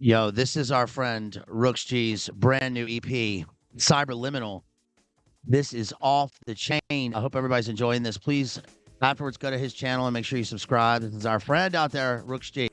Yo, this is our friend Rooks G's brand new EP, Cyberliminal. This is off the chain. I hope everybody's enjoying this. Please, afterwards, go to his channel and make sure you subscribe. This is our friend out there, Rooks G.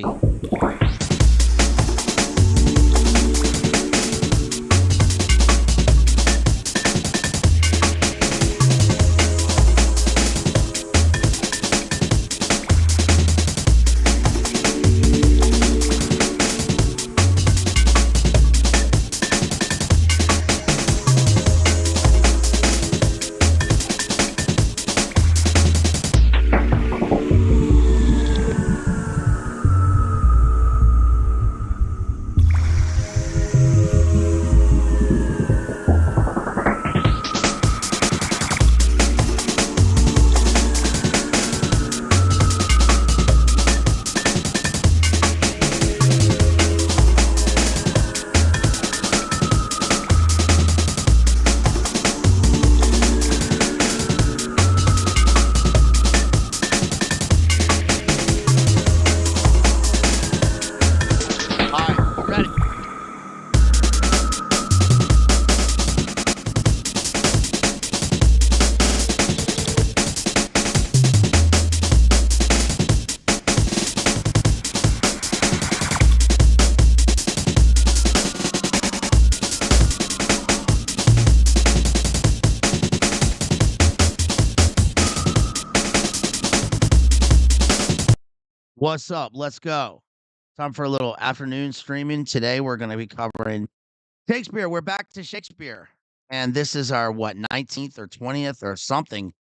All right, ready? What's up? Let's go. Time for a little afternoon streaming. Today we're going to be covering Shakespeare. We're back to Shakespeare. And this is our, 19th or 20th or something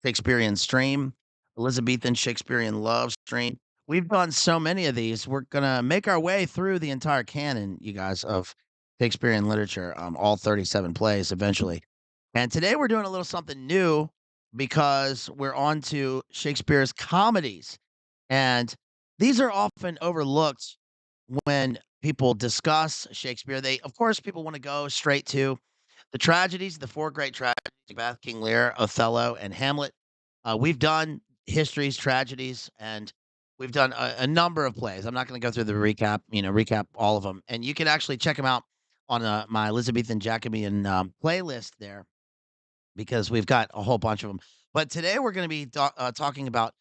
Shakespearean stream, Elizabethan Shakespearean love stream. We've done so many of these. We're going to make our way through the entire canon, you guys, of Shakespearean literature, all 37 plays eventually. And today we're doing a little something new because we're on to Shakespeare's comedies. And these are often overlooked when people discuss Shakespeare. They, of course, people want to go straight to the tragedies, the four great tragedies: Macbeth, King Lear, Othello, and Hamlet. We've done histories, tragedies, and we've done a number of plays. I'm not going to go through the recap, recap all of them. And you can actually check them out on my Elizabethan Jacobean playlist there because we've got a whole bunch of them. But today we're going to be talking about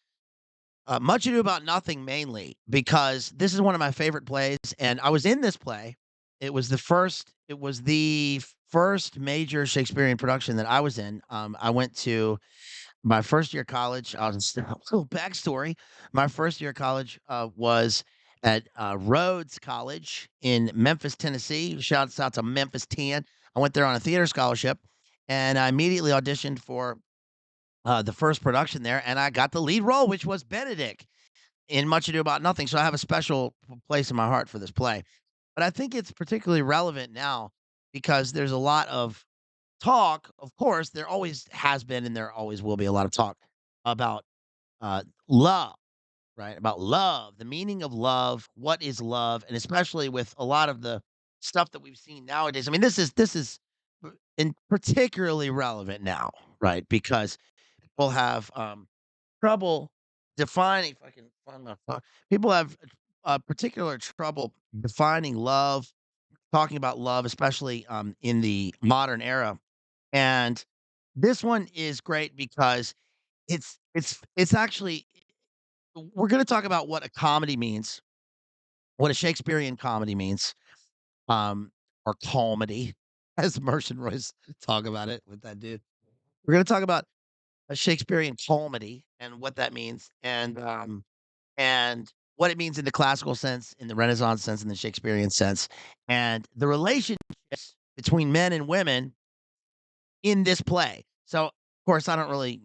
Much Ado About Nothing mainly because this is one of my favorite plays, and I was in this play. It was the first major Shakespearean production that I was in. I went to my first year of college. A little backstory. My first year of college was at Rhodes College in Memphis, Tennessee. Shouts out to Memphis 10. I went there on a theater scholarship, and I immediately auditioned for the first production there, and I got the lead role, which was Benedick in Much Ado About Nothing. So I have a special place in my heart for this play. But I think it's particularly relevant now because there's a lot of talk. Of course, there always has been, and there always will be a lot of talk about love, right? About love, the meaning of love, what is love, and especially with a lot of the stuff that we've seen nowadays. I mean, this is in particularly relevant now, right? Because people have trouble defining. If I can find my people have particular trouble defining love, talking about love, especially in the modern era. And this one is great because it's actually we're going to talk about what a comedy means, what a Shakespearean comedy means, um, or comedy, as Merchant Royce talk about it with that dude. We're going to talk about a Shakespearean comedy and what that means, and what it means in the classical sense, in the Renaissance sense, in the Shakespearean sense, and the relationships between men and women in this play. So, of course, I don't really,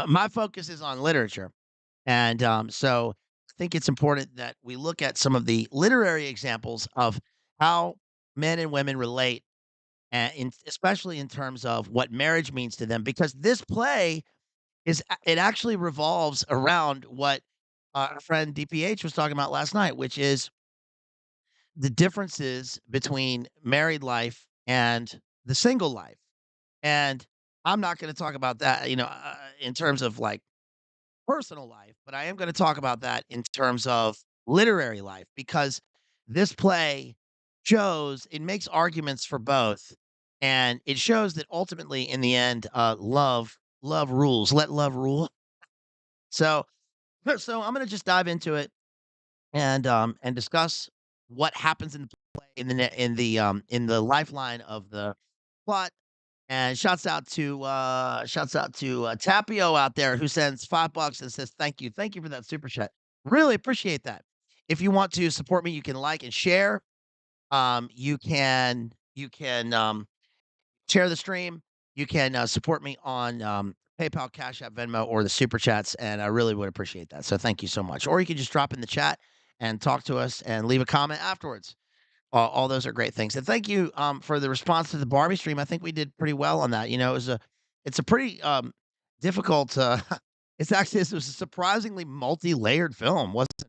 my focus is on literature, and so I think it's important that we look at some of the literary examples of how men and women relate, especially in terms of what marriage means to them, because this play it actually revolves around what our friend DPH was talking about last night, which is the differences between married life and the single life. And I'm not going to talk about that, in terms of like personal life, but I am going to talk about that in terms of literary life because this play shows it makes arguments for both, and it shows that ultimately in the end, love rules. Let love rule. So so I'm gonna just dive into it and discuss what happens in the play in the lifeline of the plot. And shouts out to Tapio out there who sends $5 and says thank you for that super chat. Really appreciate that. If you want to support me, you can like and share. You can share the stream. You can support me on PayPal, Cash App, Venmo, or the super chats, and I really would appreciate that. So thank you so much. Or you can just drop in the chat and talk to us and leave a comment afterwards. All those are great things. And thank you for the response to the Barbie stream. I think we did pretty well on that. You know, it's a pretty difficult. It was a surprisingly multi-layered film, wasn't it?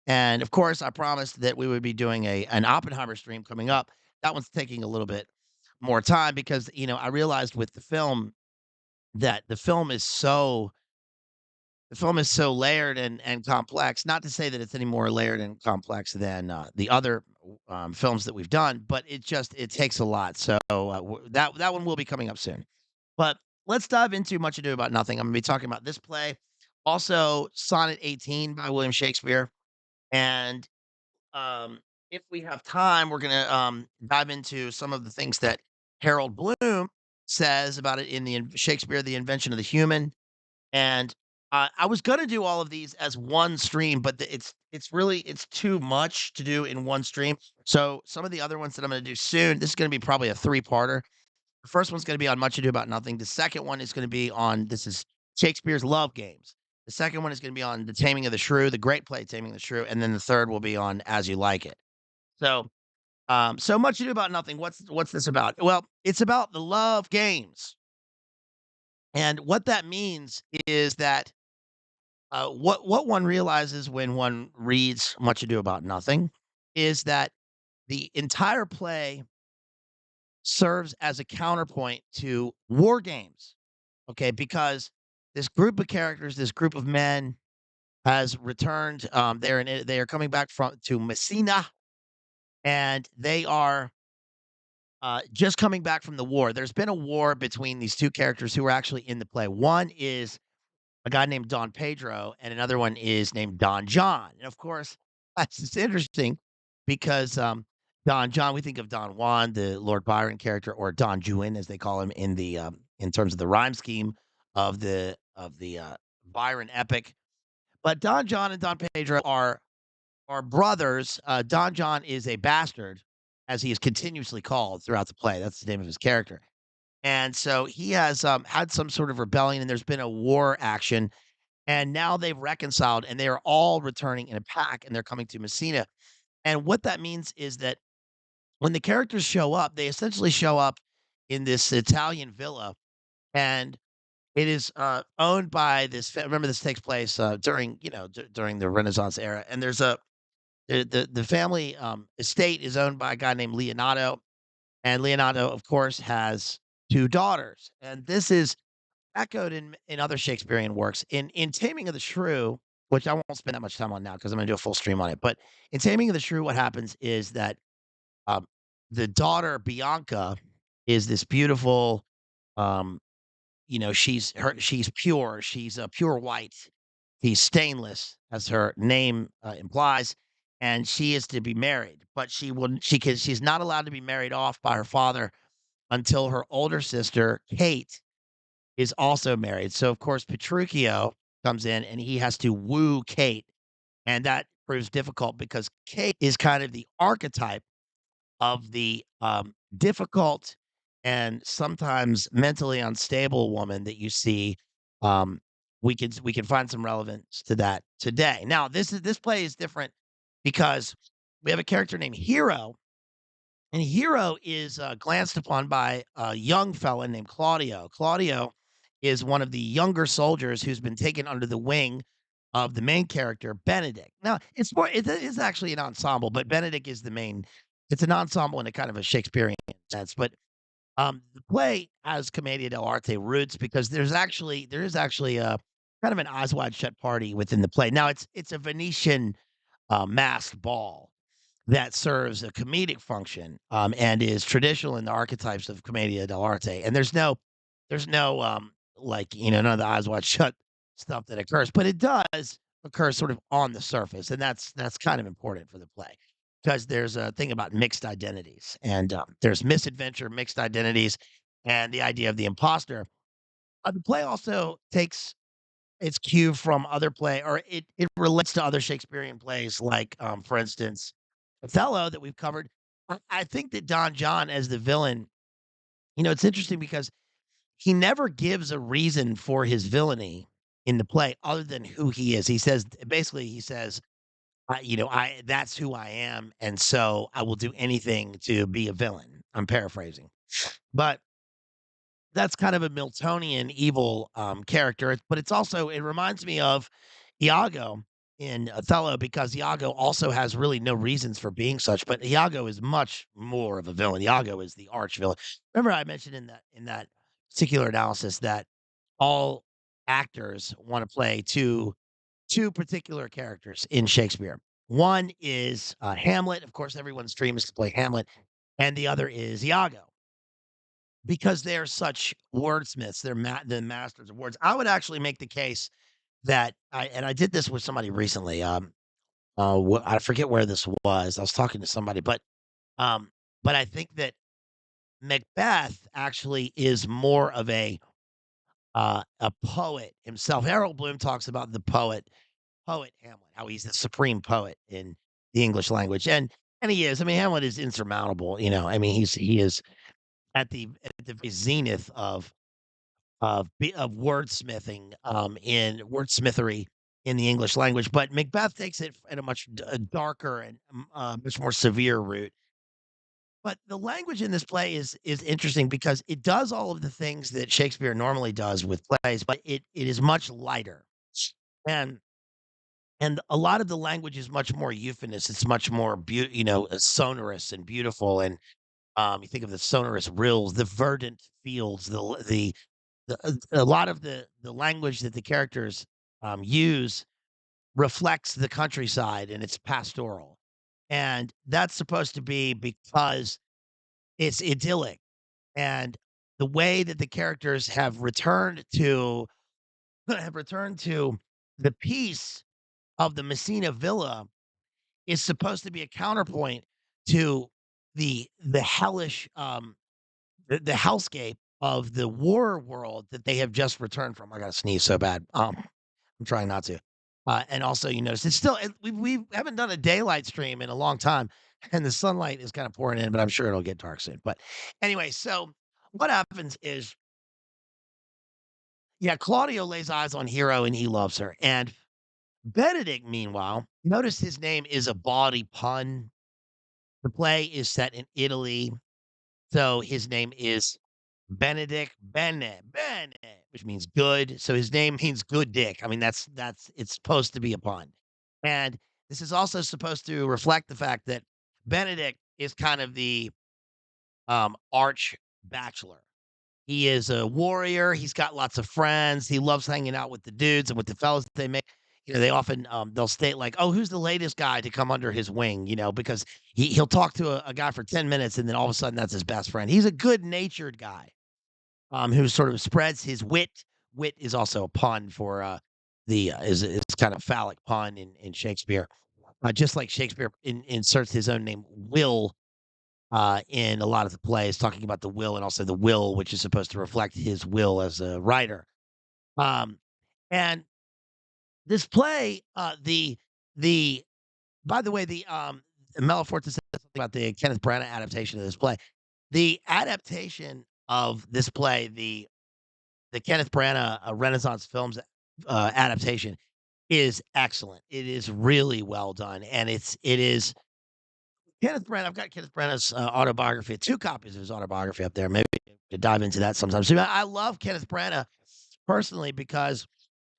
And of course, I promised that we would be doing a an Oppenheimer stream coming up. That one's taking a little bit more time because I realized with the film that the film is so layered and complex. Not to say that it's any more layered and complex than the other films that we've done, but it takes a lot. So that one will be coming up soon. But let's dive into Much Ado About Nothing. I'm going to be talking about this play, also Sonnet 18 by William Shakespeare, and if we have time, we're going to dive into some of the things that Harold Bloom says about it in the Shakespeare, The Invention of the Human, and, I was gonna do all of these as one stream, but it's too much to do in one stream. So, some of the other ones that I'm gonna do soon, this is gonna be probably a three-parter. The first one's gonna be on Much Ado About Nothing. The second one is gonna be on this is Shakespeare's Love Games. The second one is gonna be on The Taming of the Shrew, the great play Taming of the Shrew, and then the third will be on As You Like It. So, so Much Ado About Nothing, what's this about? Well, it's about the love games, and what that means is that what one realizes when one reads Much Ado About Nothing is that the entire play serves as a counterpoint to war games. Okay, because this group of characters, this group of men, has returned. They are coming back from to Messina, and they are just coming back from the war. There's been a war between these two characters who are actually in the play. One is a guy named Don Pedro, and another one is named Don John. And of course, it's interesting because Don John, we think of Don Juan, the Lord Byron character, or Don Juan, as they call him in terms of the rhyme scheme of the Byron epic. But Don John and Don Pedro are brothers. Don John is a bastard, as he is continuously called throughout the play. That's the name of his character. And so he has had some sort of rebellion, and there's been a war action, and now they've reconciled and they are all returning in a pack and they're coming to Messina. And what that means is that when the characters show up, they essentially show up in this Italian villa, and it is owned by remember, this takes place during, during the Renaissance era. And there's the family estate is owned by a guy named Leonardo. And Leonardo, of course, has two daughters. And this is echoed in other Shakespearean works. In Taming of the Shrew, which I won't spend that much time on now because I'm gonna do a full stream on it, but in Taming of the Shrew, what happens is that, um, the daughter, Bianca, is this beautiful, um, she's pure, she's, pure white, she's stainless, as her name, implies, and she is to be married, but she's not allowed to be married off by her father until her older sister, Kate, is also married. So, of course, Petruchio comes in and he has to woo Kate, and that proves difficult because Kate is kind of the archetype of the difficult and sometimes mentally unstable woman that you see. Um, we can find some relevance to that today. Now, this play is different because we have a character named Hero, and Hero is glanced upon by a young fella named Claudio. Claudio is one of the younger soldiers who's been taken under the wing of the main character, Benedick. Now, it is actually an ensemble, but Benedick is the main. It's an ensemble in a kind of a Shakespearean sense. But the play has commedia dell'arte roots because there is actually a kind of an eyes wide shut party within the play. Now, it's a Venetian masked ball that serves a comedic function, and is traditional in the archetypes of commedia dell'arte. And there's no like, none of the eyes wide shut stuff that occurs, but it does occur sort of on the surface, and that's kind of important for the play because there's a thing about mixed identities, and there's misadventure, mixed identities, and the idea of the imposter. The play also takes its cue from other play, or it relates to other Shakespearean plays, like, for instance, Othello that we've covered. I think that Don John as the villain, it's interesting because he never gives a reason for his villainy in the play other than who he is. He says, I that's who I am, and so I will do anything to be a villain. I'm paraphrasing. But that's kind of a Miltonian evil, character, but it reminds me of Iago in Othello because Iago also has really no reasons for being such, but Iago is much more of a villain. Iago is the arch villain. Remember I mentioned in that particular analysis that all actors wanna play two particular characters in Shakespeare. One is, Hamlet, of course, everyone's dream is to play Hamlet, and the other is Iago. Because they're such wordsmiths, they're the masters of words. I would actually make the case that I did this with somebody recently, I forget where this was. I was talking to somebody, um, but I think that Macbeth actually is more of a poet himself. Harold Bloom talks about the poet Hamlet, how he's the supreme poet in the English language, and he is. I mean, Hamlet is insurmountable, I mean, he is at the very zenith of wordsmithing, in wordsmithery in the English language, but Macbeth takes it in a darker and, much more severe route. But the language in this play is interesting because it does all of the things that Shakespeare normally does with plays, but it is much lighter. And and a lot of the language is much more euphonous. It's much more sonorous and beautiful. And you think of the sonorous rills, the verdant fields, a lot of the language that the characters, use reflects the countryside and it's pastoral, and that's supposed to be because it's idyllic, and the way that the characters have returned to the peace of the Messina villa is supposed to be a counterpoint to the hellish, the hellscape of the war world that they have just returned from. I gotta sneeze so bad. I'm trying not to. And also, you notice we haven't done a daylight stream in a long time, and the sunlight is kind of pouring in, but I'm sure it'll get dark soon. But anyway, so what happens is, yeah, Claudio lays eyes on Hero and he loves her. And Benedick, meanwhile, notice his name is a bawdy pun. The play is set in Italy. So his name is Benedict Bene, which means good. So his name means good dick. I mean, that's it's supposed to be a pun. And this is also supposed to reflect the fact that Benedict is kind of the arch bachelor. He is a warrior. He's got lots of friends. He loves hanging out with the dudes and with the fellas that they make. They often they'll state like, "Oh, who's the latest guy to come under his wing?" Because he'll talk to a guy for 10 minutes, and then all of a sudden that's his best friend. He's a good natured guy, who sort of spreads his wit. Wit is also a pun for the is kind of phallic pun in Shakespeare. Just like Shakespeare inserts his own name, Will, in a lot of the plays, talking about the will and also the will, which is supposed to reflect his will as a writer. Um, and this play, the by the way, the Melaforte said something about the Kenneth Branagh adaptation of this play. The adaptation of this play, the Kenneth Branagh Renaissance films adaptation, is excellent. It is really well done, and it is Kenneth Branagh. I've got Kenneth Branagh's autobiography, two copies of his autobiography up there. Maybe to dive into that sometime. So I love Kenneth Branagh personally because,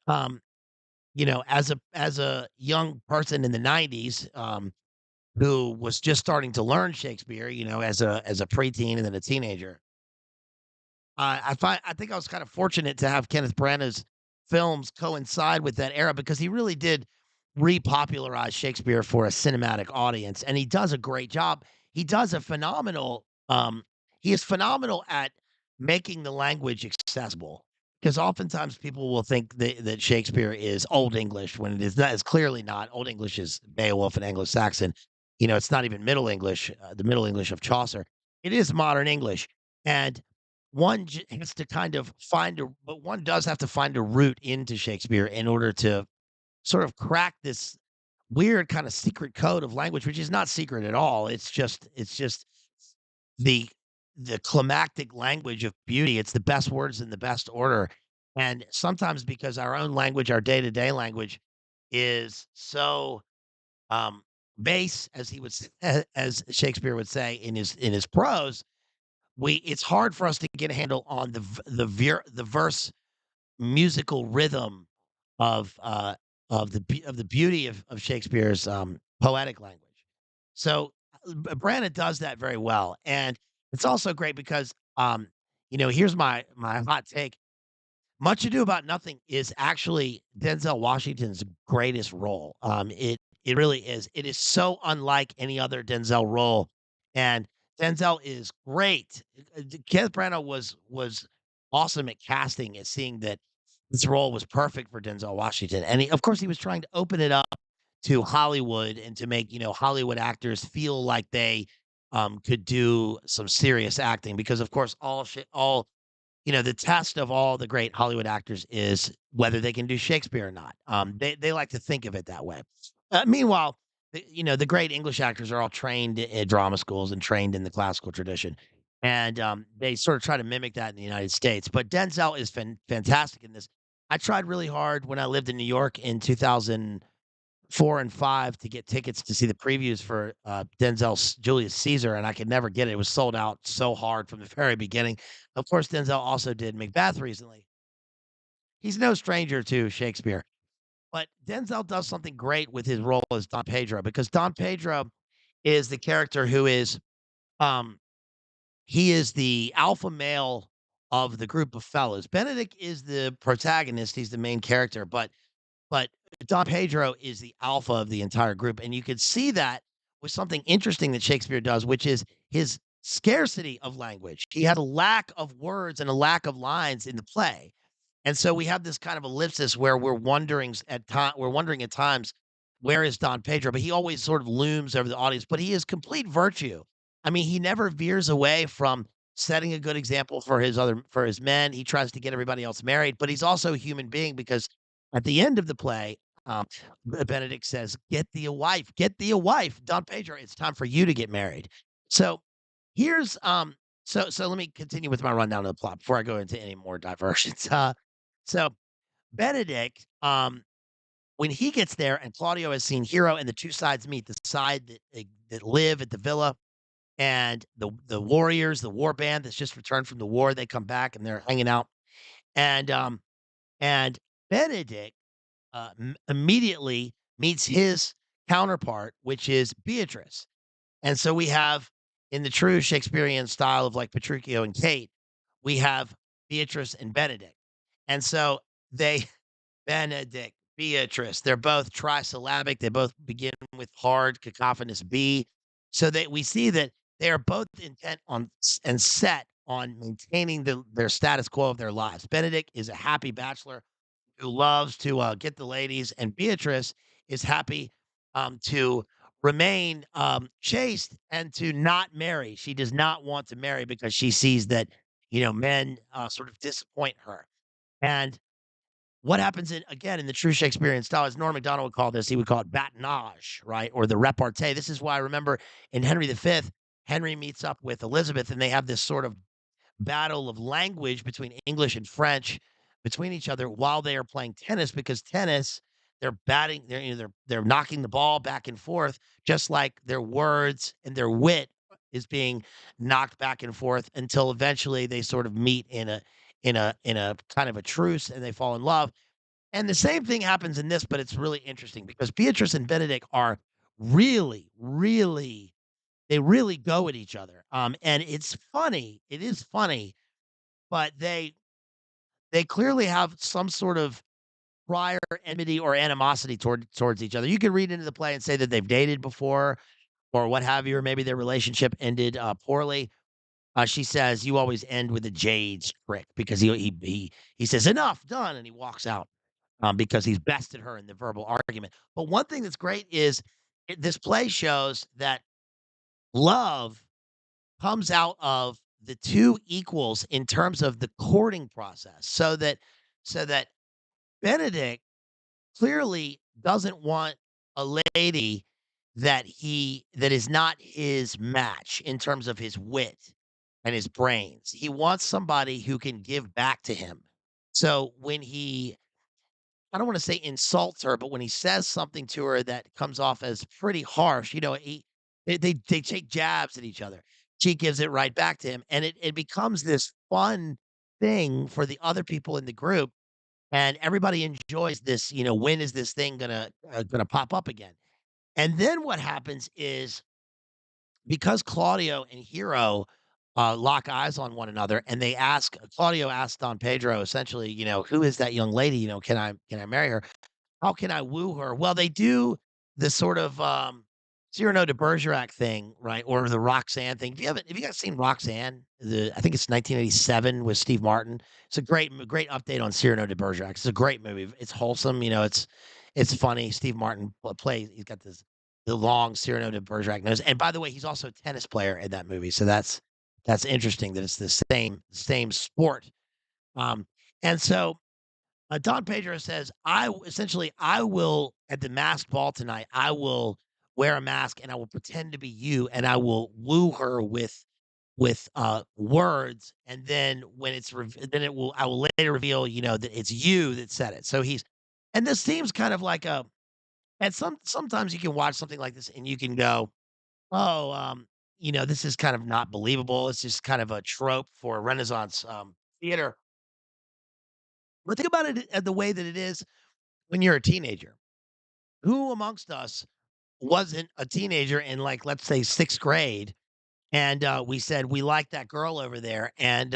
um, as a young person in the '90s, who was just starting to learn Shakespeare, as a preteen and then a teenager, I think I was kind of fortunate to have Kenneth Branagh's films coincide with that era because he really did repopularized Shakespeare for a cinematic audience, and he does a great job. He does a phenomenal, he is phenomenal at making the language accessible, because oftentimes people will think that Shakespeare is Old English when it is not. It's clearly not. Old English is Beowulf and Anglo-Saxon. It's not even Middle English, the Middle English of Chaucer. It is modern English, and has to kind of find a but one does have to find a route into Shakespeare in order to sort of crack this weird kind of secret code of language, which is not secret at all. It's just the climactic language of beauty. It's the best words in the best order. And sometimes because our own language, our day-to-day language is so um base, as he would as Shakespeare would say in his prose, we it's hard for us to get a handle on the verse musical rhythm of, of the beauty of Shakespeare's, poetic language. So, Brandon does that very well, and it's also great because, here's my hot take. Much Ado About Nothing is actually Denzel Washington's greatest role. It really is. It is so unlike any other Denzel role, and Denzel is great. Kenneth Branagh was awesome at casting and seeing that this role was perfect for Denzel Washington, and of course, he was trying to open it up to Hollywood and to make Hollywood actors feel like they could do some serious acting because, of course, all the test of all the great Hollywood actors is whether they can do Shakespeare or not. They like to think of it that way. Meanwhile, the great English actors are all trained at drama schools and trained in the classical tradition, and they sort of try to mimic that in the United States. But Denzel is fantastic in this. I tried really hard when I lived in New York in 2004 and 5 to get tickets to see the previews for, Denzel's Julius Caesar, and I could never get it. It was sold out so hard from the very beginning. Of course, Denzel also did Macbeth recently. He's no stranger to Shakespeare, but Denzel does something great with his role as Don Pedro because Don Pedro is the character who is, um, he is the alpha male of the group of fellows. Benedick is the protagonist, he's the main character, but Don Pedro is the alpha of the entire group, and you could see that with something interesting that Shakespeare does, which is his scarcity of language. He had a lack of words and a lack of lines in the play, and so we have this kind of ellipsis where we're wondering at times, where is Don Pedro? But he always sort of looms over the audience, but he is complete virtue. I mean, he never veers away from setting a good example for his men. He tries to get everybody else married, but he's also a human being because at the end of the play, Benedict says, get thee a wife. Don Pedro, it's time for you to get married." So here's so let me continue with my rundown of the plot before I go into any more diversions. So Benedict, when he gets there and Claudio has seen Hero and the two sides meet, the side that live at the villa and the warriors, the war band that's just returned from the war, they come back and they're hanging out. And Benedict immediately meets his counterpart, which is Beatrice. And so we have, in the true Shakespearean style of like Petruchio and Kate, we have Beatrice and Benedict. And so they Benedict, Beatrice. They're both trisyllabic. They both begin with hard cacophonous B. So that we see that they are both intent on and set on maintaining their status quo of their lives. Benedict is a happy bachelor who loves to get the ladies, and Beatrice is happy to remain chaste and to not marry. She does not want to marry because she sees that men sort of disappoint her. And what happens in the true Shakespearean style, as Norm Macdonald would call this, he would call it badinage, right? Or the repartee. This is why I remember in Henry V, Henry meets up with Elizabeth and they have this sort of battle of language between English and French between each other while they are playing tennis because tennis, they're batting, they're knocking the ball back and forth, just like their words and their wit is being knocked back and forth until eventually they sort of meet in a kind of a truce and they fall in love. And the same thing happens in this, but it's really interesting because Beatrice and Benedict are really, really they really go at each other. And it's funny. It is funny, but they clearly have some sort of prior enmity or animosity towards each other. You can read into the play and say that they've dated before or what have you, or maybe their relationship ended poorly. She says, "You always end with a jade's trick," because he says, "Enough, done," and he walks out because he's bested her in the verbal argument. But one thing that's great is this play shows that love comes out of the two equals in terms of the courting process, so that Benedict clearly doesn't want a lady that is not his match in terms of his wit and his brains. He wants somebody who can give back to him. So when he I don't wanna say insults her, but when he says something to her that comes off as pretty harsh, they take jabs at each other. She gives it right back to him, and it becomes this fun thing for the other people in the group, and everybody enjoys this, when is this thing gonna pop up again? And then what happens is because Claudio and Hero, lock eyes on one another, and Claudio asked Don Pedro essentially, "Who is that young lady? Can I marry her?" How can I woo her? Well, they do the sort of, Cyrano de Bergerac thing, right, or the Roxanne thing. Have you guys seen Roxanne? I think it's 1987 with Steve Martin. It's a great update on Cyrano de Bergerac. It's a great movie. It's wholesome, it's funny. Steve Martin plays he's got the long Cyrano de Bergerac nose, and by the way, he's also a tennis player in that movie, so that's interesting that it's the same sport. Um, and so Don Pedro says, I will at the masked ball tonight. I will wear a mask and I will pretend to be you, and I will woo her with words, and then when it's then I will later reveal, that it's you that said it. So and this seems kind of like a and sometimes you can watch something like this and you can go, oh, this is kind of not believable. It's just kind of a trope for Renaissance theater. But think about it the way that it is when you're a teenager. Who amongst us wasn't a teenager in, like, let's say, 6th grade, and, we said, "We like that girl over there," and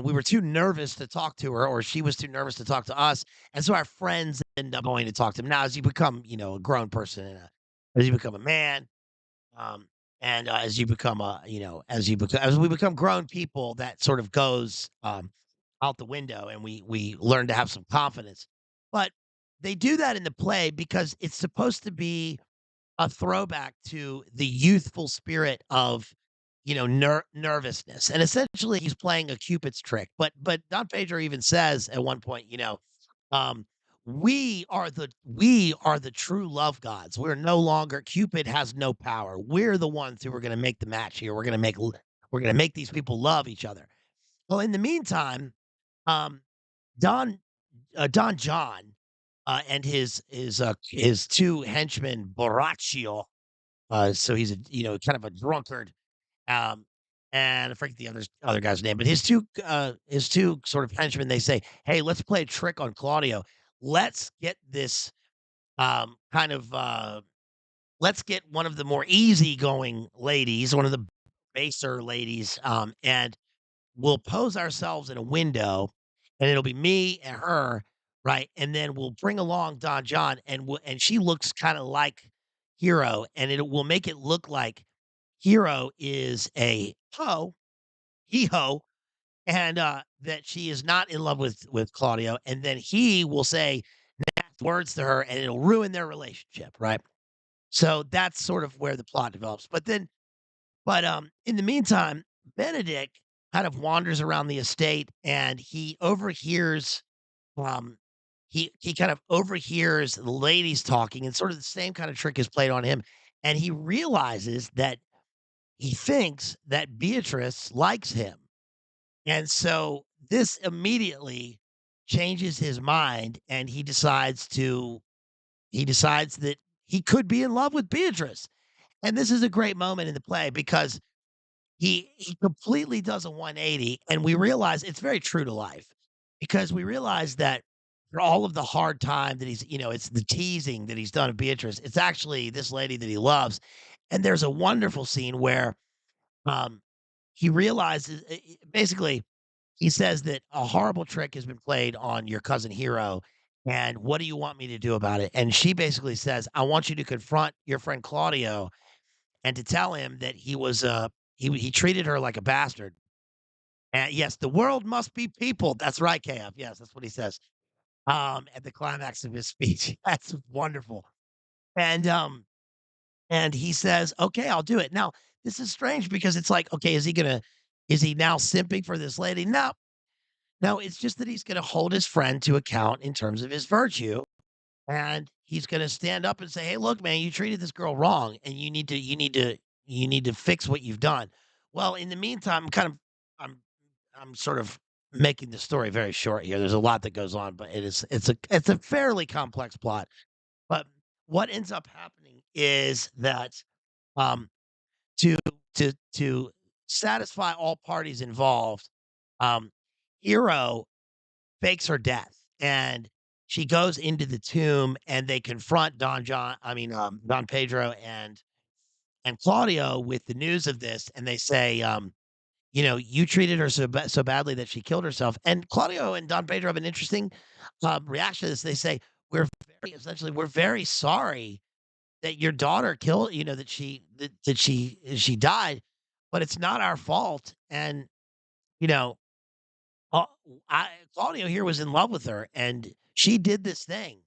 we were too nervous to talk to her, or she was too nervous to talk to us, and so our friends end up going to talk to him. Now, as you become, a grown person as you become a man, um, and, as you become a as we become grown people, that sort of goes, out the window, and we learn to have some confidence. But they do that in the play because it's supposed to be a throwback to the youthful spirit of, nervousness, and essentially, he's playing a Cupid's trick, but Don Pedro even says at one point, um, "We are the true love gods. We're no longer Cupid has no power. We're the ones who are gonna make the match here. We're gonna make these people love each other." Well, in the meantime, um, Don Don John, and his 2 henchmen, Borachio, so he's kind of a drunkard, um, and I forget the other guy's name, but his two sort of henchmen, they say, "Hey, let's play a trick on Claudio. Let's get this, kind of, let's get one of the more easygoing ladies, one of the baser ladies, and we'll pose ourselves in a window, and it'll be me and her, right? And then we'll bring along Don John, and she looks kinda like Hero, and we'll make it look like Hero is a hoe, he-ho, and, that she is not in love with Claudio, and then he will say nasty words to her, and it'll ruin their relationship, right? So that's sort of where the plot develops. In the meantime, Benedict kind of wanders around the estate and um he kind of overhears the ladies talking, and sort of the same kind of trick is played on him. And he realizes that he thinks that Beatrice likes him. And so this immediately changes his mind, and he decides that he could be in love with Beatrice. And this is a great moment in the play because he completely does a 180, and we realize it's very true to life because we realize that for all of the hard time that it's the teasing that he's done of Beatrice, it's actually this lady that he loves. And there's a wonderful scene where um he realizes basically he says that a horrible trick has been played on your cousin Hero, And what do you want me to do about it? And she basically says, I want you to confront your friend Claudio and to tell him that he treated her like a bastard. And yes, the world must be people. That's right, KF. Yes, that's what he says. At the climax of his speech. That's wonderful. And and he says, "Okay, I'll do it." Now, this is strange because it's like, okay, is he now simping for this lady? No. No, it's just that he's gonna hold his friend to account in terms of his virtue, and he's gonna stand up and say, "Hey, look, man, you treated this girl wrong, and you need to fix what you've done." Well, in the meantime, I'm I'm sort of making the story very short here. There's a lot that goes on, but it's a fairly complex plot. But what ends up happening is that um to to satisfy all parties involved, um, Hero fakes her death, and she goes into the tomb, and they confront Don Pedro and Claudio with the news of this, and they say, you know, "You treated her so badly that she killed herself." And Claudio and Don Pedro have an interesting, reaction to this. They say, "We're very sorry that your daughter killed you know, that she died, but it's not our fault." And, you know, uh, Claudio here was in love with her, and she did this thing.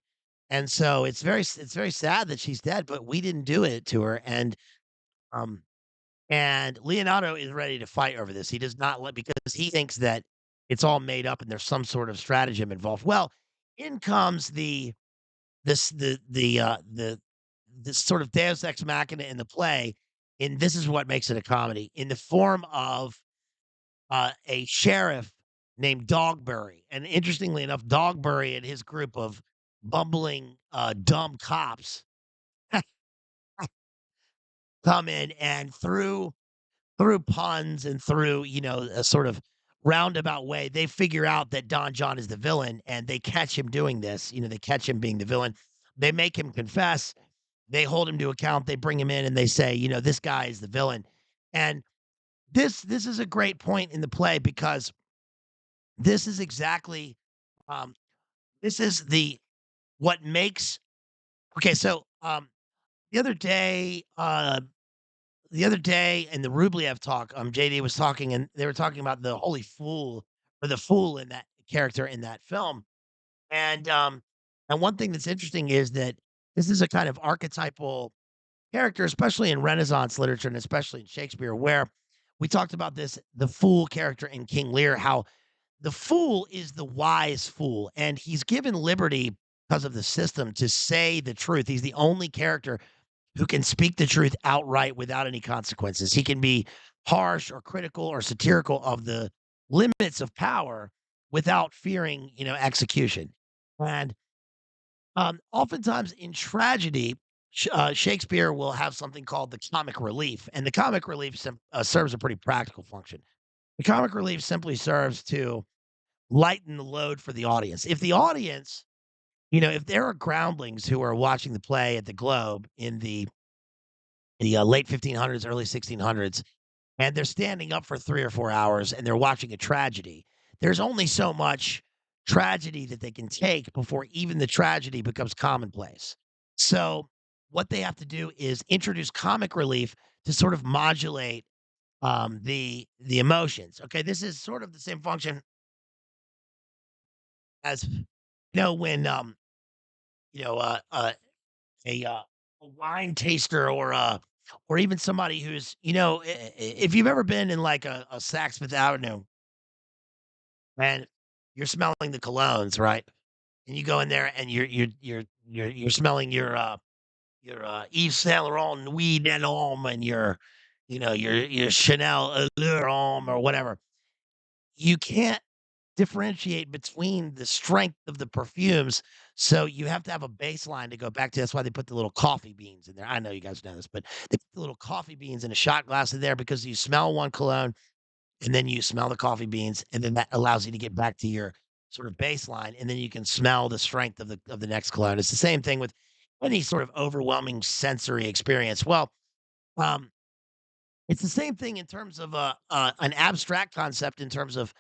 And so it's very sad that she's dead, but we didn't do it to her. Um, and Leonardo is ready to fight over this. He does not let because he thinks that it's all made up and there's some sort of stratagem involved. Well, in comes this the this sort of Deus ex machina in the play, and this is what makes it a comedy, in the form of, a sheriff named Dogberry, and interestingly enough, Dogberry and his group of bumbling, dumb cops come in and through puns and through, you know, a sort of roundabout way, they figure out that Don John is the villain, and they catch him doing this, you know, they catch him being the villain. They make him confess. They hold him to account, they bring him in, and they say, you know, "This guy is the villain." And this is a great point in the play because this is exactly, um, this is what makes okay, so, the other day, in the Rubliev talk, JD was talking, and they were talking about the holy fool or the fool in that character in that film. And, and one thing that's interesting is that this is a kind of archetypal character, especially in Renaissance literature and especially in Shakespeare, where we talked about this, the fool character in King Lear, how the fool is the wise fool, and he's given liberty because of the system to say the truth. He's the only character who can speak the truth outright without any consequences. He can be harsh or critical or satirical of the limits of power without fearing, you know, execution. And oftentimes in tragedy, Shakespeare will have something called the comic relief, and the comic relief serves a pretty practical function. The comic relief simply serves to lighten the load for the audience. If the audience, you know, if there are groundlings who are watching the play at the Globe in the late 1500s, early 1600s, and they're standing up for 3 or 4 hours and they're watching a tragedy, there's only so much tragedy that they can take before even the tragedy becomes commonplace. So, what they have to do is introduce comic relief to sort of modulate, the emotions. Okay, this is sort of the same function as, you know, when, you know, a, a wine taster or even somebody who's, you know, if you've ever been in like a Saks Fifth Avenue and you're smelling the colognes, right? And you go in there and you're smelling your Yves Saint Laurent Nuit d'un Homme and your Chanel Allure Homme or whatever. You can't differentiate between the strength of the perfumes, so you have to have a baseline to go back to. That's why they put the little coffee beans in there. I know you guys know this, but they put the little coffee beans in a shot glass in there because you smell one cologne, and then you smell the coffee beans, and then that allows you to get back to your sort of baseline, and then you can smell the strength of the next cologne. It's the same thing with any sort of overwhelming sensory experience. Well, um, it's the same thing in terms of, an abstract concept in terms of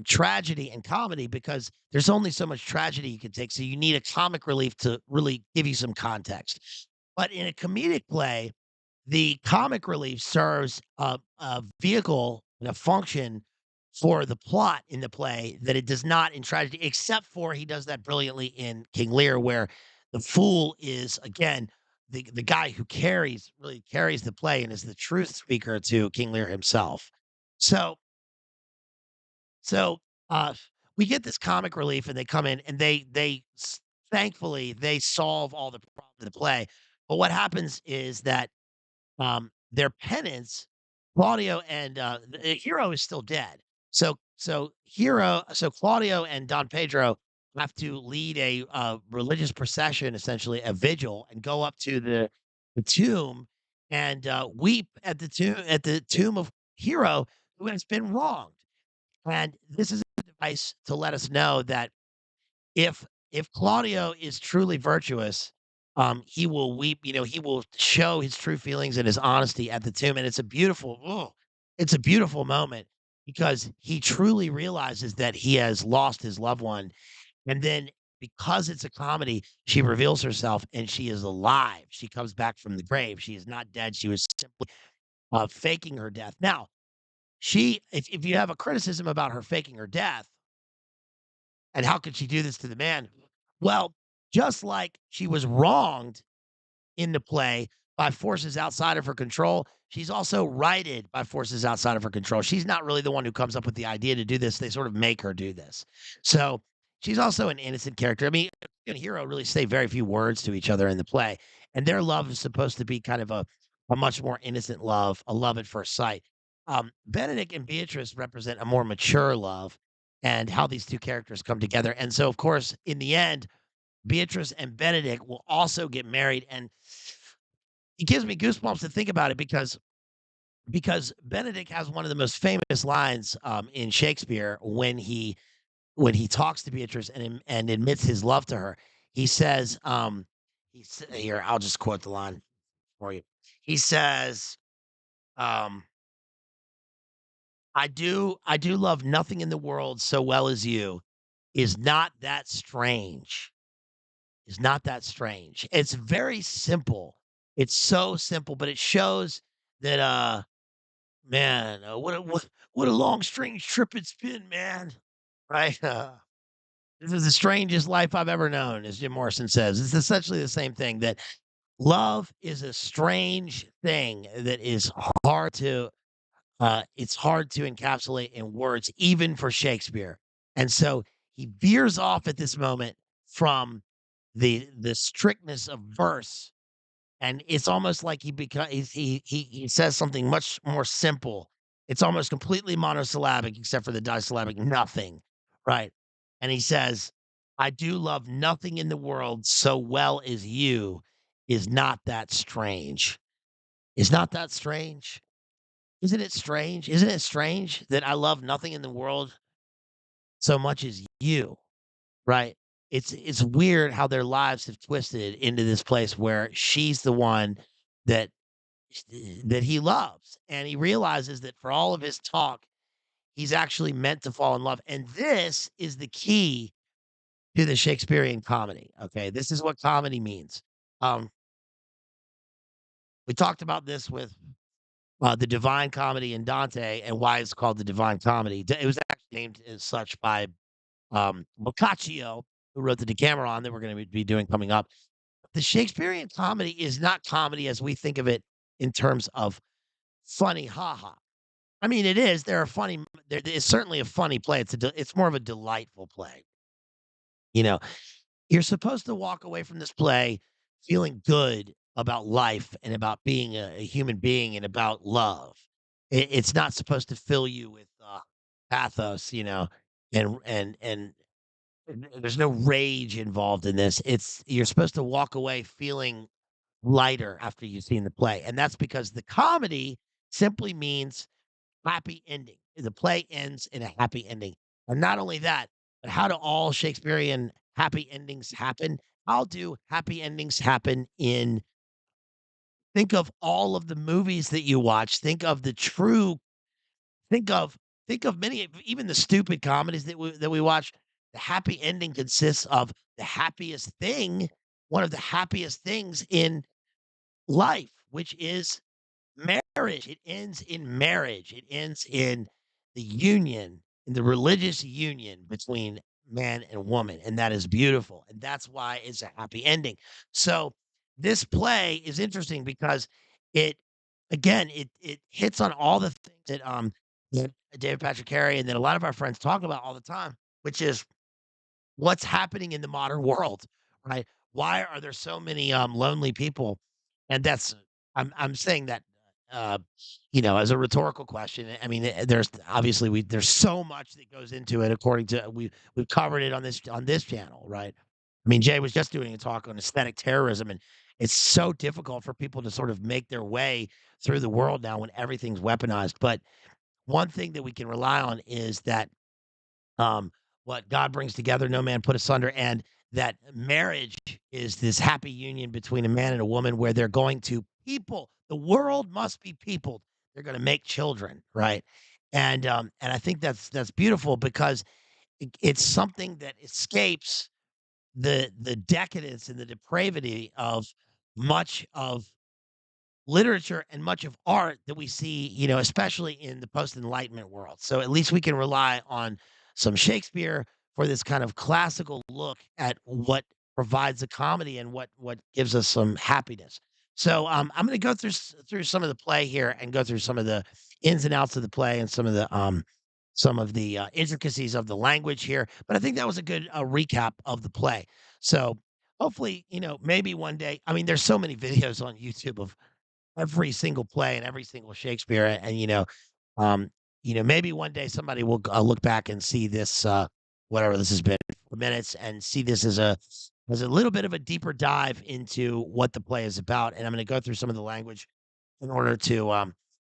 tragedy and comedy because there's only so much tragedy you can take. So you need a comic relief to really give you some context. But in a comedic play, the comic relief serves a vehicle and a function for the plot in the play that it does not in tragedy, except for he does that brilliantly in King Lear, where the fool is again the guy who really carries the play and is the truth speaker to King Lear himself. So so, uh, we get this comic relief, and they come in, and thankfully, they solve all the problems of the play, but what happens is that, their penance, Claudio and, the hero is still dead. So Claudio and Don Pedro have to lead a, religious procession, essentially a vigil, and go up to the tomb and, weep at the tomb of Hero who has been wronged. And this is a device to let us know that if Claudio is truly virtuous, he will weep, he will show his true feelings and his honesty at the tomb. And it's a beautiful moment because he truly realizes that he has lost his loved one. And then because it's a comedy, she reveals herself and she is alive. She comes back from the grave. She is not dead. She was simply faking her death. Now, if you have a criticism about her faking her death, and how could she do this to the man? Well, just like she was wronged in the play by forces outside of her control, she's also righted by forces outside of her control. She's not really the one who comes up with the idea to do this. They sort of make her do this. So she's also an innocent character. I mean, and hero really say very few words to each other in the play, and their love is supposed to be kind of a much more innocent love, a love at first sight. Benedick and Beatrice represent a more mature love and how these two characters come together. And so, of course, in the end, Beatrice and Benedict will also get married, and it gives me goosebumps to think about it because Benedict has one of the most famous lines in Shakespeare when he talks to Beatrice and admits his love to her. He says, here I'll just quote the line for you. He says, um, I do love nothing in the world so well as you. Is not that strange? Is not that strange? It's very simple. It's so simple, but it shows that man, what a long strange trip it's been, man. Right? This is the strangest life I've ever known, as Jim Morrison says. It's essentially the same thing that love is a strange thing that is hard to it's hard to encapsulate in words, even for Shakespeare. And so he veers off at this moment from the strictness of verse, and it's almost like he says something much more simple. It's almost completely monosyllabic, except for the disyllabic nothing, right? And he says, "I do love nothing in the world so well as you. Is not that strange? Is not that strange?" Isn't it strange? Isn't it strange that I love nothing in the world so much as you, right? It's weird how their lives have twisted into this place where she's the one that that he loves, and he realizes that for all of his talk, he's actually meant to fall in love, and this is the key to the Shakespearean comedy, okay? This is what comedy means. Um, we talked about this with the Divine Comedy in Dante and why it's called the Divine Comedy. It was actually named as such by Boccaccio, who wrote the Decameron that we're going to be doing coming up. The Shakespearean comedy is not comedy as we think of it in terms of funny, ha. I mean, it is. There are funny. There is certainly a funny play. It's more of a delightful play. You know, you're supposed to walk away from this play feeling good about life and about being a human being and about love. It's not supposed to fill you with pathos, and there's no rage involved in this. It's you're supposed to walk away feeling lighter after you've seen the play, and that's because the comedy simply means happy ending. The play ends in a happy ending. And not only that, but how do all Shakespearean happy endings happen? How do happy endings happen in think of all of the movies that you watch. Think of the true think of think of many, even the stupid comedies that we watch. The happy ending consists of the happiest thing, one of the happiest things in life, which is marriage. It ends in marriage. It ends in the union, in the religious union between man and woman, and that is beautiful, and that's why it's a happy ending. So, this play is interesting because it again, it hits on all the things that David Patrick Carey and that a lot of our friends talk about all the time, which is what's happening in the modern world, right? Why are there so many lonely people? And that's I'm saying that uh, as a rhetorical question. I mean, there's obviously there's so much that goes into it. According to we've covered it on this channel, right? I mean, Jay was just doing a talk on aesthetic terrorism, and it's so difficult for people to sort of make their way through the world now when everything's weaponized. But one thing that we can rely on is that what God brings together, no man put asunder, and that marriage is this happy union between a man and a woman where they're going to people. The world must be peopled. They're going to make children, right? And I think that's beautiful because it's something that escapes the decadence and the depravity of much of literature and much of art that we see, especially in the post-enlightenment world. So at least we can rely on some Shakespeare for this kind of classical look at what provides a comedy and what gives us some happiness. So I'm going to go through some of the play here and go through some of the ins and outs of the play and some of the intricacies of the language here. But I think that was a good recap of the play. So hopefully, maybe one day. I mean, there's so many videos on YouTube of every single play and every single Shakespeare, and, um, maybe one day somebody will look back and see this, whatever this has been, 4 minutes, and see this as a little bit of a deeper dive into what the play is about, and I'm gonna go through some of the language in order to,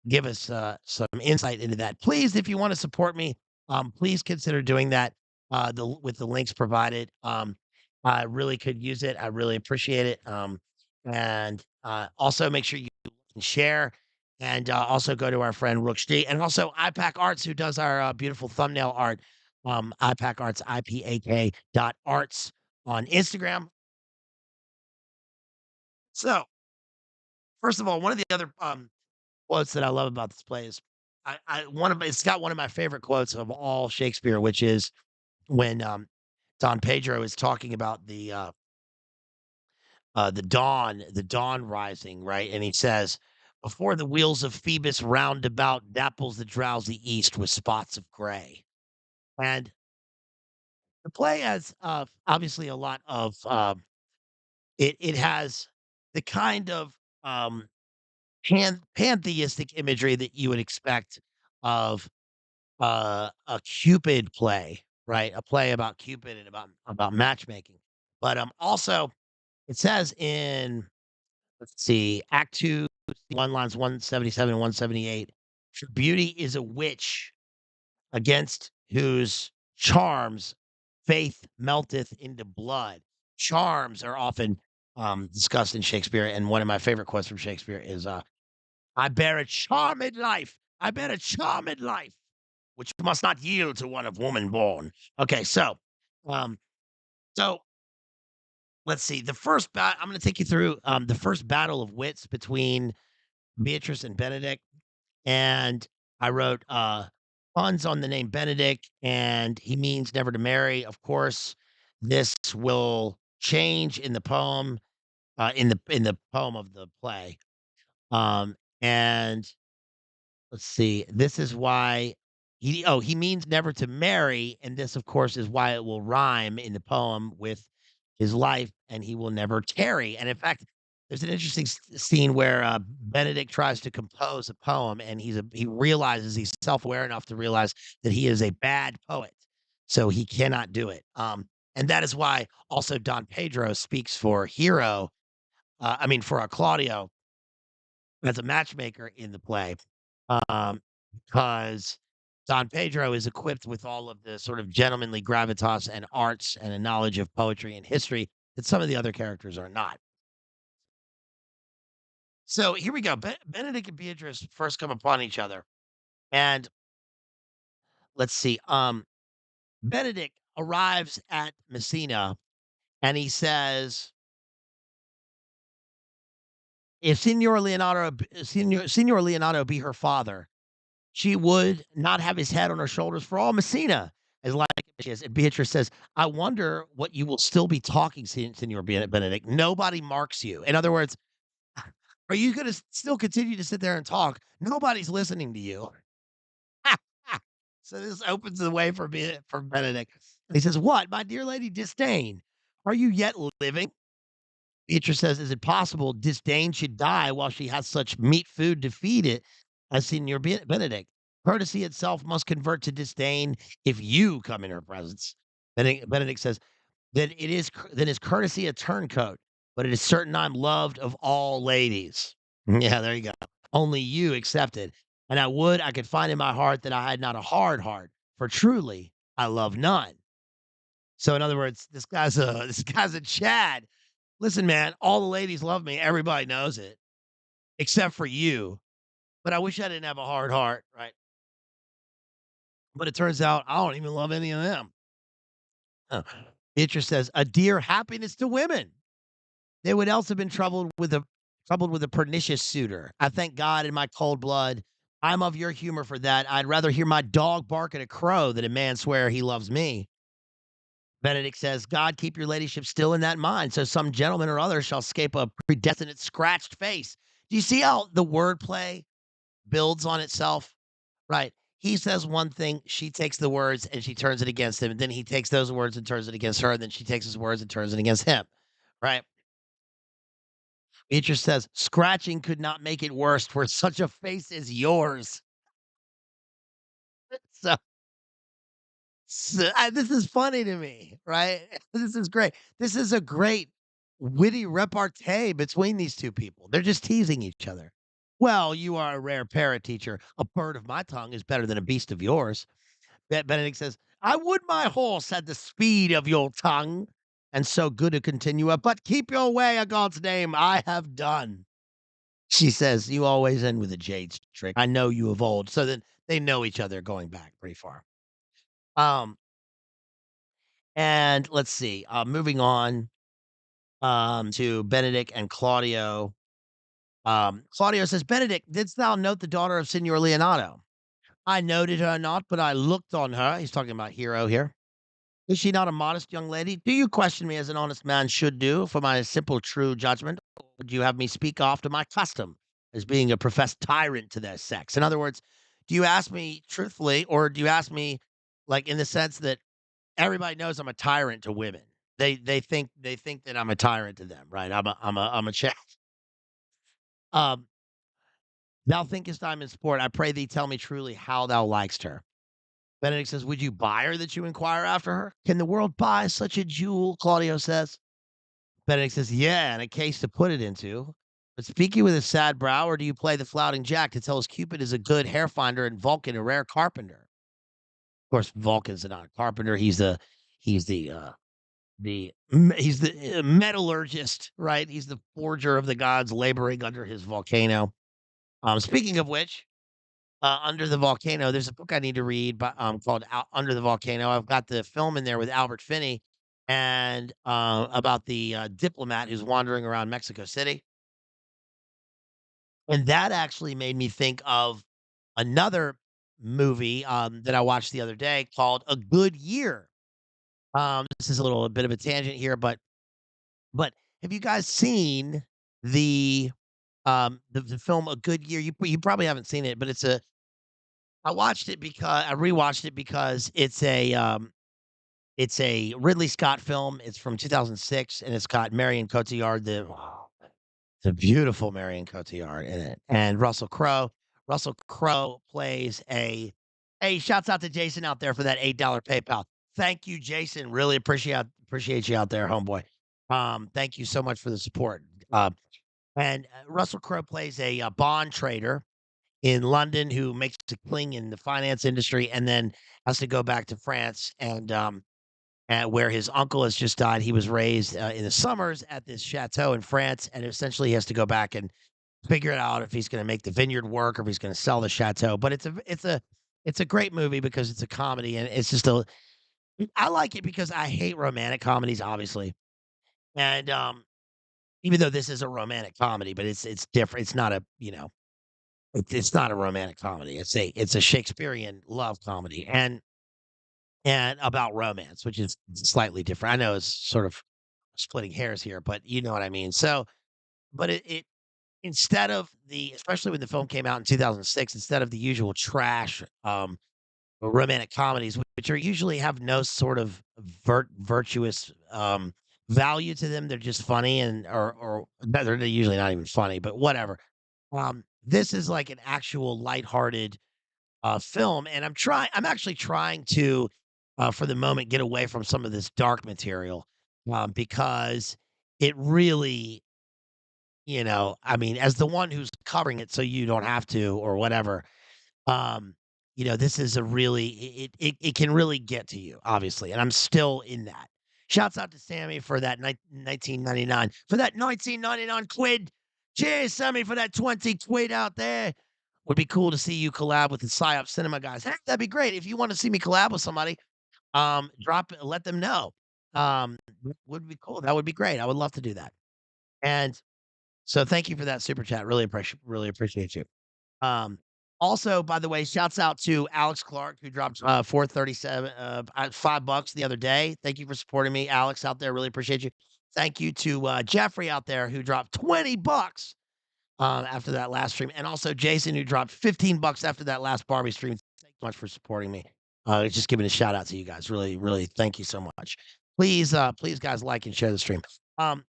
give us, some insight into that. Please, if you wanna support me, please consider doing that, with the links provided. I really could use it. I really appreciate it, and, also make sure you and share, and, also go to our friend Rookshdi, and also iPack Arts, who does our, beautiful thumbnail art, iPack Arts, IPAK dot arts on Instagram. So, first of all, one of the other, quotes that I love about this play is it's got one of my favorite quotes of all Shakespeare, which is when, Don Pedro is talking about the dawn rising, right? And he says, "Before the wheels of Phoebus round about dapples the drowsy east with spots of gray." And the play has obviously a lot of it has the kind of um pantheistic imagery that you would expect of a Cupid play, right? A play about Cupid and about matchmaking. But also it says in let's see, Act 2, 1 lines 177 and 178. For beauty is a witch against whose charms faith melteth into blood. Charms are often discussed in Shakespeare, and one of my favorite quotes from Shakespeare is, "I bear a charmed life. I bear a charmed life, which must not yield to one of woman born." Okay, um, so let's see. I'm going to take you through the first battle of wits between Beatrice and Benedick, and I wrote puns on the name Benedick, and he means never to marry. Of course, this will change in the poem, in the poem of the play. And let's see. This is why he means never to marry, and this, of course, is why it will rhyme in the poem with his life, and he will never tarry. And in fact, there's an interesting scene where Benedict tries to compose a poem, and he realizes he's self-aware enough to realize that he is a bad poet, so he cannot do it. And that is why also Don Pedro speaks for Hero. I mean, for Claudio as a matchmaker in the play, um, because Don Pedro is equipped with all of the sort of gentlemanly gravitas and arts and a knowledge of poetry and history that some of the other characters are not. So here we go. Benedict and Beatrice first come upon each other, and let's see. Benedick arrives at Messina and he says, if Signor Leonardo be her father, she would not have his head on her shoulders for all Messina, as like she is. And Beatrice says, I wonder what you will still be talking, Signor Benedict. Nobody marks you. In other words, are you going to still continue to sit there and talk? Nobody's listening to you. So this opens the way for Benedict. He says, what, my dear lady, disdain? Are you yet living? Beatrice says, is it possible disdain should die while she has such meat food to feed it as Signor Benedict? Courtesy itself must convert to disdain if you come in her presence. Benedict says, then is courtesy a turncoat, but it is certain I'm loved of all ladies. Yeah, there you go. Only you accepted. And I would I could find in my heart that I had not a hard heart, for truly I love none. So in other words, this guy's a Chad. Listen, man, all the ladies love me. Everybody knows it, except for you. But I wish I didn't have a hard heart, right? But it turns out I don't even love any of them. Huh. Beatrice says, "A dear happiness to women. They would else have been troubled with a pernicious suitor. I thank God in my cold blood. I'm of your humor for that. I'd rather hear my dog bark at a crow than a man swear he loves me." Benedict says, God keep your ladyship still in that mind, so some gentleman or other shall escape a predestinate scratched face. Do you see how the wordplay builds on itself? Right. He says one thing, she takes the words and she turns it against him. And then he takes those words and turns it against her. And then she takes his words and turns it against him. Right. Beatrice says, scratching could not make it worse for such a face as yours. So, this is funny to me, right? This is great. This is a great witty repartee between these two people. They're just teasing each other. Well, you are a rare parrot teacher. A bird of my tongue is better than a beast of yours. Benedict says, I would my horse had the speed of your tongue, and so good to continue it, but keep your way, a God's name, I have done. She says, you always end with a jade trick. I know you of old. So then they know each other going back pretty far. Um, and let's see, moving on to Benedict and Claudio. Claudio says, Benedict, didst thou note the daughter of Signor Leonardo? I noted her not, but I looked on her. He's talking about Hero here. Is she not a modest young lady? Do you question me as an honest man should do for my simple true judgment? Or would you have me speak after my custom as being a professed tyrant to their sex? In other words, do you ask me truthfully, or do you ask me like in the sense that everybody knows I'm a tyrant to women? They think that I'm a tyrant to them, right? I'm a chat. Um, thou thinkest I'm in sport. I pray thee tell me truly how thou likest her. Benedict says, would you buy her that you inquire after her? Can the world buy such a jewel? Claudio says. Benedict says, yeah, and a case to put it into. But speak you with a sad brow, or do you play the flouting jack to tell us Cupid is a good hair finder and Vulcan a rare carpenter? Of course, Vulcan's not a carpenter. He's the metallurgist, right? He's the forger of the gods laboring under his volcano. Speaking of which, Under the Volcano, there's a book I need to read called Under the Volcano. I've got the film in there with Albert Finney and about the diplomat who's wandering around Mexico City. And that actually made me think of another movie that I watched the other day called A Good Year. This is a little bit of a tangent here, but have you guys seen the the film A Good Year? You probably haven't seen it, but I watched it because I rewatched it because it's a Ridley Scott film. It's from 2006 and it's got Marion Cotillard, the beautiful Marion Cotillard in it, and Russell Crowe. Russell Crowe plays a hey, shouts out to Jason out there for that $8 PayPal. Thank you, Jason. Really appreciate you out there, homeboy. Thank you so much for the support. And Russell Crowe plays a, bond trader in London who makes a killing in the finance industry and then has to go back to France and where his uncle has just died. He was raised in the summers at this chateau in France, and essentially he has to go back and figure it out if he's going to make the vineyard work or if he's going to sell the chateau. But it's a It's a great movie because it's a comedy and it's just a I like it because I hate romantic comedies, obviously. And even though this is a romantic comedy, but it's different. It's not a, it's not a romantic comedy. It's a Shakespearean love comedy and about romance, which is slightly different. I know it's sort of splitting hairs here, but you know what I mean. So, but it instead of the especially when the film came out in 2006, instead of the usual trash romantic comedies, which are usually have no sort of virtuous value to them, they're just funny and or they're usually not even funny, but whatever. This is like an actual lighthearted film, and I'm actually trying to, for the moment, get away from some of this dark material, because it really, I mean, as the one who's covering it so you don't have to or whatever, um, this is a really it can really get to you, obviously, and I'm still in that. Shouts out to Sammy for that 1999 for that 1999 quid. Cheers, Sammy, for that 20 quid out there. Would be cool to see you collab with the PsyOp Cinema guys. Heck, that'd be great. If you want to see me collab with somebody, let them know. Would be cool. That would be great. I would love to do that. And so thank you for that super chat. Really appreciate you. Um, Also, by the way, shouts out to Alex Clark who dropped 437 $5 the other day. Thank you for supporting me, Alex out there. Really appreciate you. Thank you to Jeffrey out there who dropped $20 after that last stream, and also Jason who dropped $15 after that last Barbie stream. Thank you so much for supporting me. Just giving a shout out to you guys. Really, really, thank you so much. Please, guys, like and share the stream. Um,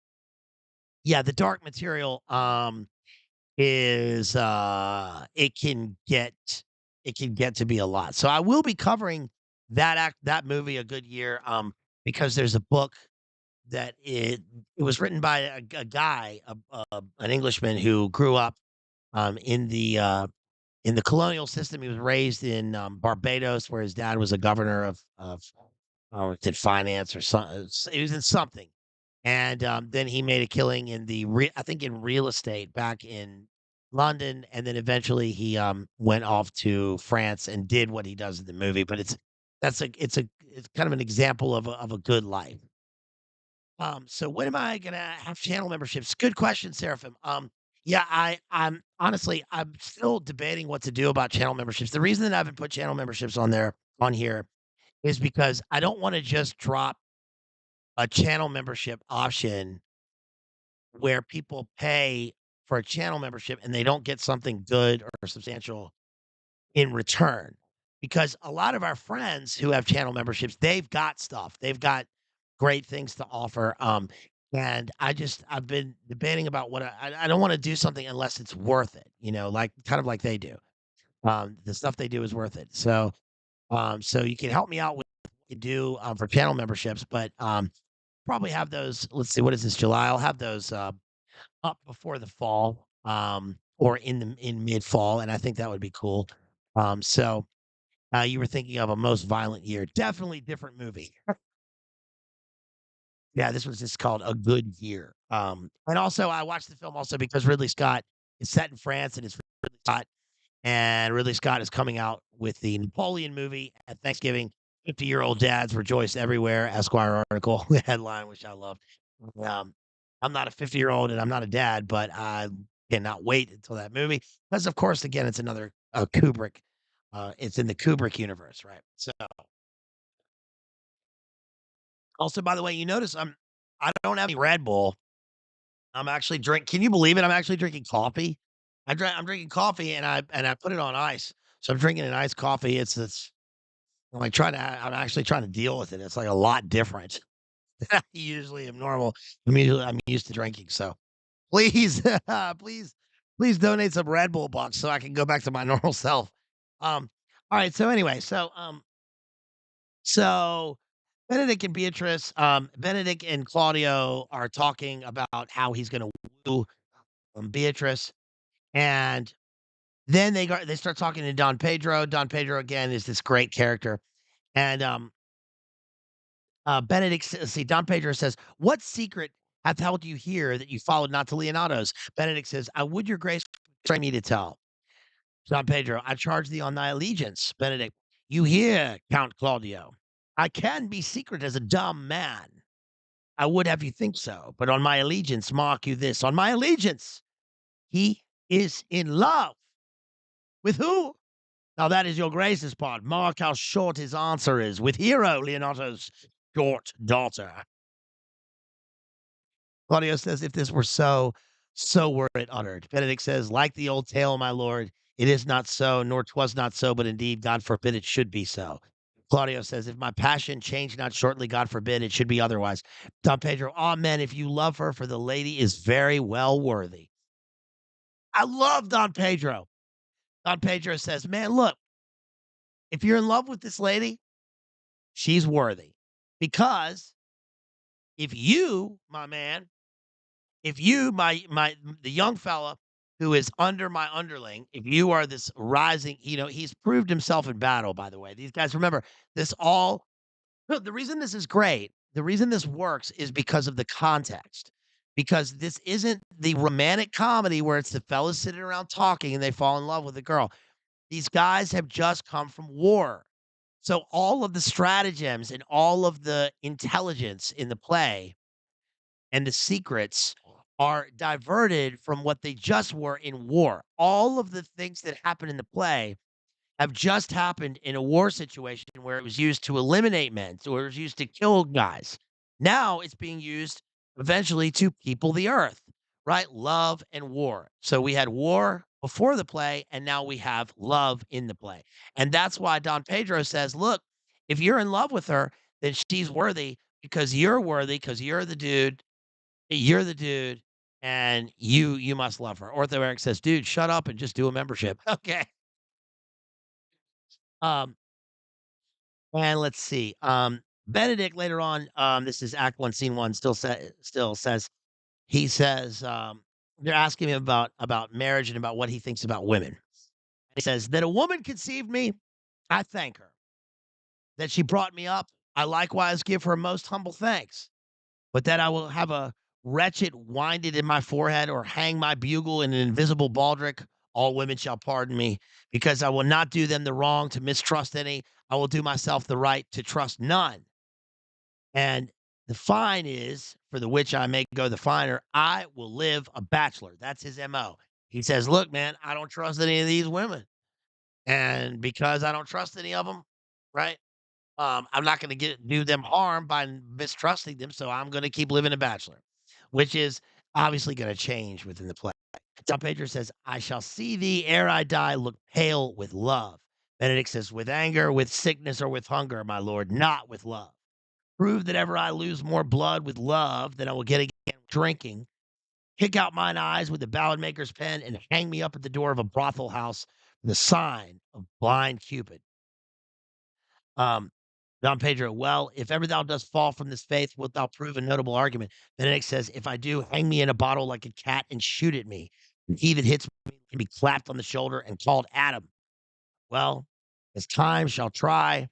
yeah, the dark material. Is, it can get to be a lot. So I will be covering that movie a good year, because there's a book that it was written by a guy, an Englishman who grew up, in the colonial system. He was raised in, Barbados, where his dad was a governor of did finance or something. He was in something. And, then he made a killing in I think in real estate back in London, and then eventually he, went off to France and did what he does in the movie, but it's kind of an example of a good life. So when am I gonna have channel memberships? Good question, Seraphim. Yeah, I'm still debating what to do about channel memberships. The reason that I haven't put channel memberships on here is because I don't wanna just drop a channel membership option where people pay for a channel membership and they don't get something good or substantial in return. Because a lot of our friends who have channel memberships, they've got stuff. They've got great things to offer. And I've been debating about what I don't want to do something unless it's worth it, like kind of like they do. The stuff they do is worth it. So you can help me out with what you do for channel memberships, but probably have those. Let's see, what is this, July? I'll have those up before the fall, or in mid fall, and I think that would be cool. So you were thinking of a most violent year, definitely different movie. Yeah, this was just called A Good Year. And also I watched the film also because Ridley Scott is set in France and it's Ridley Scott, and Ridley Scott is coming out with the Napoleon movie at Thanksgiving. 50-year-old dads rejoice everywhere. Esquire article headline, which I love. Um, I'm not a 50-year-old and I'm not a dad, but I cannot wait until that movie. Because of course, again, it's another Kubrick. It's in the Kubrick universe, right? So also, by the way, you notice I don't have any Red Bull. I'm actually drink. Can you believe it? I'm actually drinking coffee. I'm drinking coffee and I put it on ice. So I'm drinking an iced coffee. I'm like I'm actually trying to deal with it. It's like a lot different than I usually am normal. I'm used to drinking. So please, please, please donate some Red Bull bucks so I can go back to my normal self. All right. So anyway, so Benedick and Beatrice, Benedick and Claudio are talking about how he's going to woo Beatrice, and then they start talking to Don Pedro. Don Pedro again is this great character, and Benedict, see, Don Pedro says, "What secret hath held you here that you followed not to Leonardo's?" Benedict says, "I would your grace pray me to tell." Don Pedro, I charge thee on thy allegiance. Benedict, you hear, Count Claudio. I can be secret as a dumb man. I would have you think so, but on my allegiance, mark you this. On my allegiance, he is in love. With who? Now that is your grace's part. Mark how short his answer is. With hero Leonato's short daughter. Claudio says, if this were so, so were it uttered. Benedict says, like the old tale, my lord, it is not so, nor 'twas not so, but indeed, God forbid it should be so. Claudio says, if my passion change not shortly, God forbid it should be otherwise. Don Pedro, amen. If you love her, for the lady is very well worthy. I love Don Pedro. Don Pedro says, man, look, if you're in love with this lady, she's worthy. Because if you, my man, if you, the young fella who is under my underling, if you are this rising, he's proved himself in battle, by the way. These guys, remember, this all the reason this is great, the reason this works is because of the context. Because this isn't the romantic comedy where it's the fellas sitting around talking and they fall in love with a girl. These guys have just come from war. So all of the stratagems and all of the intelligence in the play and the secrets are diverted from what they just were in war. All of the things that happen in the play have just happened in a war situation where it was used to eliminate men, or it was used to kill guys. Now it's being used eventually to people the earth, right? Love and war. So we had war before the play, and now we have love in the play. And that's why Don Pedro says, look, if you're in love with her, then she's worthy because you're the dude, and you must love her. Ortho Eric says, dude, shut up and just do a membership. Okay. Um, And let's see. Benedict later on, this is Act One, Scene One. Still says he says they're asking him about marriage and about what he thinks about women. And he says that a woman conceived me. I thank her that she brought me up. I likewise give her most humble thanks. But that I will have a wretched winded in my forehead or hang my bugle in an invisible baldric, all women shall pardon me, because I will not do them the wrong to mistrust any. I will do myself the right to trust none. And the fine is, for the which I may go the finer, I will live a bachelor. That's his MO. He says, look, man, I don't trust any of these women. And because I don't trust any of them, right? I'm not going to do them harm by mistrusting them, so I'm going to keep living a bachelor, which is obviously going to change within the play. Don Pedro says, "I shall see thee ere I die, look pale with love." Benedict says, "With anger, with sickness, or with hunger, my lord, not with love. Prove that ever I lose more blood with love than I will get again drinking. Kick out mine eyes with the ballad maker's pen, and hang me up at the door of a brothel house with the sign of blind Cupid." Um, Don Pedro, well, if ever thou dost fall from this faith, wilt thou prove a notable argument? Benedict says, if I do, hang me in a bottle like a cat and shoot at me. And he that hits me can be clapped on the shoulder and called Adam. Well, as time shall try,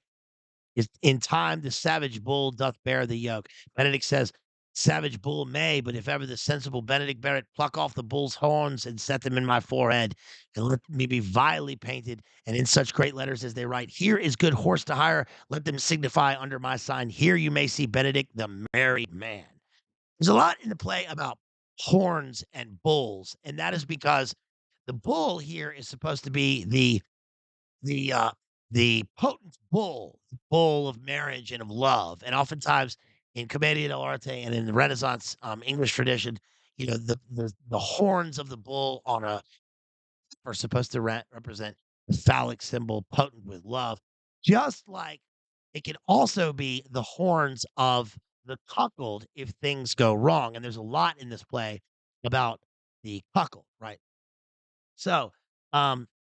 is in time the savage bull doth bear the yoke. Benedict says, savage bull may, but if ever the sensible Benedict bear it, pluck off the bull's horns and set them in my forehead, and let me be vilely painted, and in such great letters as they write, here is good horse to hire, let them signify under my sign, here you may see Benedict the married man. There's a lot in the play about horns and bulls, and that is because the bull here is supposed to be the uh the potent bull of marriage and of love. And oftentimes in commedia dell'arte and in the Renaissance English tradition, the horns of the bull on a are supposed to represent the phallic symbol potent with love, just like it can also be the horns of the cuckold if things go wrong. And there's a lot in this play about the cuckold, right? So,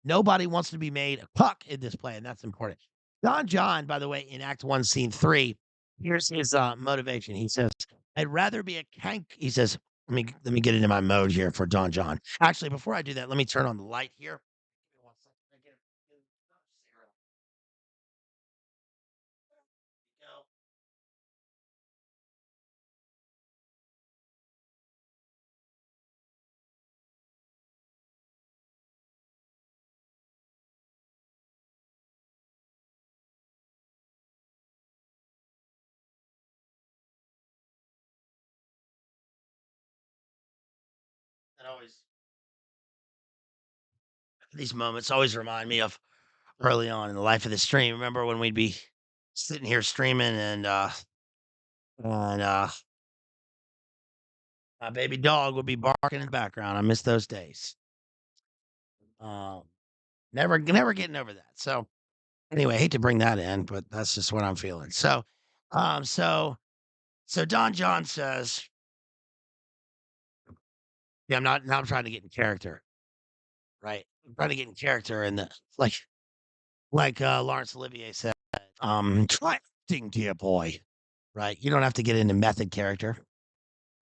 nobody wants to be made a cuck in this play, and that's important. Don John, by the way, in Act One, Scene Three, here's his motivation. He says, "I'd rather be a cank." He says, "Let me get into my mode here for Don John." Actually, before I do that, let me turn on the light here. Give me 1 second. Go. always these moments always remind me of early on in the life of the stream. Remember when we'd be sitting here streaming and my baby dog would be barking in the background. I miss those days. Um, never getting over that. So anyway, I hate to bring that in, but that's just what I'm feeling. Um, so so Don John says, yeah, I'm not now I'm trying to get in character, right? I'm trying to get in character and the Laurence Olivier said, try acting, dear boy. Right? You don't have to get into method character.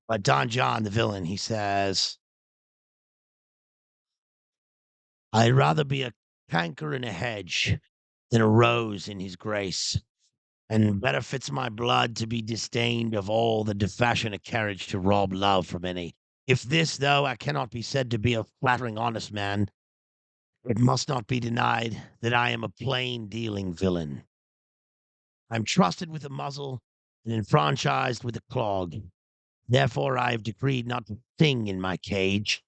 But Don John, the villain, he says, I'd rather be a canker in a hedge than a rose in his grace. And better fits my blood to be disdained of all than to fashion a carriage to rob love from any. If this, though I cannot be said to be a flattering honest man, it must not be denied that I am a plain dealing villain. I'm trusted with a muzzle and enfranchised with a clog. Therefore I have decreed not to sing in my cage.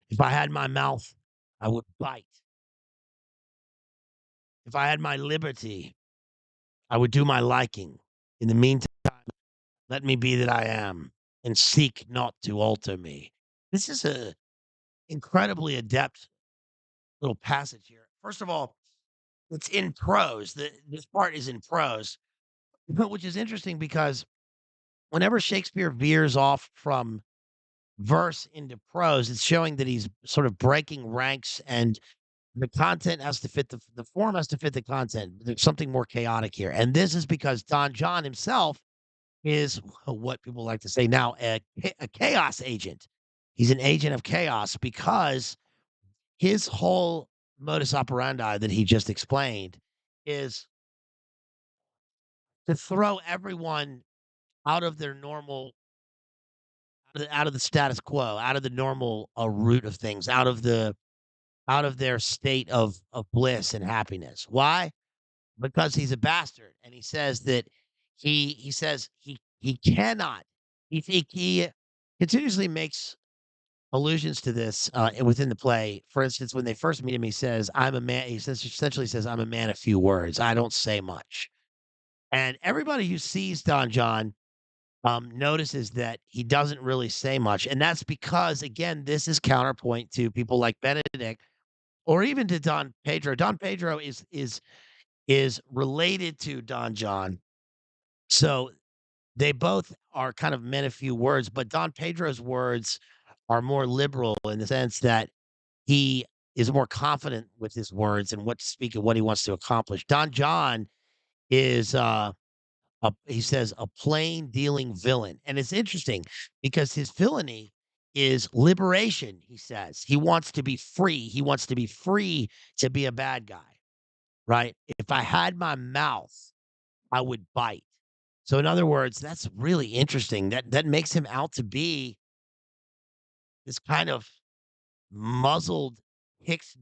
If I had my mouth, I would bite. If I had my liberty, I would do my liking. In the meantime, let me be that I am, and seek not to alter me. This is a incredibly adept little passage here. First of all, it's in prose. This part is in prose, but which is interesting because whenever Shakespeare veers off from verse into prose, it's showing that he's sort of breaking ranks and the content has to fit the form has to fit the content. There's something more chaotic here. And this is because Don John himself is what people like to say now a chaos agent. He's an agent of chaos because his whole modus operandi that he just explained is to throw everyone out of their normal out of the status quo, out of the normal root of things, out of their state of bliss and happiness. Why? Because he's a bastard, and he says that he says he cannot. He continuously makes allusions to this within the play. For instance, when they first meet him, he says, "I'm a man." He says essentially says, "I'm a man of few words. I don't say much." And everybody who sees Don John notices that he doesn't really say much, and that's because again, this is counterpoint to people like Benedick or even to Don Pedro. Don Pedro is related to Don John. So they both are kind of men of few words, but Don Pedro's words are more liberal in the sense that he is more confident with his words and what to speak and what he wants to accomplish. Don John is he says a plain dealing villain. And it's interesting because his villainy is liberation, he says. He wants to be free. He wants to be free to be a bad guy, right? If I had my mouth, I would bite. So in other words, that's really interesting. That makes him out to be this kind of muzzled, hicks,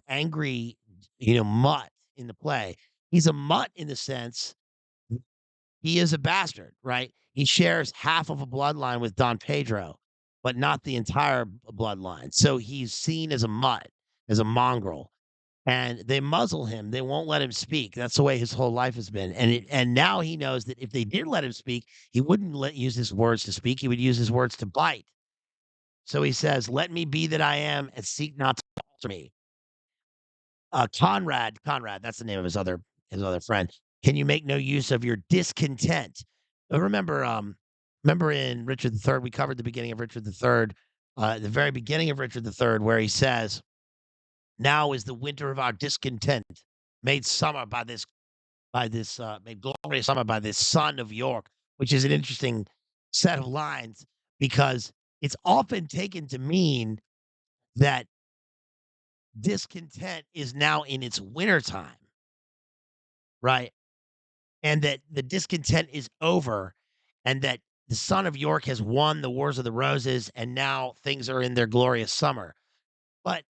angry, mutt in the play. He's a mutt in the sense he is a bastard, right? He shares half of a bloodline with Don Pedro, but not the entire bloodline. So he's seen as a mutt, as a mongrel, and they muzzle him. They won't let him speak. That's the way his whole life has been. And now he knows that if they did let him speak, he wouldn't use his words to speak. He would use his words to bite. So he says, "Let me be that I am, and seek not to alter me." Conrad, that's the name of his other friend. Can you make no use of your discontent? Remember in Richard III, we covered the beginning of Richard III, the very beginning of Richard III, where he says, "Now is the winter of our discontent made summer made glorious summer by this son of York," which is an interesting set of lines because it's often taken to mean that discontent is now in its winter time, right? And that the discontent is over and that the son of York has won the Wars of the Roses and now things are in their glorious summer. But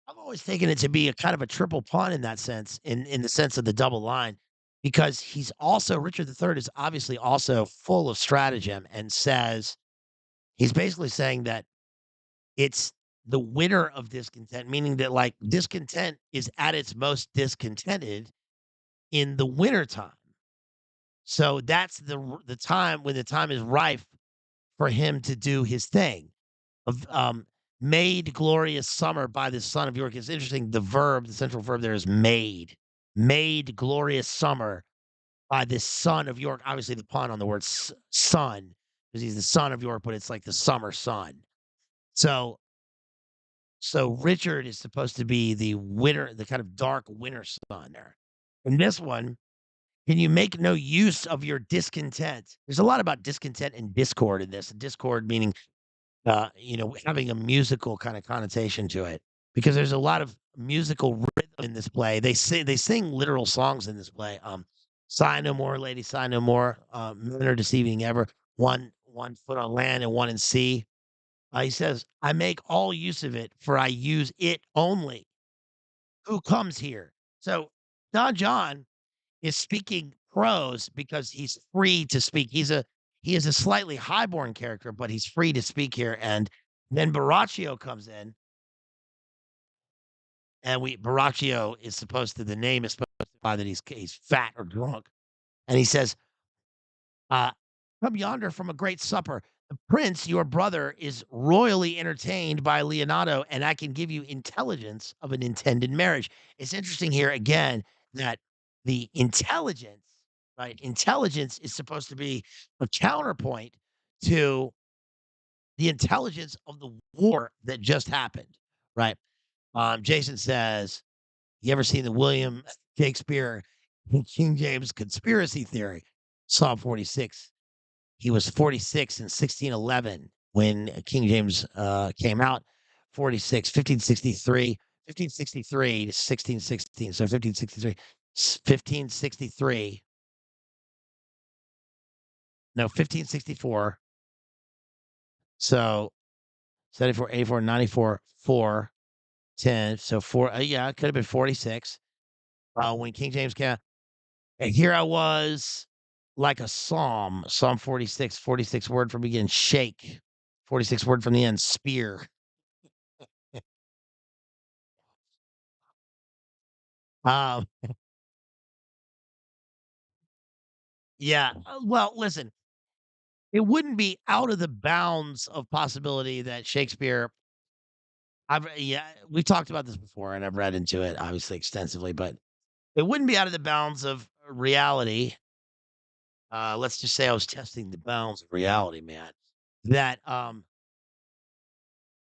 I've always taken it to be a kind of a triple pun in that sense, in the sense of the double line, because he's also Richard III is obviously also full of stratagem and says he's basically saying that It's the winter of discontent, meaning that like discontent is at its most discontented in the winter time. So that's the time when the time is rife for him to do his thing. Of made glorious summer by the son of York. It's interesting. The verb, the central verb there is made. Made glorious summer by this son of York. Obviously, the pun on the word son, because he's the son of York, but it's like the summer sun. So, so Richard is supposed to be the winter, the kind of dark winter sun there. In this one, can you make no use of your discontent? There's a lot about discontent and discord in this. Discord meaning having a musical kind of connotation to it because there's a lot of musical rhythm in this play. They sing literal songs in this play. Sigh no more, lady, sigh no more. Men are deceiving ever. One foot on land and one in sea. He says, I make all use of it, for I use it only. Who comes here? So Don John is speaking prose because he's free to speak. He is a slightly highborn character, but he's free to speak here. And then Baraccio comes in, and we Baraccio is supposed to the name is supposed to imply that he's fat or drunk, and he says, uh, "Come yonder from a great supper. The prince, your brother, is royally entertained by Leonardo, and I can give you intelligence of an intended marriage." It's interesting here again that the intelligence, right? Intelligence is supposed to be a counterpoint to the intelligence of the war that just happened, right? Jason says, "You ever seen the William Shakespeare King James conspiracy theory?" Psalm 46. He was 46 in 1611 when King James came out. 46, 1563, 1563 to 1616. So 1563, 1563, no, 1564. So 74, 84, 94, 4, 10. So four, yeah, it could have been 46 when King James came out. And here I was like a psalm, Psalm 46, 46 word from beginning, shake, 46 word from the end, spear. Um, yeah. Well, listen, it wouldn't be out of the bounds of possibility that Shakespeare. Yeah, we talked about this before, and I've read into it obviously extensively, but it wouldn't be out of the bounds of reality. Let's just say I was testing the bounds of reality, man. That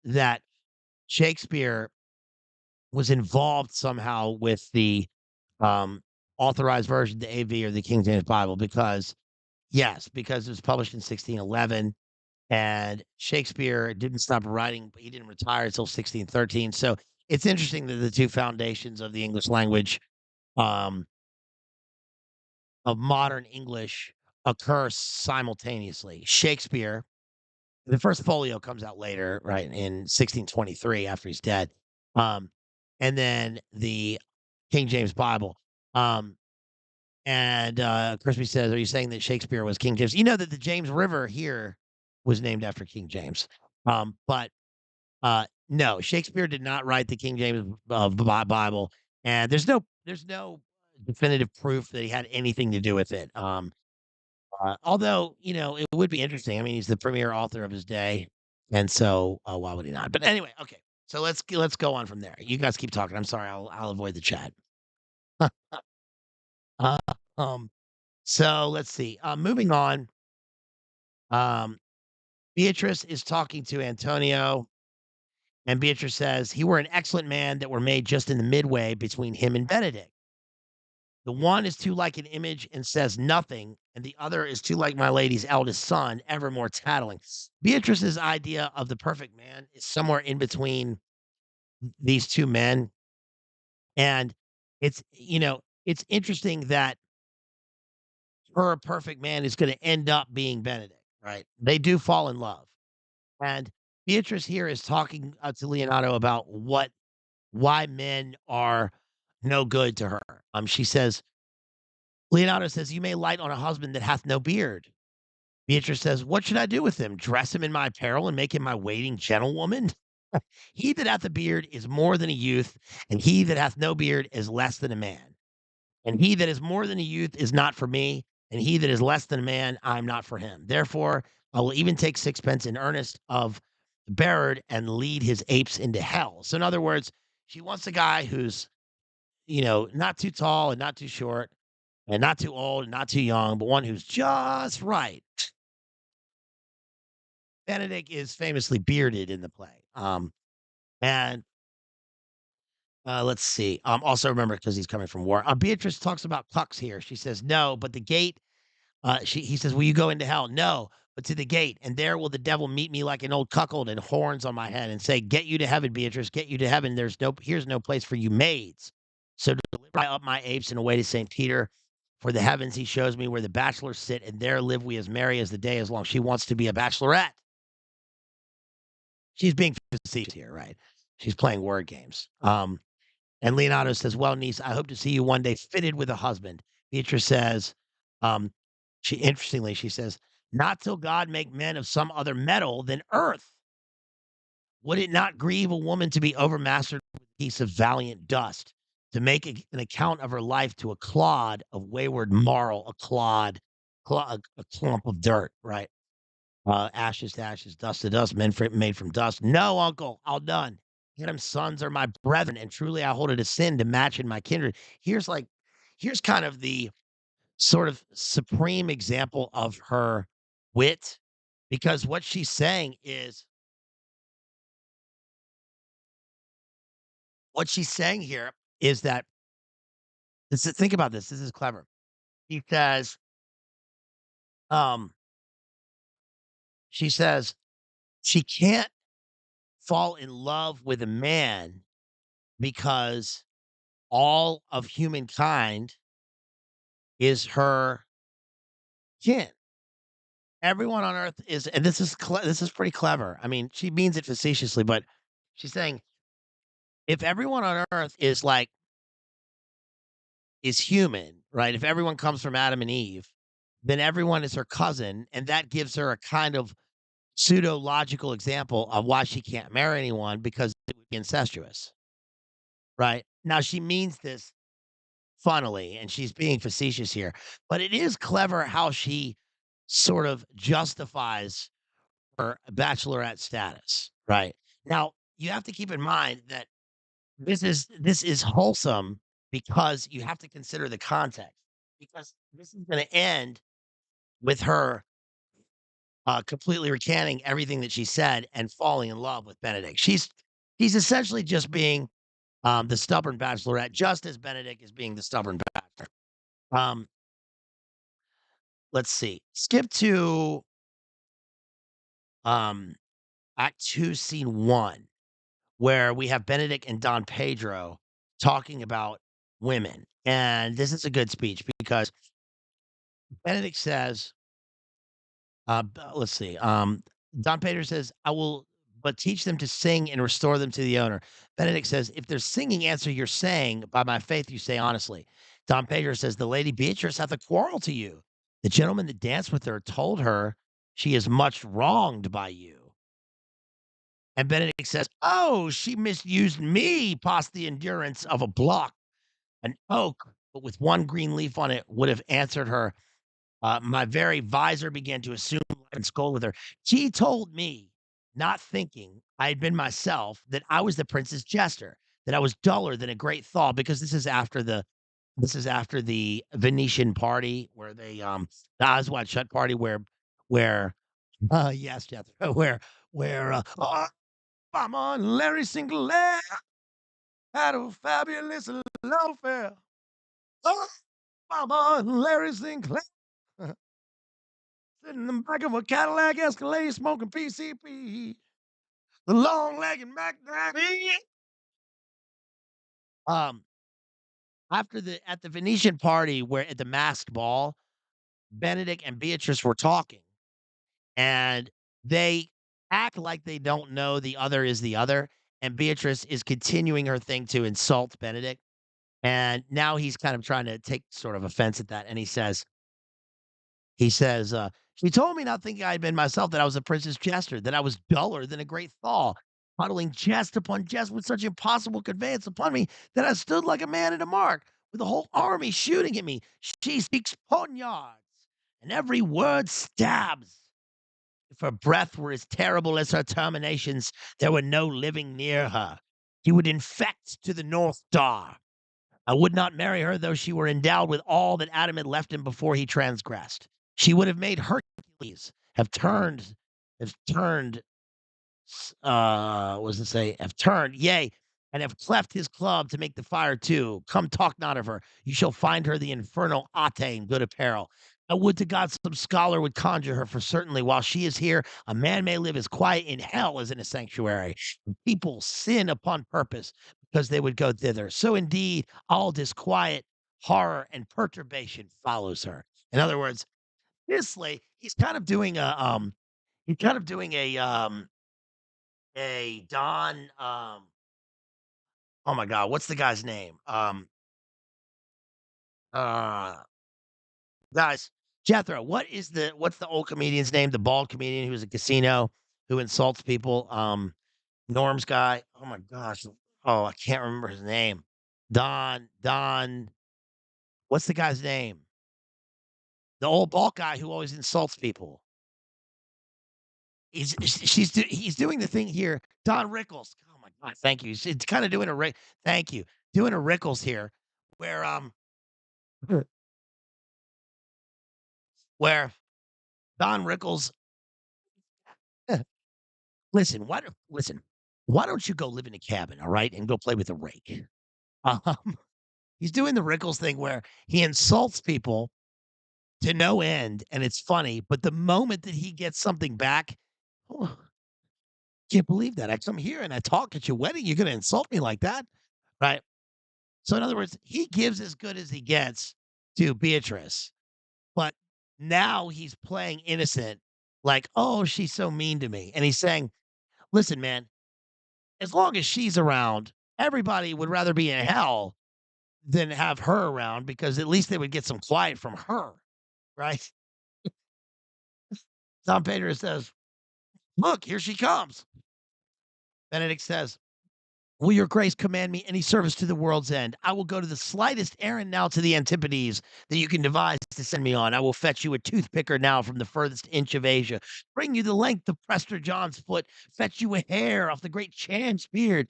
that Shakespeare was involved somehow with the um authorized version, the AV or the King James Bible, because yes, because it was published in 1611. And Shakespeare didn't stop writing, but he didn't retire until 1613. So it's interesting that the two foundations of the English language, um, of modern English, occur simultaneously. Shakespeare, the first folio comes out later, right, in 1623 after he's dead. Um, and then the King James Bible. Um, and Crispy says, are you saying that Shakespeare was King James? You know that the James River here was named after King James. But no, Shakespeare did not write the King James Bible, and there's no definitive proof that he had anything to do with it. Although it would be interesting. I mean, he's the premier author of his day, and so why would he not? But anyway, okay. So let's go on from there. You guys keep talking. I'm sorry. I'll avoid the chat. uh, um. So let's see. Moving on. Um. Beatrice is talking to Antonio. And Beatrice says, he were an excellent man that were made just in the midway between him and Benedick. The one is too like an image and says nothing, and the other is too like my lady's eldest son, evermore tattling. Beatrice's idea of the perfect man is somewhere in between these two men. And it's interesting that her perfect man is going to end up being Benedict, right? They do fall in love. And Beatrice here is talking to Leonardo about why men are no good to her. She says, Leonardo says, "You may light on a husband that hath no beard." Beatrice says, "What should I do with him? Dress him in my apparel and make him my waiting gentlewoman?" He that hath a beard is more than a youth, and he that hath no beard is less than a man. And he that is more than a youth is not for me, and he that is less than a man, I'm not for him. Therefore, I will even take sixpence in earnest of the beard and lead his apes into hell. So, in other words, she wants a guy who's, not too tall and not too short, and not too old and not too young, but one who's just right. Benedict is famously bearded in the play. And let's see. Also remember because he's coming from war. Beatrice talks about cucks here. She says, "No, but the gate." He says, "Will you go into hell?" "No, but to the gate, and there will the devil meet me like an old cuckold and horns on my head, and say, 'Get you to heaven, Beatrice, get you to heaven. Here's no place for you maids.' So deliver I up my apes and away to St. Peter. For the heavens, he shows me where the bachelors sit, and there live we as merry as the day as long." She wants to be a bachelorette. She's being facetious here, right? She's playing word games. And Leonardo says, "Well, niece, I hope to see you one day fitted with a husband." Beatrice says, um, she says, "Not till God make men of some other metal than earth. Would it not grieve a woman to be overmastered with a piece of valiant dust, to make an account of her life to a clod of wayward marl, a clump of dirt, right? Ashes to ashes, dust to dust, made from dust. No, uncle, all done. Adam's sons are my brethren, and truly I hold it a sin to match in my kindred. Here's like, here's kind of the sort of supreme example of her wit, because what she's saying here is that think about this. This is clever. Because um, she says she can't fall in love with a man because all of humankind is her kin. Everyone on earth is, and this is pretty clever. I mean, she means it facetiously, but she's saying if everyone on earth is human, right? If everyone comes from Adam and Eve, then everyone is her cousin, and that gives her a kind of pseudo logical example of why she can't marry anyone because it would be incestuous, right? Now she means this funnily, and she's being facetious here, but it is clever how she sort of justifies her bachelorette status, right? Now, you have to keep in mind that this is wholesome because you have to consider the context. Because this is going to end with her completely recanting everything that she said and falling in love with Benedict. She's essentially just being the stubborn bachelorette, just as Benedict is being the stubborn bachelor. Um, let's see. Skip to um, Act Two, Scene One, where we have Benedict and Don Pedro talking about women. And this is a good speech because Benedict says, let's see, Don Pedro says, "I will but teach them to sing and restore them to the owner." Benedict says, "If their singing answer your saying, by my faith you say honestly." Don Pedro says, "The lady Beatrice hath a quarrel to you. The gentleman that danced with her told her she is much wronged by you." And Benedict says, "Oh, she misused me past the endurance of a block. An oak, but with one green leaf on it, would have answered her. My very visor began to assume life and scold with her. She told me, not thinking I had been myself, that I was the prince's jester, that I was duller than a great thaw, because this is after the Venetian party where the Eyes Wide Shut party where yes, Jethro, where I'm on Larry Sinclair had a fabulous love affair. Oh, I'm on Larry Sinclair. Sitting in the back of a Cadillac Escalade smoking PCP. The long-legged Mac Daddy. Um, at the Venetian party where at the masked ball, Benedict and Beatrice were talking, and they act like they don't know the other is the other, and Beatrice is continuing her thing to insult Benedict, and now he's kind of trying to take sort of offense at that, and he says, "She told me, not thinking I had been myself, that I was a prince's jester, that I was duller than a great thaw." huddling jest upon jest with such impossible conveyance upon me that I stood like a man at a mark, with the whole army shooting at me. She speaks poniards, and every word stabs. If her breath were as terrible as her terminations, there were no living near her. She would infect to the North Star. I would not marry her, though she were endowed with all that Adam had left him before he transgressed. She would have made Hercules have turned what does it say? Have turned, yea, and have cleft his club to make the fire too. Come talk not of her. You shall find her the infernal Ate in good apparel. I would to God some scholar would conjure her, for certainly while she is here, a man may live as quiet in hell as in a sanctuary. And people sin upon purpose because they would go thither. So indeed, all disquiet, horror, and perturbation follows her. In other words, this late, he's kind of doing a Don, oh my god, what's the guy's name? Uh, guys, Jethro, what's the old comedian's name? The bald comedian who's a casino who insults people. Norm's guy. Oh my gosh. Oh, I can't remember his name. Don. What's the guy's name? The old bald guy who always insults people. He's doing the thing here. Don Rickles. Oh my god, thank you. It's kind of doing a thank you. Doing a Rickles here, where where Don Rickles, listen, why don't you go live in a cabin, all right, and go play with a rake? Um, he's doing the Rickles thing where he insults people to no end, and it's funny, but the moment that he gets something back, "Oh, can't believe that. I come here and I talk at your wedding, you're gonna insult me like that?" Right? So in other words, he gives as good as he gets to Beatrice, but now he's playing innocent, like, "Oh, she's so mean to me," and he's saying, "Listen, man, as long as she's around, everybody would rather be in hell than have her around because at least they would get some quiet from her, right?" Don Pedro says, "Look, here she comes." Benedict says, "Will your grace command me any service to the world's end? I will go to the slightest errand now to the Antipodes that you can devise to send me on. I will fetch you a toothpicker now from the furthest inch of Asia, bring you the length of Prester John's foot, fetch you a hair off the great Chan's beard,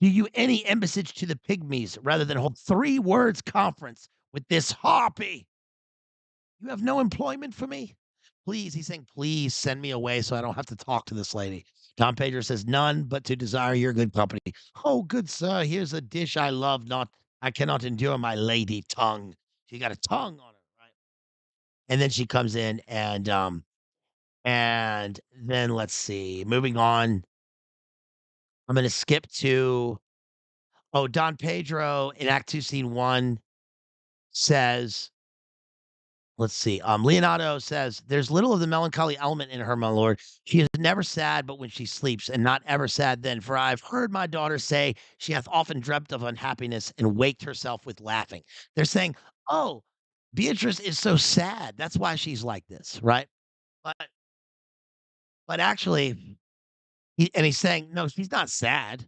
do you any embassage to the pygmies rather than hold 3 words conference with this harpy? You have no employment for me? Please," he's saying, "please send me away so I don't have to talk to this lady." Don Pedro says, "None but to desire your good company." "Oh, good sir, here's a dish I love not. I cannot endure my lady tongue." She got a tongue on her, right? And then she comes in and then let's see, moving on, I'm gonna skip to Don Pedro in Act 2, Scene 1 says, let's see. Leonardo says, "There's little of the melancholy element in her, my lord. She is never sad but when she sleeps, and not ever sad then. For I've heard my daughter say she hath often dreamt of unhappiness and waked herself with laughing." They're saying, "Oh, Beatrice is so sad. That's why she's like this, right?" But actually, he's saying, "No, she's not sad.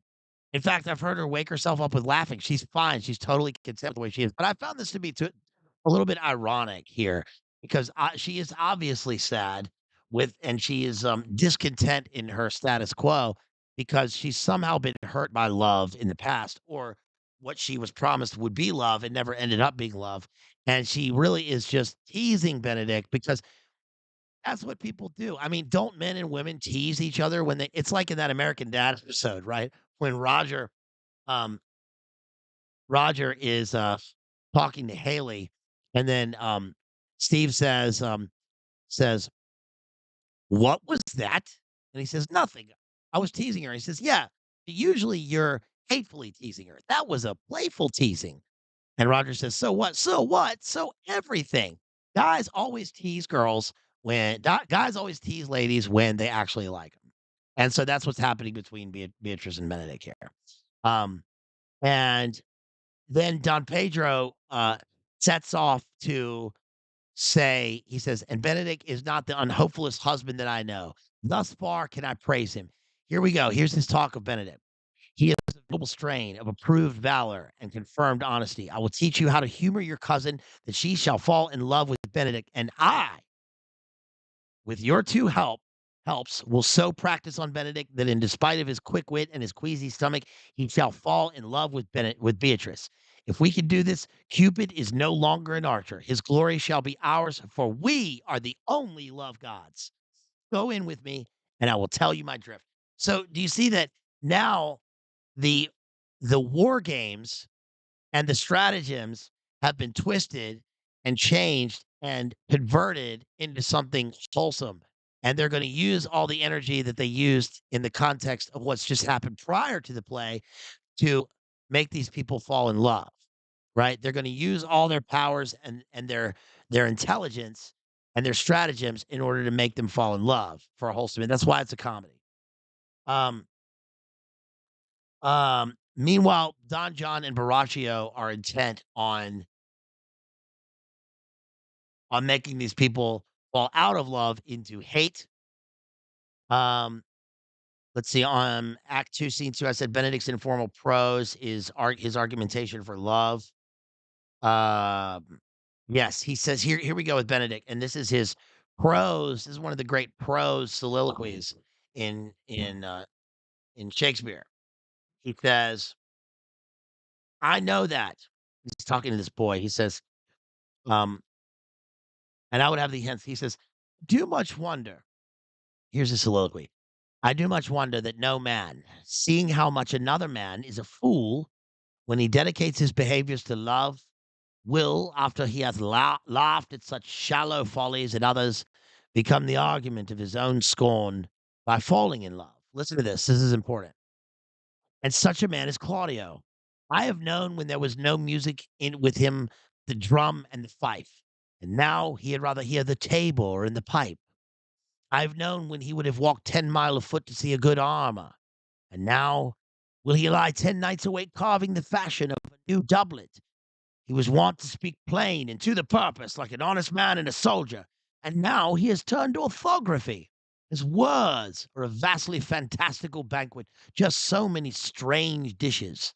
In fact, I've heard her wake herself up with laughing. She's fine. She's totally content with the way she is." But I found this to be a little bit ironic here because she is obviously sad and she is discontent in her status quo because she's somehow been hurt by love in the past or what she was promised would be love and never ended up being love. And she really is just teasing Benedict because that's what people do. I mean, don't men and women tease each other when it's like in that American Dad episode, right? When um, Roger is talking to Haley, and then Steve says, "What was that?" And he says, "Nothing. I was teasing her." He says, "Yeah, usually you're hatefully teasing her. That was a playful teasing." And Roger says, "So what? So what? So everything." Guys always tease girls guys always tease ladies when they actually like them. And so that's what's happening between Beatrice and Benedict here. Um, and then Don Pedro sets off to say, he says, "And Benedict is not the unhopefulest husband that I know. Thus far can I praise him. Here we go. Here's his talk of Benedict. He is a noble strain of approved valor and confirmed honesty. I will teach you how to humor your cousin, that she shall fall in love with Benedict, and I, with your two helps, will so practice on Benedict that in despite of his quick wit and his queasy stomach, he shall fall in love with with Beatrice. If we can do this, Cupid is no longer an archer. His glory shall be ours, for we are the only love gods. Go in with me, and I will tell you my drift. So, do you see that now the the war games and the stratagems have been twisted and changed and converted into something wholesome. And they're going to use all the energy that they used in the context of what's just happened prior to the play to make these people fall in love. Right? They're going to use all their powers and their intelligence and their stratagems in order to make them fall in love for a wholesome. And that's why it's a comedy. Um, Meanwhile, Don John and Baraccio are intent on making these people fall out of love into hate. Um, let's see. On Act Two, Scene Two, I said Benedict's informal prose is his argumentation for love. Um, yes, he says here. Here we go with Benedict, and this is his prose. This is one of the great prose soliloquies in Shakespeare. He says, "I know that." He's talking to this boy. He says, um, and I would have the hints. He says, "Do much wonder." Here's a soliloquy. I do much wonder that no man, seeing how much another man is a fool when he dedicates his behaviors to love, will, after he hath laughed at such shallow follies in others, become the argument of his own scorn by falling in love. Listen to this. This is important. And such a man is Claudio. I have known when there was no music in with him, the drum and the fife, and now he had rather hear the tabor or in the pipe. I've known when he would have walked 10 mile afoot to see a good armor, and now will he lie 10 nights awake carving the fashion of a new doublet. He was wont to speak plain and to the purpose, like an honest man and a soldier, and now he has turned to orthography. His words are a vastly fantastical banquet, just so many strange dishes.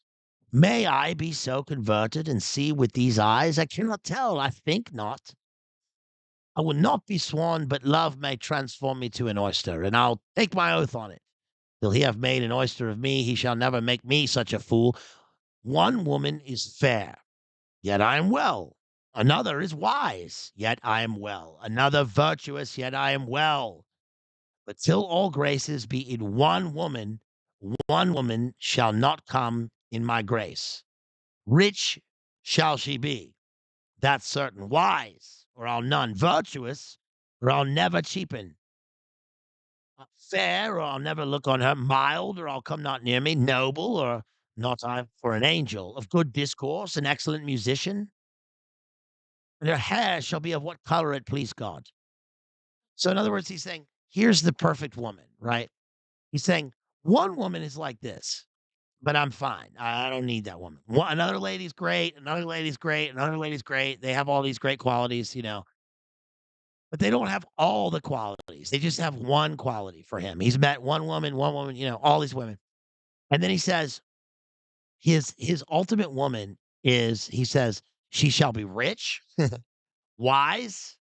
May I be so converted and see with these eyes? I cannot tell, I think not. I will not be sworn, but love may transform me to an oyster, and I'll take my oath on it. Till he have made an oyster of me, he shall never make me such a fool. One woman is fair, yet I am well. Another is wise, yet I am well. Another virtuous, yet I am well. But till all graces be in one woman shall not come in my grace. Rich shall she be, that's certain. Wise, or I'll none. Virtuous, or I'll never cheapen. Fair, or I'll never look on her. Mild, or I'll come not near me. Noble, or not I for an angel. Of good discourse, an excellent musician. And her hair shall be of what color it please God. So, in other words, he's saying, here's the perfect woman, right? He's saying, one woman is like this, but I'm fine. I don't need that woman. Another lady's great. Another lady's great. Another lady's great. They have all these great qualities, but they don't have all the qualities. They just have one quality for him. He's met one woman, all these women. And then he says his ultimate woman is, he says, she shall be rich, wise,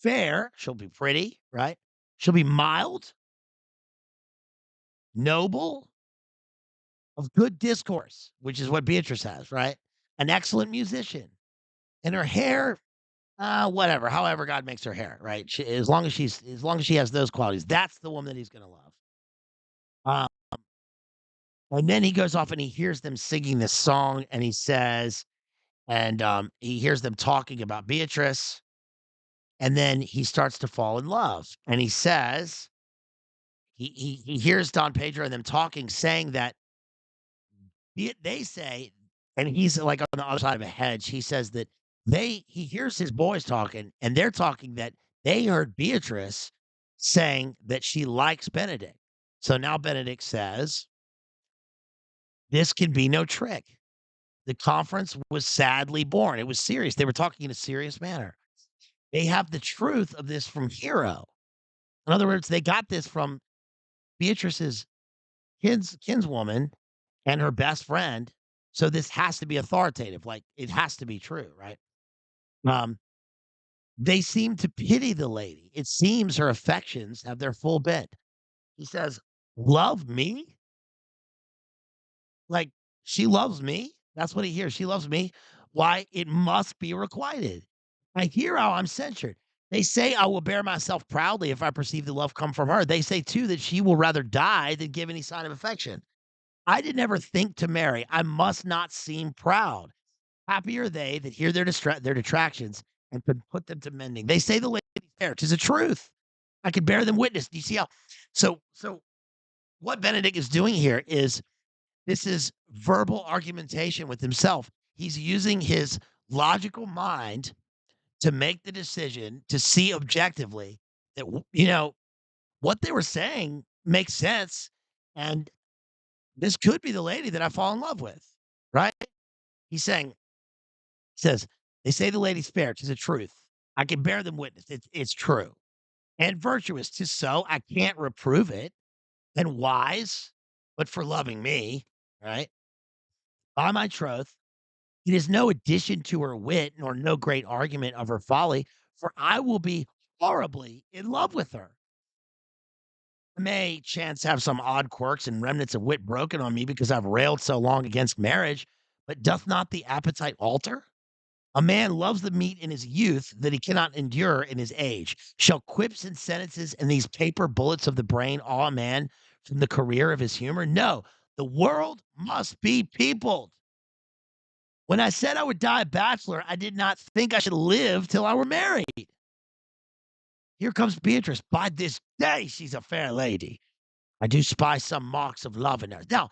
fair, she'll be pretty, right? She'll be mild, noble, of good discourse, which is what Beatrice has, right? An excellent musician. And her hair, whatever, however God makes her hair, right? As long as she has those qualities, that's the woman that he's gonna love. Uh, And then he goes off and he hears them singing this song and he says, he hears them talking about Beatrice. And then he starts to fall in love. And he says, he hears Don Pedro and them talking, saying that they say, and he's like on the other side of a hedge. He says that he hears his boys talking and they're talking that they heard Beatrice saying that she likes Benedict. So now Benedict says, this can be no trick. The conference was sadly born. It was serious. They were talking in a serious manner. They have the truth of this from Hero. In other words, they got this from Beatrice's kinswoman and her best friend, so this has to be authoritative, like, it has to be true, right? Um, they seem to pity the lady. It seems her affections have their full bent. He says, "Love me? Like, she loves me?" That's what he hears. "She loves me? Why, it must be requited. I hear how I'm censured. They say I will bear myself proudly if I perceive the love come from her. They say, too, that she will rather die than give any sign of affection. I did never think to marry. I must not seem proud. Happy are they that hear their detractions and can put them to mending. They say the lady is fair. 'Tis the truth. I can bear them witness." Do you see how? So what Benedict is doing here is this is verbal argumentation with himself. He's using his logical mind to make the decision to see objectively that what they were saying makes sense, and this could be the lady that I fall in love with, right? He's saying, says, "They say the lady's fair. 'Tis the truth. I can bear them witness. It's true. And virtuous. 'Tis so. I can't reprove it. And wise, but for loving me, right? By my troth, it is no addition to her wit, nor no great argument of her folly, for I will be horribly in love with her. I may chance have some odd quirks and remnants of wit broken on me because I've railed so long against marriage, but doth not the appetite alter? A man loves the meat in his youth that he cannot endure in his age. Shall quips and sentences and these paper bullets of the brain awe a man from the career of his humor? No, the world must be peopled. When I said I would die a bachelor, I did not think I should live till I were married. Here comes Beatrice. By this day, she's a fair lady. I do spy some marks of love in her. Now,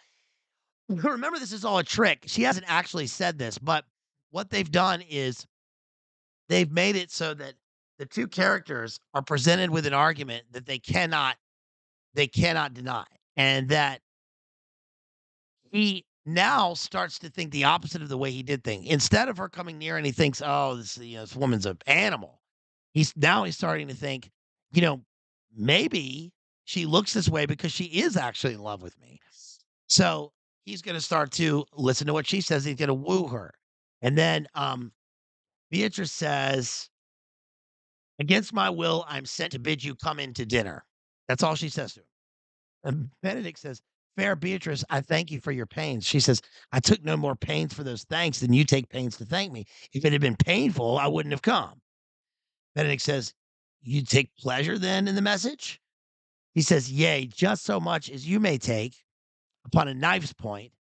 remember, this is all a trick. She hasn't actually said this, but what they've done is they've made it so that the two characters are presented with an argument that they cannot deny, and that he now starts to think the opposite of the way he did things. Instead of her coming near and he thinks, "Oh, this woman's an animal." He's starting to think, you know, maybe she looks this way because she is actually in love with me. So he's going to start to listen to what she says. He's going to woo her. And then Beatrice says, "Against my will, I'm sent to bid you come in to dinner." That's all she says to him. And Benedict says, "Fair Beatrice, I thank you for your pains." She says, "I took no more pains for those thanks than you take pains to thank me. If it had been painful, I wouldn't have come." Benedict says, "You take pleasure then in the message?" He says, "Yea, just so much as you may take upon a knife's point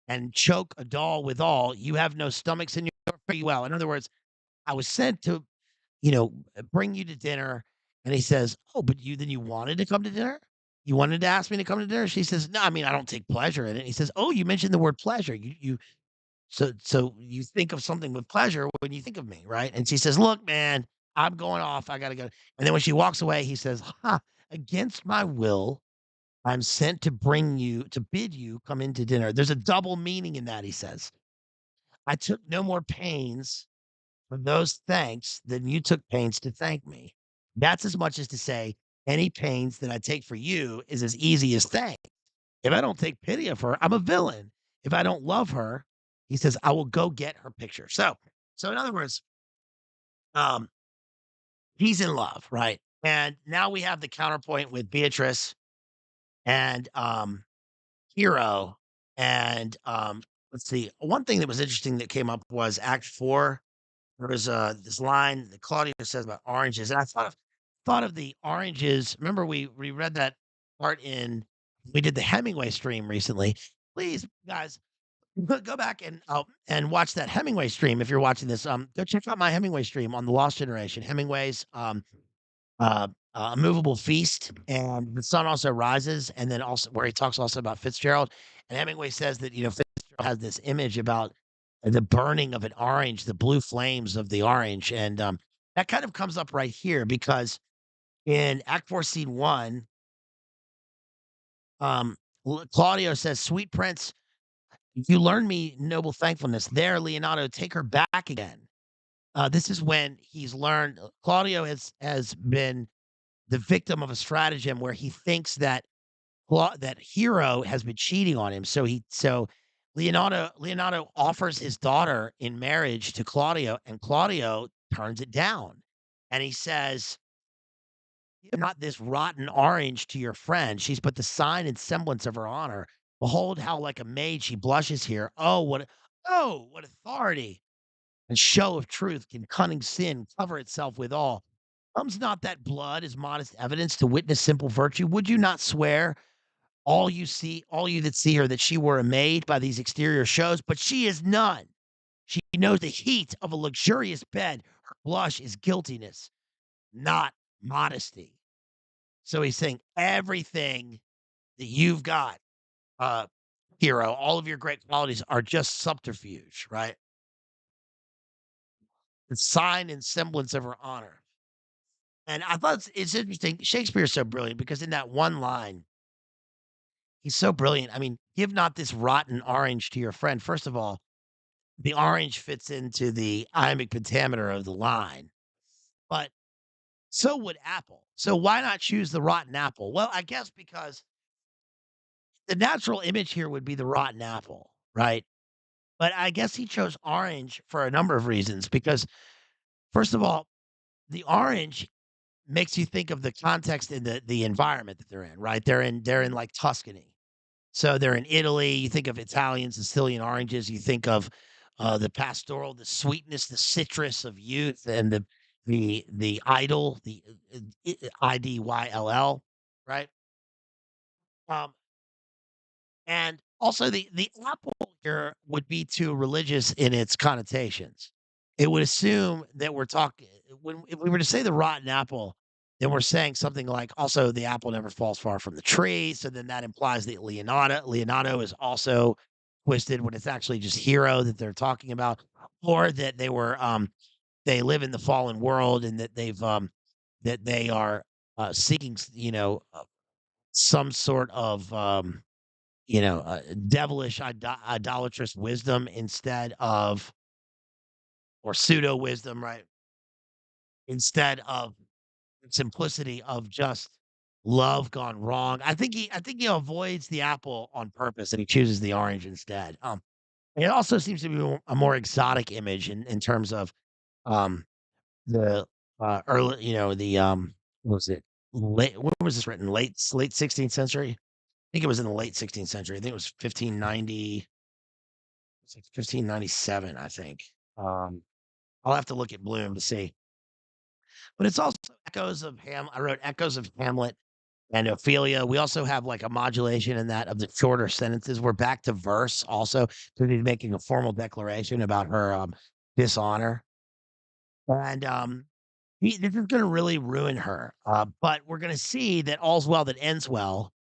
and choke a doll withal. You have no stomachs in your fare you well." In other words, I was sent to, bring you to dinner. And he says, "Oh, but you wanted to come to dinner? You wanted to ask me to come to dinner?" She says, "No, I mean, I don't take pleasure in it." He says, "Oh, you mentioned the word pleasure. So you think of something with pleasure when you think of me, right?" And she says, "Look, man, I'm going off. I gotta go." And then when she walks away, he says, "Ha, against my will, I'm sent to bid you come into dinner." There's a double meaning in that, he says. "I took no more pains for those thanks than you took pains to thank me." That's as much as to say, any pains that I take for you is as easy as thanks. If I don't take pity of her, I'm a villain. If I don't love her, he says, I will go get her picture. So in other words, um, he's in love, right? And now we have the counterpoint with Beatrice and Hero. And let's see. One thing that was interesting that came up was Act 4. There was this line that Claudio says about oranges, and I thought of the oranges. Remember, we read that part in we did the Hemingway stream recently. Please, guys, go back and watch that Hemingway stream if you're watching this. Go check out my Hemingway stream on the Lost Generation. Hemingway's A Movable Feast, and The Sun Also Rises, and then also where he talks also about Fitzgerald. And Hemingway says that Fitzgerald has this image about the burning of an orange, the blue flames of the orange, and that kind of comes up right here because in Act 4, Scene 1, um, Claudio says, "Sweet Prince, you learn me noble thankfulness. There, Leonardo, take her back again." This is when he's learned. Claudio has been the victim of a stratagem where he thinks that that hero has been cheating on him. So Leonardo offers his daughter in marriage to Claudio, and Claudio turns it down. And he says, "Give not this rotten orange to your friend. She's but the sign and semblance of her honor. Behold how like a maid she blushes here. Oh, what authority and show of truth can cunning sin cover itself withal? Comes not that blood as modest evidence to witness simple virtue? Would you not swear, all you that see her, that she were a maid by these exterior shows? But she is none. She knows the heat of a luxurious bed. Her blush is guiltiness, not modesty." So he's saying everything that you've got, uh, hero, all of your great qualities are just subterfuge, right? The sign and semblance of her honor. And I thought it's interesting. Shakespeare is so brilliant because in that one line, he's so brilliant. I mean, give not this rotten orange to your friend. First of all, the orange fits into the iambic pentameter of the line, but so would apple. So why not choose the rotten apple? Well, I guess because the natural image here would be the rotten apple, right? But I guess he chose orange for a number of reasons because, first of all, the orange makes you think of the context in the environment that they're in, right? They're in, like, Tuscany. So they're in Italy, you think of Italian, Sicilian oranges, you think of, the pastoral, the sweetness, the citrus of youth, and the idle, Idyll, right? Um And also the apple here would be too religious in its connotations. It would assume that we're talking when if we were to say the rotten apple, then we're saying something like also the apple never falls far from the tree. So then that implies that Leonardo is also twisted when it's actually just hero that they're talking about, or that they live in the fallen world and that that they are seeking some sort of devilish idolatrous wisdom instead of or pseudo wisdom, right? Instead of simplicity of just love gone wrong. I think he avoids the apple on purpose and he chooses the orange instead. It also seems to be a more exotic image in terms of um the early, what was it? Late when was this written? Late 16th century? I think it was in the late 16th century. I think it was 1590. It's like 1597, I think. Um, I'll have to look at Bloom to see. But it's also echoes of I wrote echoes of Hamlet and Ophelia. We also have like a modulation in that of the shorter sentences. We're back to verse also. So he's making a formal declaration about her dishonor. And this is going to really ruin her. But we're going to see that all's well that ends well,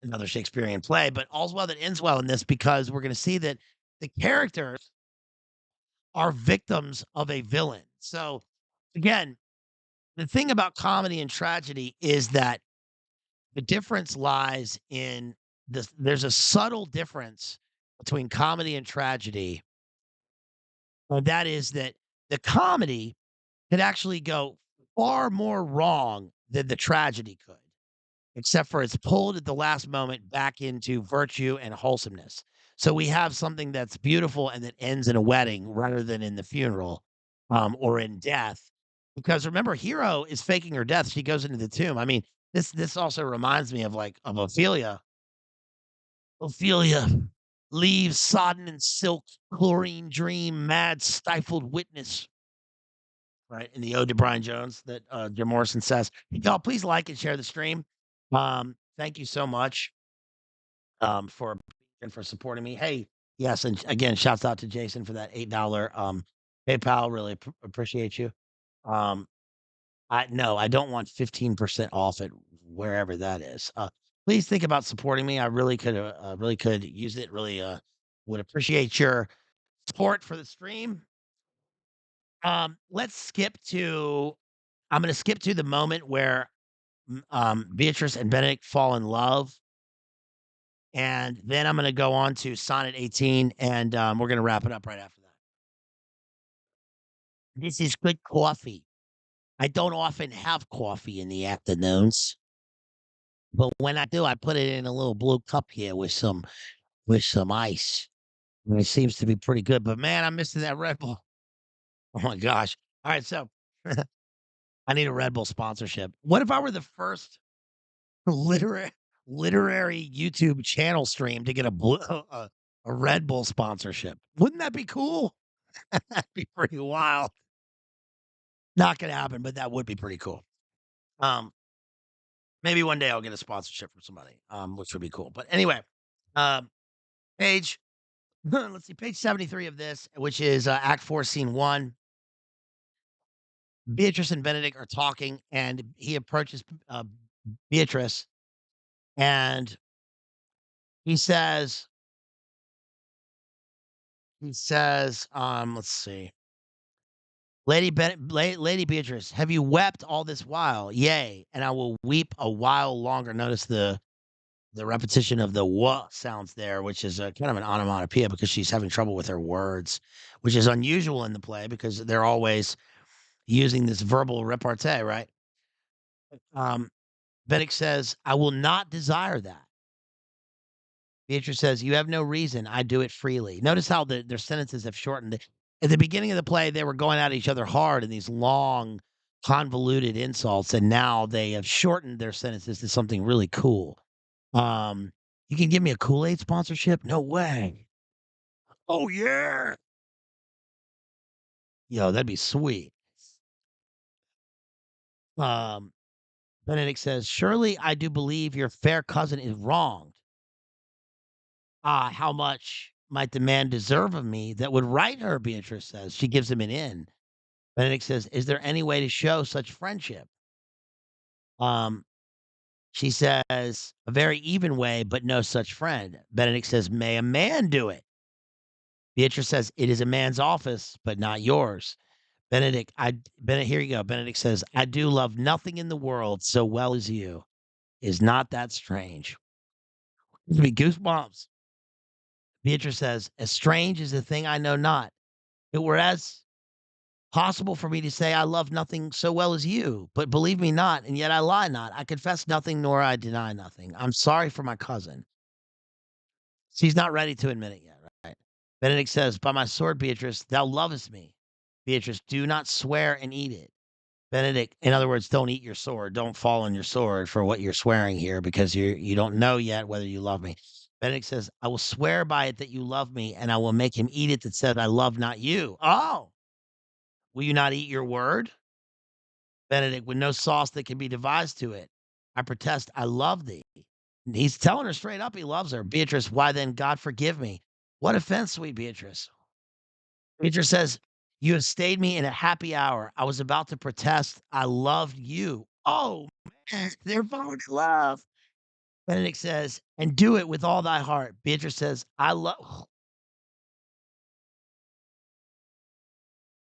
another Shakespearean play, but all's well that ends well in this because we're going to see that the characters are victims of a villain. So again, the thing about comedy and tragedy is that the difference lies in this there's a subtle difference between comedy and tragedy, and that is that the comedy could actually go far more wrong than the tragedy could, except for it's pulled at the last moment back into virtue and wholesomeness. So we have something that's beautiful and that ends in a wedding rather than in the funeral, or in death. Because remember, Hero is faking her death. She goes into the tomb. I mean, this also reminds me of of Ophelia. Ophelia leaves sodden and silk, chlorine dream, mad stifled witness. Right, in the Ode to Brian Jones that, Jim Morrison says. Y'all, please like and share the stream. Thank you so much, for and for supporting me. Hey, yes, and again, shouts out to Jason for that $8, PayPal. Really appreciate you. Um, I no, I don't want 15% off at wherever that is. Please think about supporting me. I really could use it. Really, would appreciate your support for the stream. Let's skip to I'm gonna skip to the moment where Beatrice and Benedick fall in love, and then I'm gonna go on to Sonnet 18, and we're gonna wrap it up right after that. This is good coffee. I don't often have coffee in the afternoons. but when I do, I put it in a little blue cup here with some ice, and it seems to be pretty good. But man, I'm missing that Red Bull. Oh my gosh! All right, so I need a Red Bull sponsorship. What if I were the first literary literary YouTube channel stream to get a Red Bull sponsorship? Wouldn't that be cool? That'd be pretty wild. Not gonna happen, but that would be pretty cool. Um, Maybe one day I'll get a sponsorship from somebody, which would be cool. But anyway, um, page let's see, page 73 of this, which is Act 4, Scene 1. Beatrice and Benedick are talking, and he approaches Beatrice, and he says, let's see, Lady Beatrice, have you wept all this while? Yea, and I will weep a while longer. Notice the repetition of the "wha" sounds there, which is a kind of an onomatopoeia because she's having trouble with her words, which is unusual in the play because they're always using this verbal repartee, right? Um, Benedick says, "I will not desire that." Beatrice says, "You have no reason. I do it freely." Notice how their sentences have shortened. At the beginning of the play, they were going at each other hard in these long, convoluted insults, and now they have shortened their sentences to something really cool. Um, you can give me a Kool-Aid sponsorship? No way. Oh yeah. Yo, that'd be sweet. Um, Benedict says, "Surely I do believe your fair cousin is wronged. Ah, how much might the man deserve of me that would right her?" Beatrice says. She gives him an in. Benedict says, "Is there any way to show such friendship?" Um, she says, "A very even way, but no such friend." Benedict says, "May a man do it?" Beatrice says, "It is a man's office, but not yours." Here you go. Benedict says, "I do love nothing in the world so well as you. Is not that strange?" Gives me goosebumps. Beatrice says, "As strange as the thing I know not. It were as possible for me to say I love nothing so well as you, but believe me not, and yet I lie not. I confess nothing, nor I deny nothing. I'm sorry for my cousin." She's not ready to admit it yet, right? Benedict says, "By my sword, Beatrice, thou lovest me." Beatrice, "Do not swear and eat it." Benedict, in other words, don't eat your sword. Don't fall on your sword for what you're swearing here because you don't know yet whether you love me. Benedict says, "I will swear by it that you love me, and I will make him eat it that said I love not you." Oh, will you not eat your word? Benedict, with no sauce that can be devised to it. I protest I love thee. And he's telling her straight up he loves her. Beatrice, why then, God forgive me. What offense, sweet Beatrice? Beatrice says, "You have stayed me in a happy hour. I was about to protest I loved you." Oh, man, they're falling in love. Benedict says, "And do it with all thy heart." Beatrice says, "I love."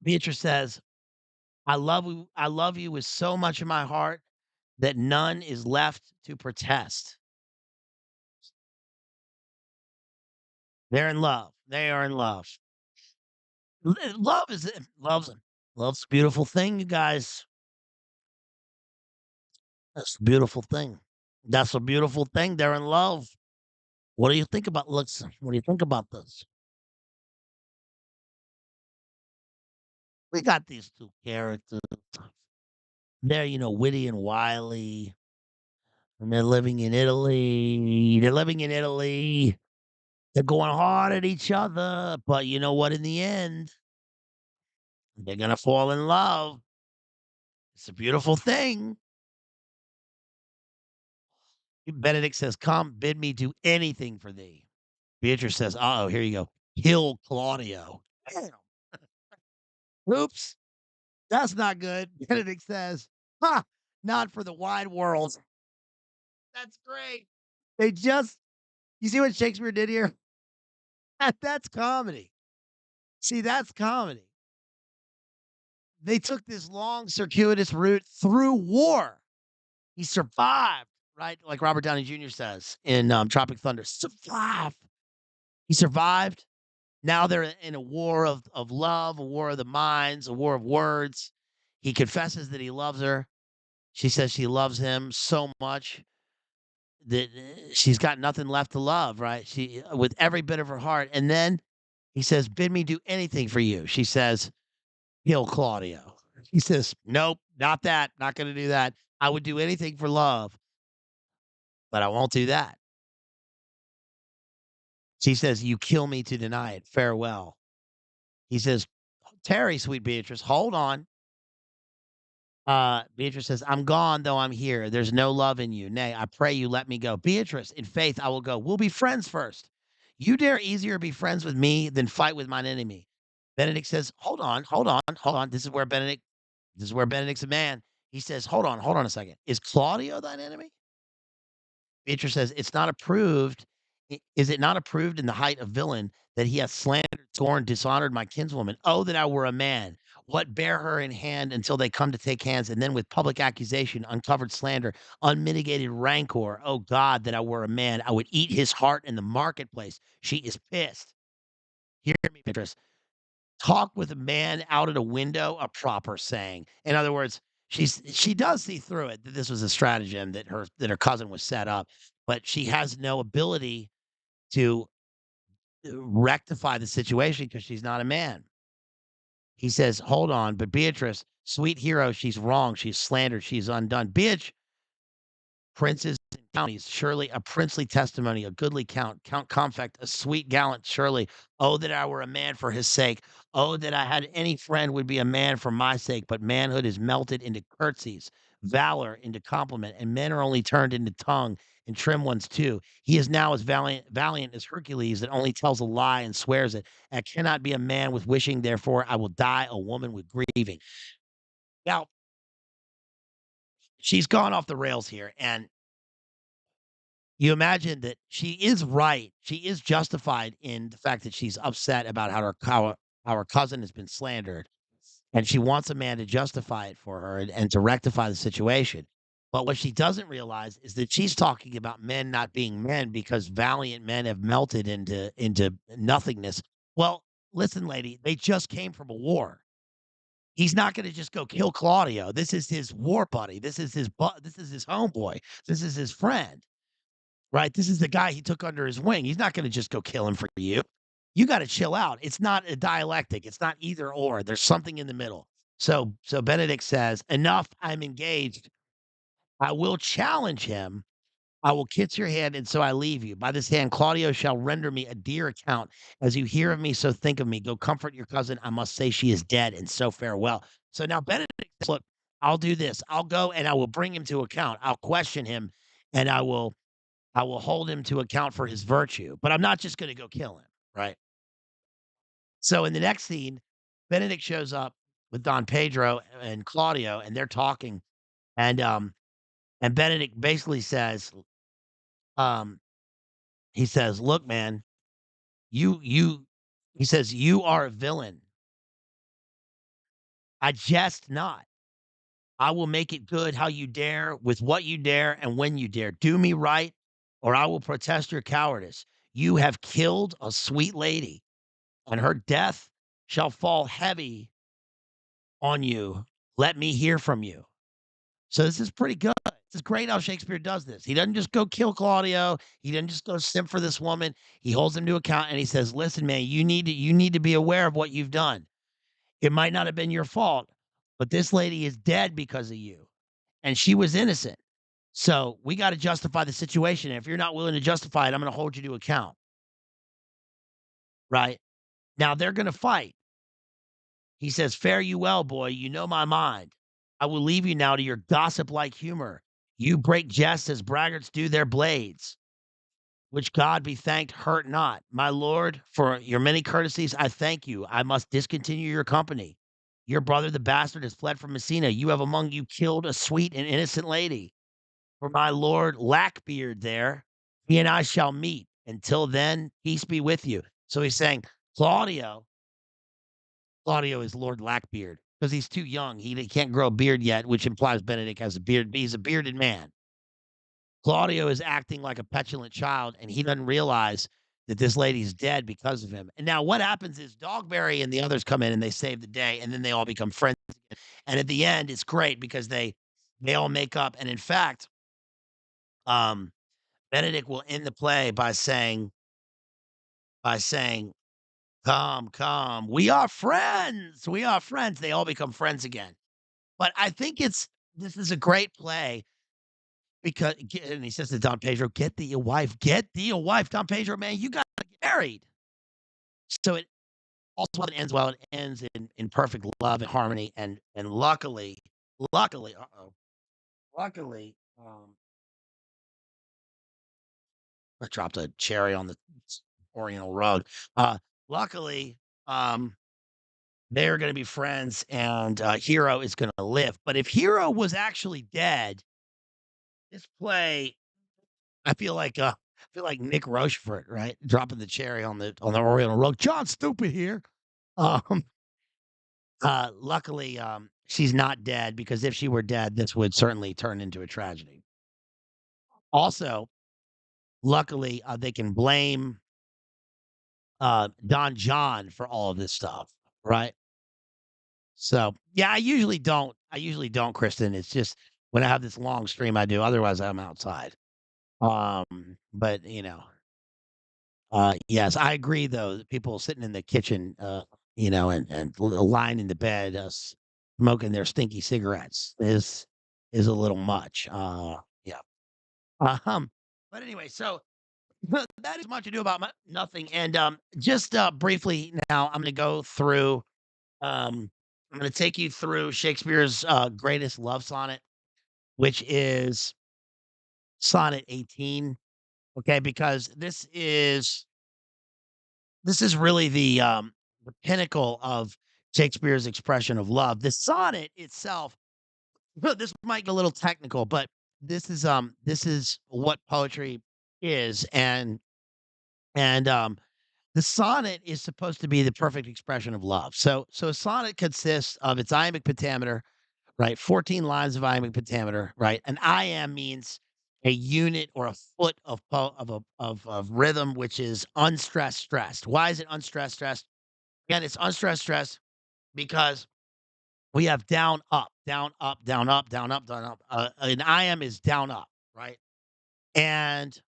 Beatrice says, "I love you. I love you with so much of my heart that none is left to protest." They're in love. They are in love. Love is love's love's a beautiful thing, you guys. That's a beautiful thing. That's a beautiful thing. They're in love. What do you think about listen, what do you think about this? We got these 2 characters. They're, witty and wily, and they're living in Italy. They're living in Italy. They're going hard at each other, but you know what? In the end, they're gonna fall in love. It's a beautiful thing. Benedict says, "Come, bid me do anything for thee." Beatrice says, "Uh-oh, here you go. Kill Claudio." Damn. Oops. That's not good. Benedict says, "Ha! Not for the wide world." That's great. They just you see what Shakespeare did here? That's comedy. See, that's comedy. They took this long circuitous route through war. He survived, right? Like Robert Downey Jr. says in Tropic Thunder. Survived. He survived. Now they're in a war of love, a war of the minds, a war of words. He confesses that he loves her. She says she loves him so much. that she's got nothing left to love, right? She with every bit of her heart. And then he says, "Bid me do anything for you." She says, "Kill Claudio." He says, "Nope, not that. Not going to do that. I would do anything for love, but I won't do that." She says, "You kill me to deny it. Farewell." He says, "Tarry, sweet Beatrice. Hold on." Beatrice says, "I'm gone, though I'm here. There's no love in you. Nay, I pray you let me go." "Beatrice, in faith, I will go. We'll be friends first. You dare easier be friends with me than fight with mine enemy." Benedict says, "Hold on, hold on, hold on." This is where Benedict's a man. He says, hold on a second. Is Claudio thine enemy?" Beatrice says, "It's not approved. Is it not approved in the height of villain that he hath slandered, scorned, dishonored my kinswoman? Oh, that I were a man! What bear her in hand until they come to take hands, and then with public accusation, uncovered slander, unmitigated rancor. Oh God, that I were a man! I would eat his heart in the marketplace. She is pissed. Hear me, Beatrice. Talk with a man out at a window, a proper saying." In other words, she does see through it that this was a stratagem that her cousin was set up, but she has no ability to rectify the situation because she's not a man. He says, "Hold on, but Beatrice, sweet hero, she's wrong, she's slandered, she's undone. Bitch, princes and counties, surely a princely testimony, a goodly count, Count Confect, a sweet gallant, surely. Oh, that I were a man for his sake. Oh, that I had any friend would be a man for my sake. But manhood is melted into curtsies, valor into compliment, and men are only turned into tongue, and trim ones too. He is now as valiant as Hercules that only tells a lie and swears it. I cannot be a man with wishing, therefore I will die a woman with grieving." Now, she's gone off the rails here, and you imagine that she is right. She is justified in the fact that she's upset about how her cousin has been slandered, and she wants a man to justify it for her and to rectify the situation. But what she doesn't realize is that she's talking about men not being men because valiant men have melted into nothingness. Well, listen, lady, they just came from a war. He's not going to just go kill Claudio. This is his war buddy. This is his homeboy. This is his friend. Right? This is the guy he took under his wing. He's not gonna just go kill him for you. You gotta chill out. It's not a dialectic. It's not either or. There's something in the middle. So Benedict says, "Enough, I'm engaged. I will challenge him. I will kiss your hand, and so I leave you. By this hand, Claudio shall render me a dear account. As you hear of me, so think of me. Go comfort your cousin. I must say she is dead, and so farewell." So now Benedict says, "Look, I'll do this. I'll go and I will bring him to account. I'll question him, and I will hold him to account for his virtue, but I'm not just gonna go kill him, right?" So in the next scene, Benedict shows up with Don Pedro and Claudio, and they're talking, and, um, and Benedict basically says, um, he says, "Look, man, you," he says, "You are a villain. I jest not. I will make it good how you dare, with what you dare, and when you dare. Do me right, or I will protest your cowardice. You have killed a sweet lady, and her death shall fall heavy on you. Let me hear from you." So this is pretty good. This is great how Shakespeare does this. He doesn't just go kill Claudio. He doesn't just go simp for this woman. He holds him to account and he says, "Listen, man, you need to be aware of what you've done. It might not have been your fault, but this lady is dead because of you, and she was innocent. So we got to justify the situation. And if you're not willing to justify it, I'm going to hold you to account." Right now, they're going to fight. He says, "Fare you well, boy. You know my mind. I will leave you now to your gossip like humor. You break jests as braggarts do their blades, which God be thanked hurt not. My lord, for your many courtesies, I thank you. I must discontinue your company. Your brother, the bastard, has fled from Messina. You have among you killed a sweet and innocent lady. For my lord Lackbeard there, he and I shall meet. Until then, peace be with you." So he's saying, Claudio Claudio is Lord Lackbeard because he's too young. He can't grow a beard yet, which implies Benedict has a beard. He's a bearded man. Claudio is acting like a petulant child, and he doesn't realize that this lady's dead because of him. And now what happens is Dogberry and the others come in and they save the day, and then they all become friends. And at the end, it's great because they all make up. And in fact, um, Benedick will end the play by saying, "Come, come, we are friends." They all become friends again. But I think this is a great play because and he says to Don Pedro, get thee a wife, Don Pedro, man, you gotta get married." So it also it ends well. It ends in perfect love and harmony, and luckily, I dropped a cherry on the Oriental rug. Luckily, um, they're gonna be friends, and Hero is gonna live. But if Hero was actually dead, this play, I feel like Nick Rochefort, right, dropping the cherry on the Oriental rug. John Stupid here. Um, luckily, she's not dead because if she were dead, this would certainly turn into a tragedy. Also, luckily, they can blame Don John for all of this stuff, right? So, yeah, I usually don't, Kristen. It's just when I have this long stream, I do. Otherwise, I'm outside. But yes, I agree though. That people sitting in the kitchen, lying in the bed, smoking their stinky cigarettes is a little much. Yeah. Um, but anyway, so that is much ado about nothing. And just briefly, now I'm going to go through. I'm going to take you through Shakespeare's greatest love sonnet, which is Sonnet 18. Okay, because this is really the pinnacle of Shakespeare's expression of love. The sonnet itself, this might get a little technical, but this is what poetry is, and the sonnet is supposed to be the perfect expression of love. So a sonnet consists of its iambic pentameter, right? 14 lines of iambic pentameter, right? An iamb means a unit or a foot of of rhythm, which is unstressed stressed. Why is it unstressed stressed? Again, it's unstressed stressed because we have down up, down up, down up, down up, down up. An iamb is down up, right? And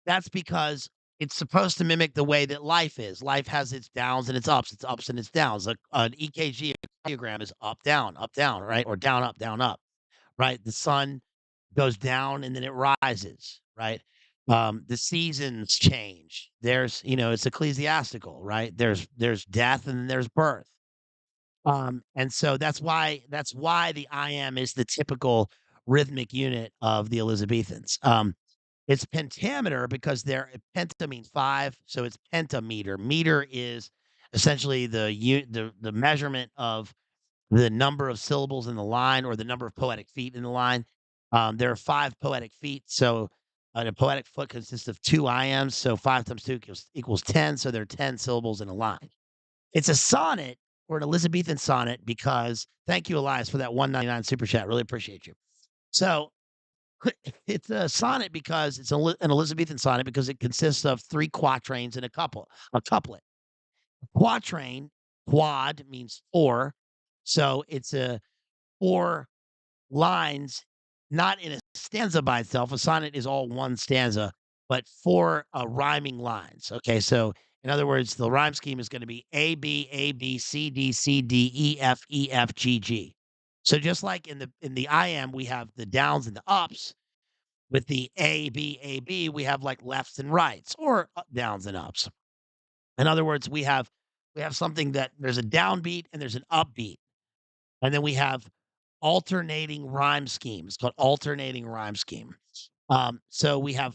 that's because it's supposed to mimic the way that life is. Life has its downs and its ups and its downs. An EKG, a cardiogram is up, down, right? Or down, up, right? The sun goes down and then it rises, right? The seasons change. It's ecclesiastical, right? There's death and then there's birth. And so that's why the iamb is the typical rhythmic unit of the Elizabethans. It's pentameter because penta means five, so it's pentameter. Meter is essentially the measurement of the number of syllables in the line or the number of poetic feet in the line. There are five poetic feet, so a poetic foot consists of two iambs. So five times two equals 10. So there are 10 syllables in a line. It's a sonnet or an Elizabethan sonnet because thank you, Elias, for that 199 super chat. Really appreciate you. So it's a sonnet because it's an Elizabethan sonnet because it consists of three quatrains and a couplet. Quatrain, quad means four. So it's a four lines, not in a stanza by itself. A sonnet is all one stanza, but four rhyming lines. Okay, so in other words, the rhyme scheme is going to be A B C D C D E F G G. So just like in the iamb, we have the downs and the ups. With the A B, we have like lefts and rights, or downs and ups. In other words, we have something that there's a downbeat and there's an upbeat, and then we have alternating rhyme scheme. It's called alternating rhyme scheme. So we have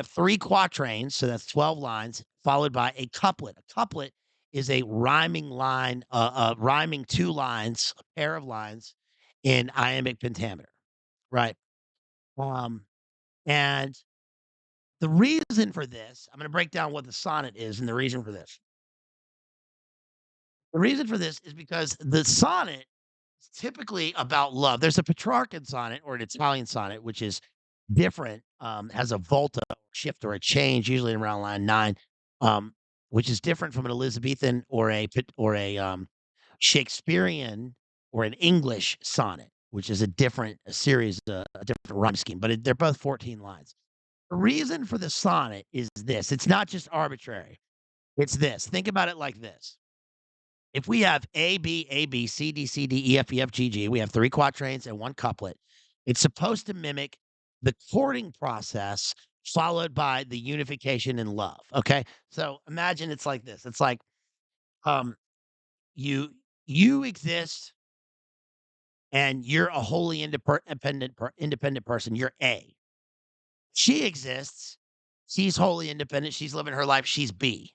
three quatrains, so that's 12 lines, followed by a couplet. A couplet is a rhyming line, rhyming two lines, a pair of lines in iambic pentameter, right? Um, and the reason for this, I'm going to break down what the sonnet is and the reason for this. The reason for this is because the sonnet is typically about love. There's a Petrarchan sonnet or an Italian sonnet, which is different, has a volta shift or a change, usually around line nine, um, which is different from an Elizabethan or a Shakespearean or an English sonnet, which is a different a series, a different rhyme scheme. But they're both 14 lines. The reason for the sonnet is this. It's not just arbitrary. It's this. Think about it like this. If we have A, B, C, D, C, D, E, F, E, F, G, G, we have 3 quatrains and 1 couplet. It's supposed to mimic the courting process followed by the unification in love, okay? So, imagine it's like this. It's like, um, you you exist and you're a wholly independent person. You're A. She exists. She's wholly independent. She's living her life. She's B.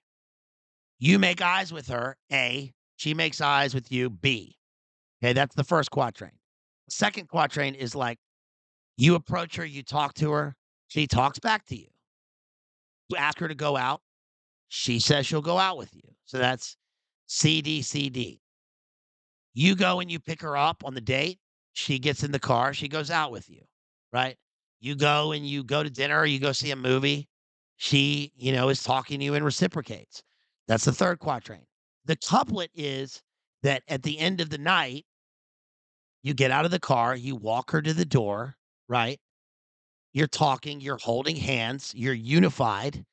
You make eyes with her, A. She makes eyes with you, B. Okay, that's the first quatrain. Second quatrain is like you approach her, you talk to her, she talks back to you. You ask her to go out, she says she'll go out with you. So that's C D C D. You go and you pick her up on the date, she gets in the car, she goes out with you, right? You go and you go to dinner, you go see a movie, she, is talking to you and reciprocates. That's the third quatrain. The couplet is that at the end of the night, you get out of the car, you walk her to the door, right? You're talking, you're holding hands, you're unified,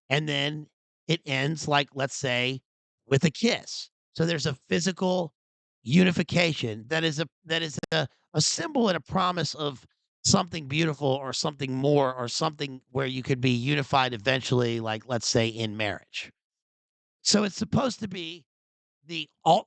and then it ends like, let's say, with a kiss. So there's a physical unification that is a symbol and a promise of something beautiful or something more or something where you could be unified eventually, like let's say in marriage. So it's supposed to be the al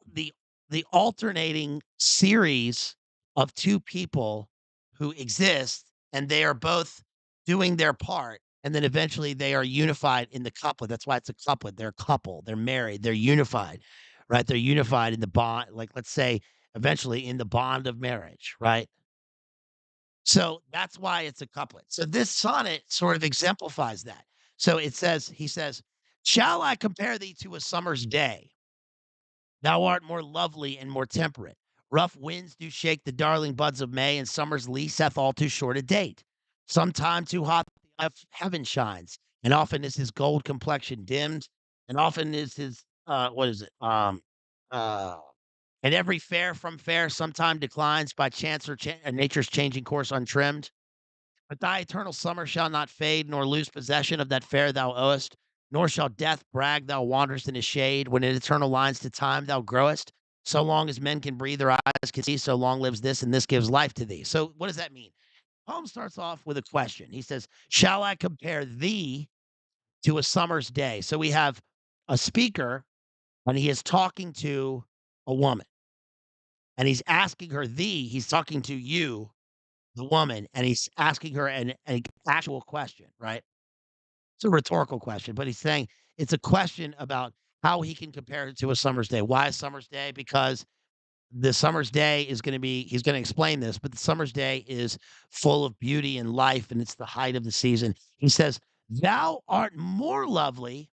the alternating series of 2 people who exist, and they are both doing their part, and then eventually they are unified in the couplet. That's why it's a couplet. They're a couple, they're married, they're unified, right? They're unified in the bond, like, let's say, eventually in the bond of marriage, right? So that's why it's a couplet. So this sonnet sort of exemplifies that. So he says, "Shall I compare thee to a summer's day? Thou art more lovely and more temperate. Rough winds do shake the darling buds of May, and summer's lease hath all too short a date. Sometime too hot the eye of heaven shines, and often is his gold complexion dimmed, and often is his what is it? Uh and every fair from fair sometime declines by chance or nature's changing course untrimmed. But thy eternal summer shall not fade, nor lose possession of that fair thou owest, nor shall death brag thou wanderest in his shade, when in eternal lines to time thou growest. So long as men can breathe, their eyes can see, so long lives this, and this gives life to thee. So what does that mean? Poem starts off with a question. He says, "Shall I compare thee to a summer's day?" So we have a speaker, and he is talking to a woman, and he's asking her thee, he's talking to you, the woman, and he's asking her an actual question, right? It's a rhetorical question, but he's saying it's a question about how he can compare it to a summer's day. Why a summer's day? Because the summer's day is going to be, he's going to explain this, but the summer's day is full of beauty and life, and it's the height of the season. He says, "Thou art more lovely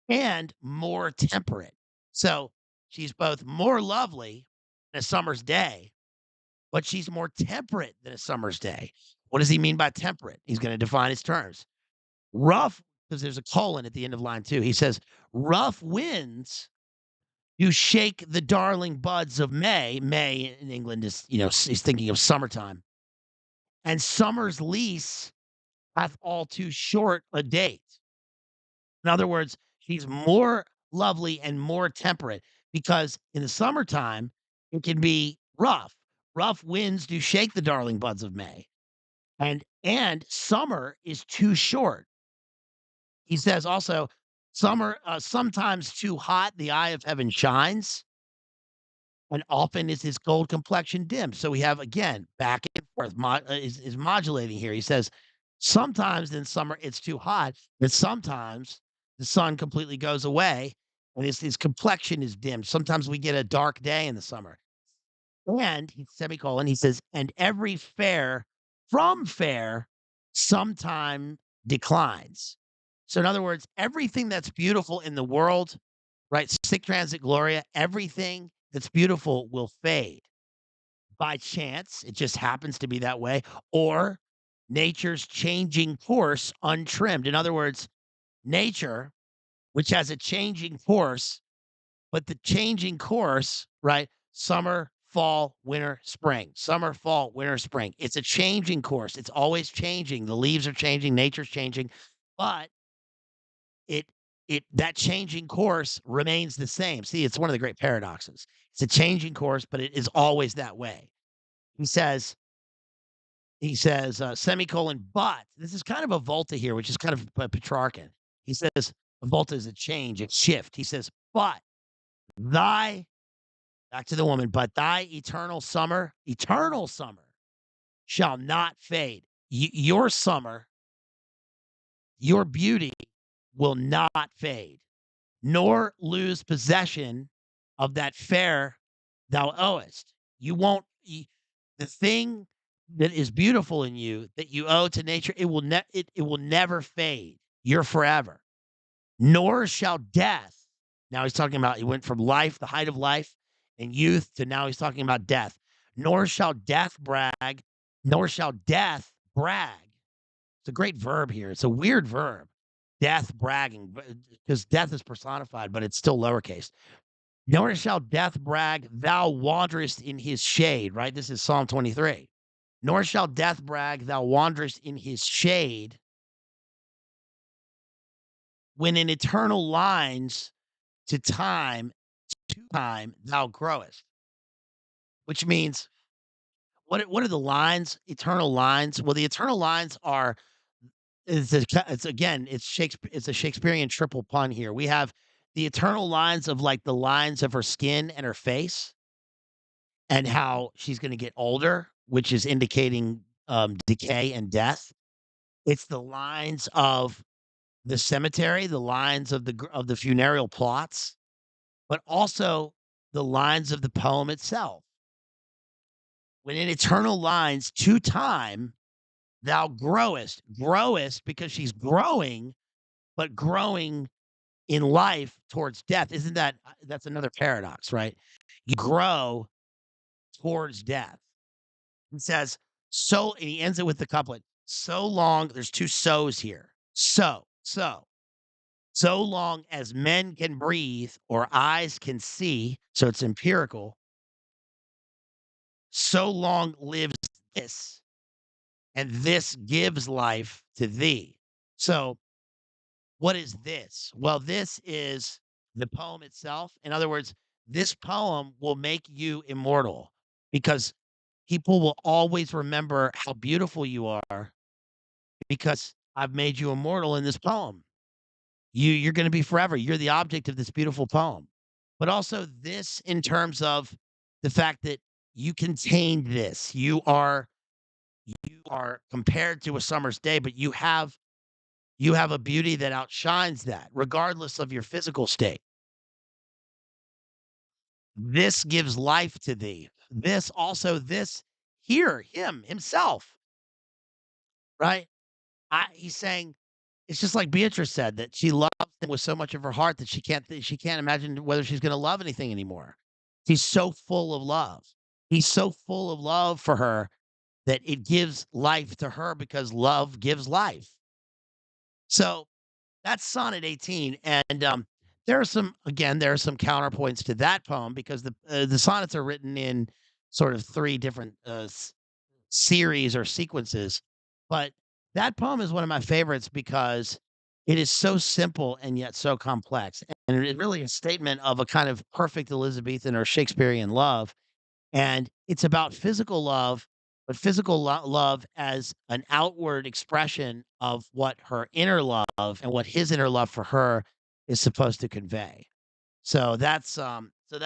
and more temperate." So she's both more lovely than a summer's day, but she's more temperate than a summer's day. What does he mean by temperate? He's going to define his terms. Rough, because there's a colon at the end of line 2. He says, "Rough winds do shake the darling buds of May." May in England is, he's thinking of summertime. "And summer's lease hath all too short a date." In other words, she's more lovely and more temperate because in the summertime, it can be rough. Rough winds do shake the darling buds of May. And summer is too short. He says also, "Summer, sometimes too hot, the eye of heaven shines, and often is his gold complexion dim." So we have again back and forth is modulating here. He says, sometimes in summer it's too hot, but sometimes the sun completely goes away and his complexion is dim. Sometimes we get a dark day in the summer. And he semicolon, he says, "And every fair from fair sometime declines." So in other words, everything that's beautiful in the world, right? Sic transit gloria, everything that's beautiful will fade by chance. It just happens to be that way, or nature's changing course untrimmed. In other words, nature, which has a changing course, but the changing course, right? Summer, fall, winter, spring, summer, fall, winter, spring. It's a changing course. It's always changing. The leaves are changing, nature's changing, but it that changing course remains the same. See, it's one of the great paradoxes. It's a changing course, but it is always that way. He says, semicolon, but this is kind of a volta here, which is kind of Petrarchan. He says, a volta is a change, a shift. He says, but thy, back to the woman, but thy eternal summer shall not fade. Your summer, your beauty will not fade, nor lose possession of that fair thou owest. You won't, the thing that is beautiful in you that you owe to nature, it will never fade. You're forever. Nor shall death. Now he's talking about, he went from life, the height of life and youth, to now he's talking about death. Nor shall death brag, nor shall death brag. It's a great verb here. It's a weird verb. Death bragging, because death is personified, but it's still lowercase. Nor shall death brag, thou wanderest in his shade, right? This is Psalm 23. Nor shall death brag, thou wanderest in his shade, when in eternal lines to time thou growest. Which means, what are the lines? Eternal lines. Well, the eternal lines are, it's again, it's Shakespeare, it's a Shakespearean triple pun here. We have the eternal lines of like the lines of her skin and her face, and how she's going to get older, which is indicating decay and death. It's the lines of the cemetery, the lines of of the funereal plots, but also the lines of the poem itself. When in eternal lines to time thou growest because she's growing, but growing in life towards death. Isn't that, that's another paradox, right? You grow towards death. He says, so, and he ends it with the couplet, so long, there's two so's here. So long as men can breathe or eyes can see, so it's empirical, so long lives this, and this gives life to thee. So, what is this? Well, this is the poem itself. In other words, this poem will make you immortal because people will always remember how beautiful you are because I've made you immortal in this poem. You're going to be forever. You're the object of this beautiful poem. But also this in terms of the fact that you contained this. You are compared to a summer's day, but you have a beauty that outshines that regardless of your physical state. This gives life to thee. This also, this here, himself, right? He's saying, it's just like Beatrice said that she loves him with so much of her heart that she can't imagine whether she's going to love anything anymore. He's so full of love. He's so full of love for her that it gives life to her because love gives life. So that's Sonnet 18, and there are some counterpoints to that poem because the sonnets are written in sort of three different series or sequences. But that poem is one of my favorites because it is so simple and yet so complex. And it is really a statement of a kind of perfect Elizabethan or Shakespearean love. And it's about physical love, but physical love as an outward expression of what her inner love and what his inner love for her is supposed to convey. So that's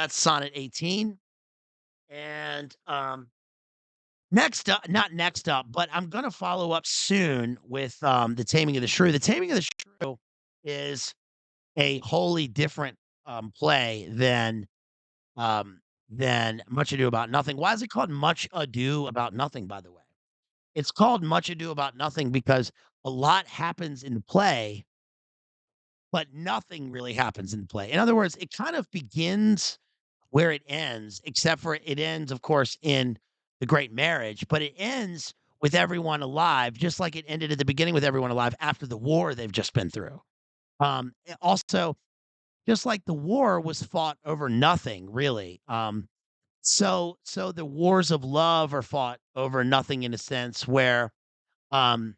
Sonnet 18. And next up, not next up, but I'm gonna follow up soon with, The Taming of the Shrew. The Taming of the Shrew is a wholly different, play than Much Ado About Nothing. Why is it called Much Ado About Nothing, by the way? It's called Much Ado About Nothing because a lot happens in the play, but nothing really happens in the play. In other words, it kind of begins where it ends, except for it ends, of course, in the great marriage, but it ends with everyone alive, just like it ended at the beginning with everyone alive after the war they've just been through. Also, just like the war was fought over nothing, really. So the wars of love are fought over nothing in a sense where um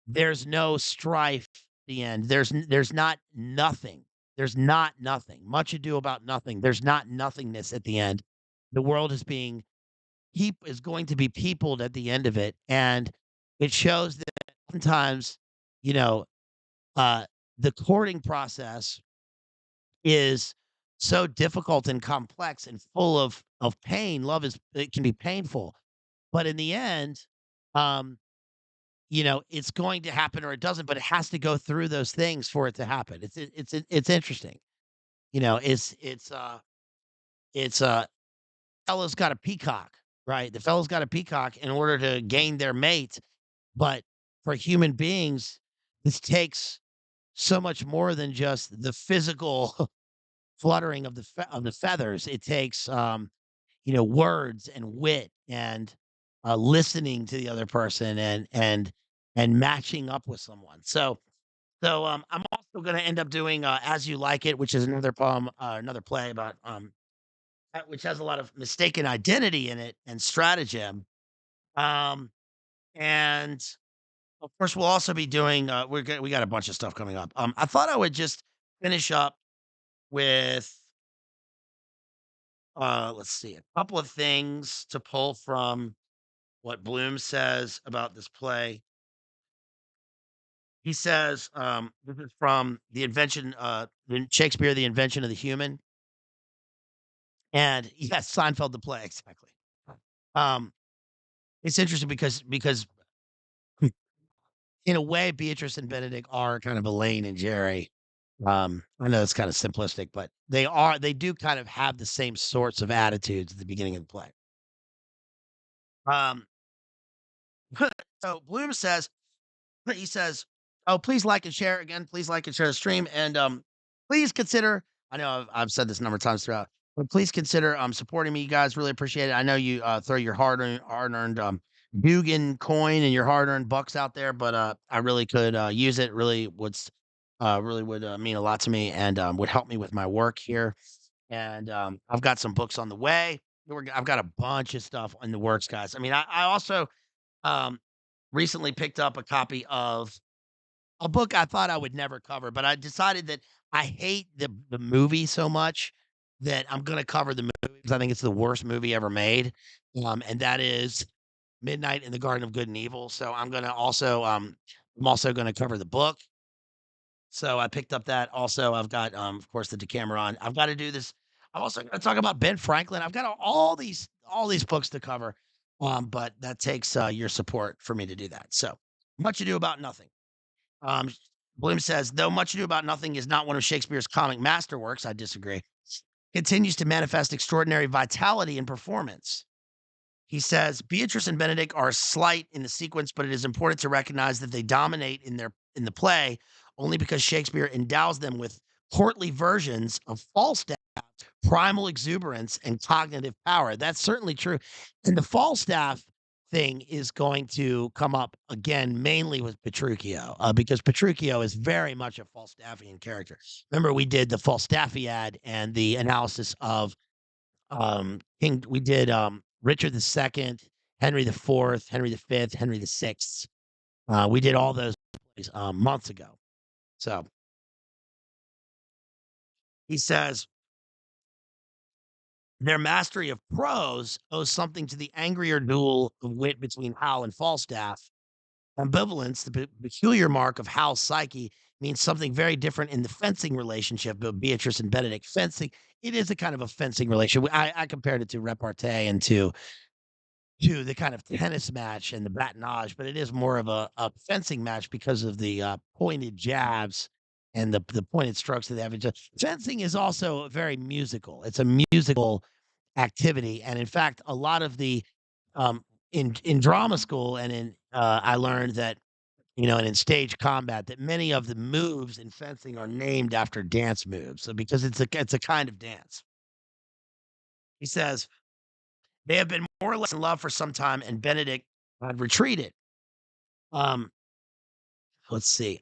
there's no strife at the end. There's not nothing. There's not nothing. Much ado about nothing. There's not nothingness at the end. The world is being is going to be peopled at the end of it. And it shows that sometimes, you know, uh the courting process is so difficult and complex and full of pain. Love is it can be painful. But in the end, um, it's going to happen or it doesn't, but it has to go through those things for it to happen. It's interesting. You know, it's fellow's got a peacock, right? The fellow's got a peacock in order to gain their mate, but for human beings, this takes so much more than just the physical fluttering of of the feathers. It takes words and wit and listening to the other person and matching up with someone. So I'm also going to end up doing "As You Like It," which is another poem, another play about which has a lot of mistaken identity in it and stratagem. Um, and of course, we'll also be doing. We got a bunch of stuff coming up. I thought I would just finish up with let's see, a couple of things to pull from what Bloom says about this play. He says, this is from the invention, Shakespeare, The Invention of the Human. And yes, Seinfeld, the play, exactly. Um, it's interesting because in a way, Beatrice and Benedick are kind of Elaine and Jerry. I know it's kind of simplistic, but they do kind of have the same sorts of attitudes at the beginning of the play. Um, so Bloom says, he says, "Oh, please like and share again. Please like and share the stream, and please consider. I know I've said this a number of times throughout, but please consider supporting me, you guys. Really appreciate it. I know you throw your hard earned Dugan coin and your hard earned bucks out there, but I really could use it. Really would mean a lot to me, and would help me with my work here. And I've got some books on the way. I've got a bunch of stuff in the works, guys. I mean, I also um, recently picked up a copy of a book I thought I would never cover, but I decided that I hate the movie so much that I'm gonna cover the movie because I think it's the worst movie ever made, and that is Midnight in the Garden of Good and Evil. So I'm also gonna cover the book. So I picked up that. Also, I've got, of course, the Decameron. I've got to do this. I'm also going to talk about Ben Franklin. I've got all these books to cover, but that takes your support for me to do that. So much ado about nothing. Um, Bloom says, though Much Ado About Nothing is not one of Shakespeare's comic masterworks, I disagree. Continues to manifest extraordinary vitality in performance. He says Beatrice and Benedick are slight in the sequence, but it is important to recognize that they dominate in the play only because Shakespeare endows them with courtly versions of Falstaff, primal exuberance, and cognitive power. That's certainly true. And the Falstaff thing is going to come up again mainly with Petruchio, because Petruchio is very much a Falstaffian character. Remember, we did the Falstaffiad and the analysis of King we did, Richard II, Henry IV, Henry V, Henry VI. We did all those plays, months ago. So, he says, "Their mastery of prose owes something to the angrier duel of wit between Hal and Falstaff. Ambivalence, the peculiar mark of Hal's psyche, means something very different in the fencing relationship of Beatrice and Benedict. Fencing, it is a kind of a fencing relationship. I compared it to repartee and to the kind of tennis match and the batonnage, but it is more of a fencing match because of the pointed jabs and the pointed strokes that they have. Fencing is also very musical. It's a musical activity, and in fact, a lot of the um, in drama school and in I learned that and in stage combat that many of the moves in fencing are named after dance moves. So because it's a kind of dance. He says they have been more or less in love for some time, and Benedict had retreated. Um, let's see.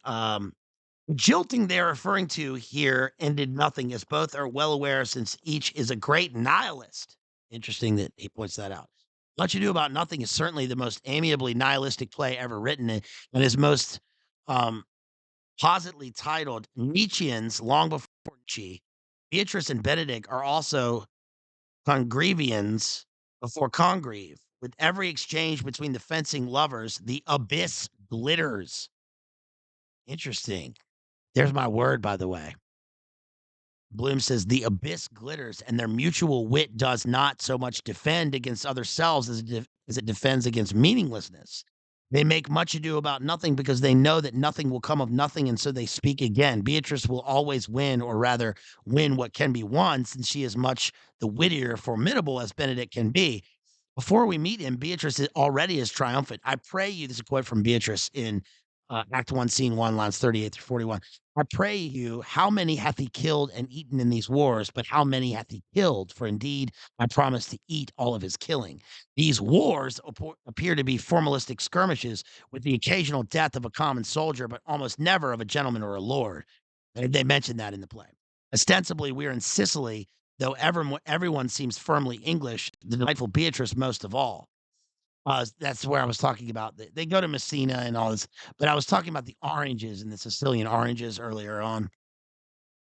Jilting they're referring to here ended nothing, as both are well aware, since each is a great nihilist Interesting that he points that out. Much Ado About Nothing is certainly the most amiably nihilistic play ever written, and is most um, positly titled Nietzscheans long before Nietzsche. Beatrice and Benedick are also Congrevians before Congreve. With every exchange between the fencing lovers, the abyss glitters. Interesting. There's my word, by the way. Bloom says the abyss glitters, and their mutual wit does not so much defend against other selves as it defends against meaninglessness. They make much ado about nothing because they know that nothing will come of nothing, and so they speak again. Beatrice will always win, or rather, win what can be won, since she is much the wittier, formidable as Benedict can be. Before we meet him, Beatrice already is triumphant. I pray you, this is a quote from Beatrice in Act 1, Scene 1, lines 38 through 41. I pray you, how many hath he killed and eaten in these wars, but how many hath he killed? For indeed, I promise to eat all of his killing. These wars appear to be formalistic skirmishes with the occasional death of a common soldier, but almost never of a gentleman or a lord. And they mentioned that in the play. Ostensibly, we're in Sicily, though everyone seems firmly English, the delightful Beatrice most of all. That's where I was talking about. They go to Messina and all this, but I was talking about the oranges and the Sicilian oranges earlier on.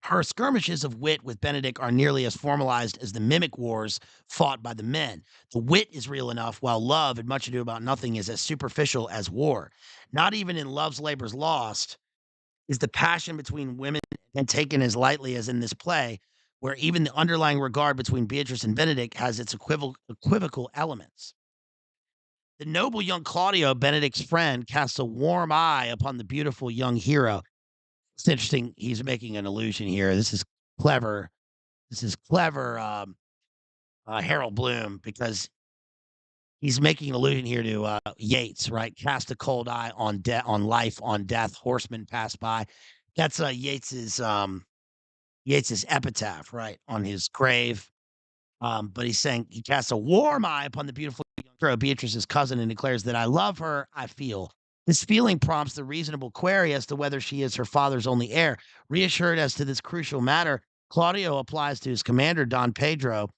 Her skirmishes of wit with Benedick are nearly as formalized as the mimic wars fought by the men. The wit is real enough, while love and Much Ado About Nothing is as superficial as war. Not even in Love's Labor's Lost is the passion between women and taken as lightly as in this play, where even the underlying regard between Beatrice and Benedick has its equivocal elements. The noble young Claudio, Benedick's friend, casts a warm eye upon the beautiful young hero. It's interesting. He's making an allusion here. This is clever. This is clever, Harold Bloom, because he's making an allusion here to Yeats, right? Cast a cold eye on on life, on death. Horsemen pass by. That's Yeats's epitaph, right, on his grave. But he's saying he casts a warm eye upon the beautiful young girl, Beatrice's cousin, and declares that I love her, I feel. This feeling prompts the reasonable query as to whether she is her father's only heir. Reassured as to this crucial matter, Claudio applies to his commander, Don Pedro,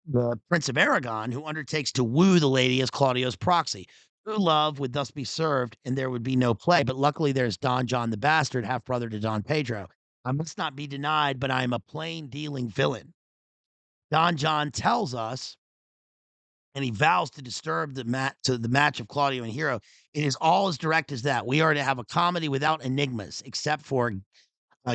the Prince of Aragon, who undertakes to woo the lady as Claudio's proxy. True love would thus be served, and there would be no play. But luckily, there's Don John the Bastard, half brother to Don Pedro. I must not be denied, but I am a plain dealing villain. Don John tells us, and he vows to disturb the match of Claudio and Hero. It is all as direct as that. We are to have a comedy without enigmas, except for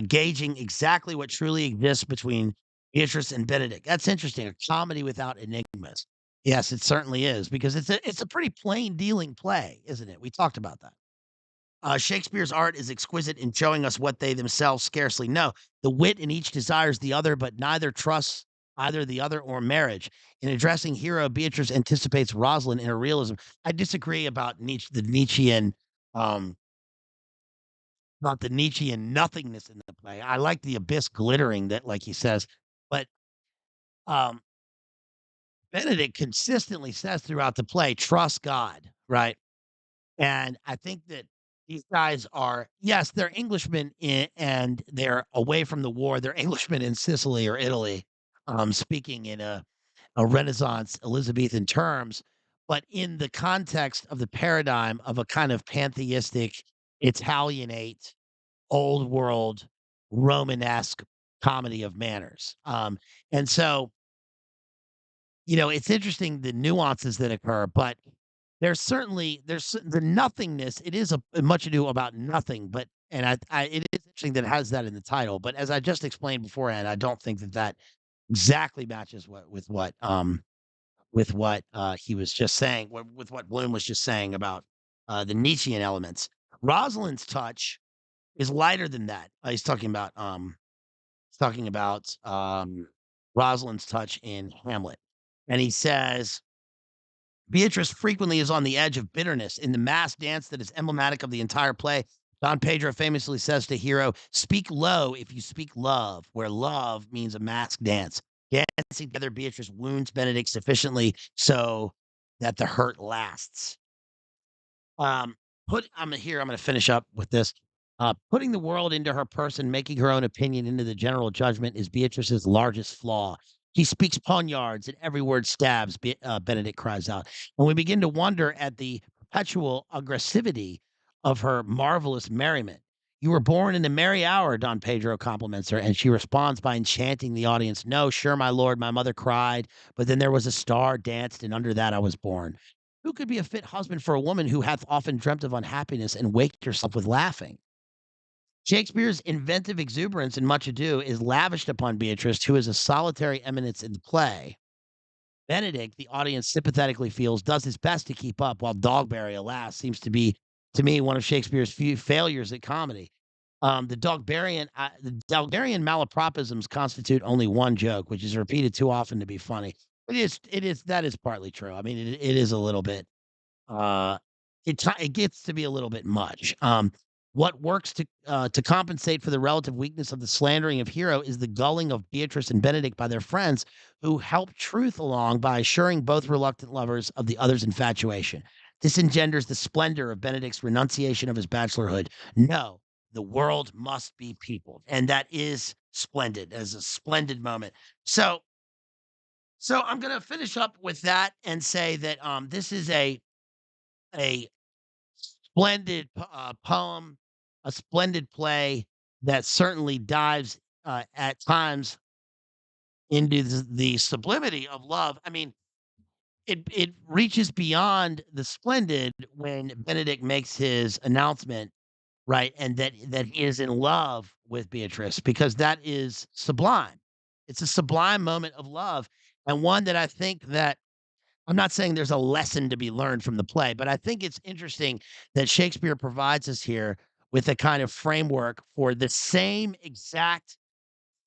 gauging exactly what truly exists between Beatrice and Benedict. That's interesting. A comedy without enigmas. Yes, it certainly is, because it's a pretty plain dealing play, isn't it? We talked about that. Shakespeare's art is exquisite in showing us what they themselves scarcely know. The wit in each desires the other, but neither trusts either the other or marriage. In addressing Hero, Beatrice anticipates Rosalind in her realism. I disagree about um, the Nietzschean nothingness in the play. I like the abyss glittering that, like he says, but um, Benedict consistently says throughout the play, trust God, right? And I think that these guys are, yes, they're Englishmen and they're away from the war. They're Englishmen in Sicily or Italy, speaking in a Renaissance Elizabethan terms, but in the context of the paradigm of a kind of pantheistic, Italianate, old world, Romanesque comedy of manners. And so, it's interesting the nuances that occur, but the nothingness. It is a Much Ado About Nothing, but it is interesting that it has that in the title. But as I just explained beforehand, I don't think that that exactly matches with what he was just saying, with what Bloom was just saying about the Nietzschean elements. Rosalind's touch is lighter than that. He's talking about Rosalind's touch in Hamlet, and he says Beatrice frequently is on the edge of bitterness. In the mass dance that is emblematic of the entire play, Don Pedro famously says to Hero, speak low if you speak love, where love means a masked dance. Dancing together, Beatrice wounds Benedict sufficiently so that the hurt lasts. Um, I'm gonna finish up with this. Putting the world into her person, making her own opinion into the general judgment is Beatrice's largest flaw. He speaks poniards, and every word stabs, Benedict cries out. And we begin to wonder at the perpetual aggressivity of her marvelous merriment. You were born in a merry hour, Don Pedro compliments her, and she responds by enchanting the audience. No, sure, my lord, my mother cried, but then there was a star danced, and under that I was born. Who could be a fit husband for a woman who hath often dreamt of unhappiness and waked herself with laughing? Shakespeare's inventive exuberance in Much Ado is lavished upon Beatrice, who is a solitary eminence in the play. Benedick, the audience sympathetically feels, does his best to keep up, while Dogberry, alas, seems to be, to me, one of Shakespeare's few failures at comedy. The Dogberryan malapropisms constitute only one joke, which is repeated too often to be funny. That is partly true. I mean, it is a little bit uh, it gets to be a little bit much. What works to compensate for the relative weakness of the slandering of Hero is the gulling of Beatrice and Benedict by their friends, who help truth along by assuring both reluctant lovers of the other's infatuation. This engenders the splendor of Benedict's renunciation of his bachelorhood. No, the world must be peopled, and that is splendid, as a splendid moment. So, so I'm going to finish up with that and say that this is a splendid poem, a splendid play that certainly dives at times into the sublimity of love. I mean, it reaches beyond the splendid when Benedict makes his announcement, right, and that he is in love with Beatrice, because that is sublime. It's a sublime moment of love, and one that I think that I'm not saying there's a lesson to be learned from the play, but I think it's interesting that Shakespeare provides us here with a kind of framework for the same exact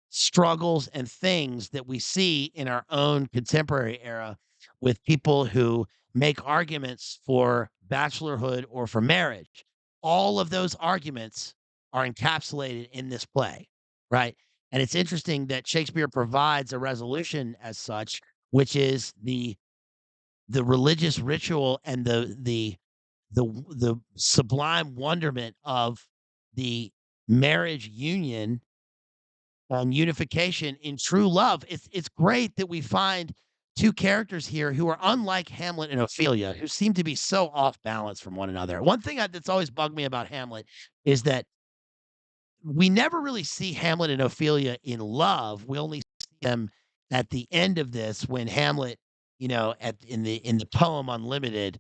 struggles and things that we see in our own contemporary era with people who make arguments for bachelorhood or for marriage. All of those arguments are encapsulated in this play, right? And it's interesting that Shakespeare provides a resolution as such, which is the religious ritual and the sublime wonderment of the marriage union and unification in true love. It's great that we find two characters here who are unlike Hamlet and Ophelia, who seem to be so off balance from one another. One thing that's always bugged me about Hamlet is that we never really see Hamlet and Ophelia in love. We only see them at the end of this when Hamlet, at in the poem Unlimited,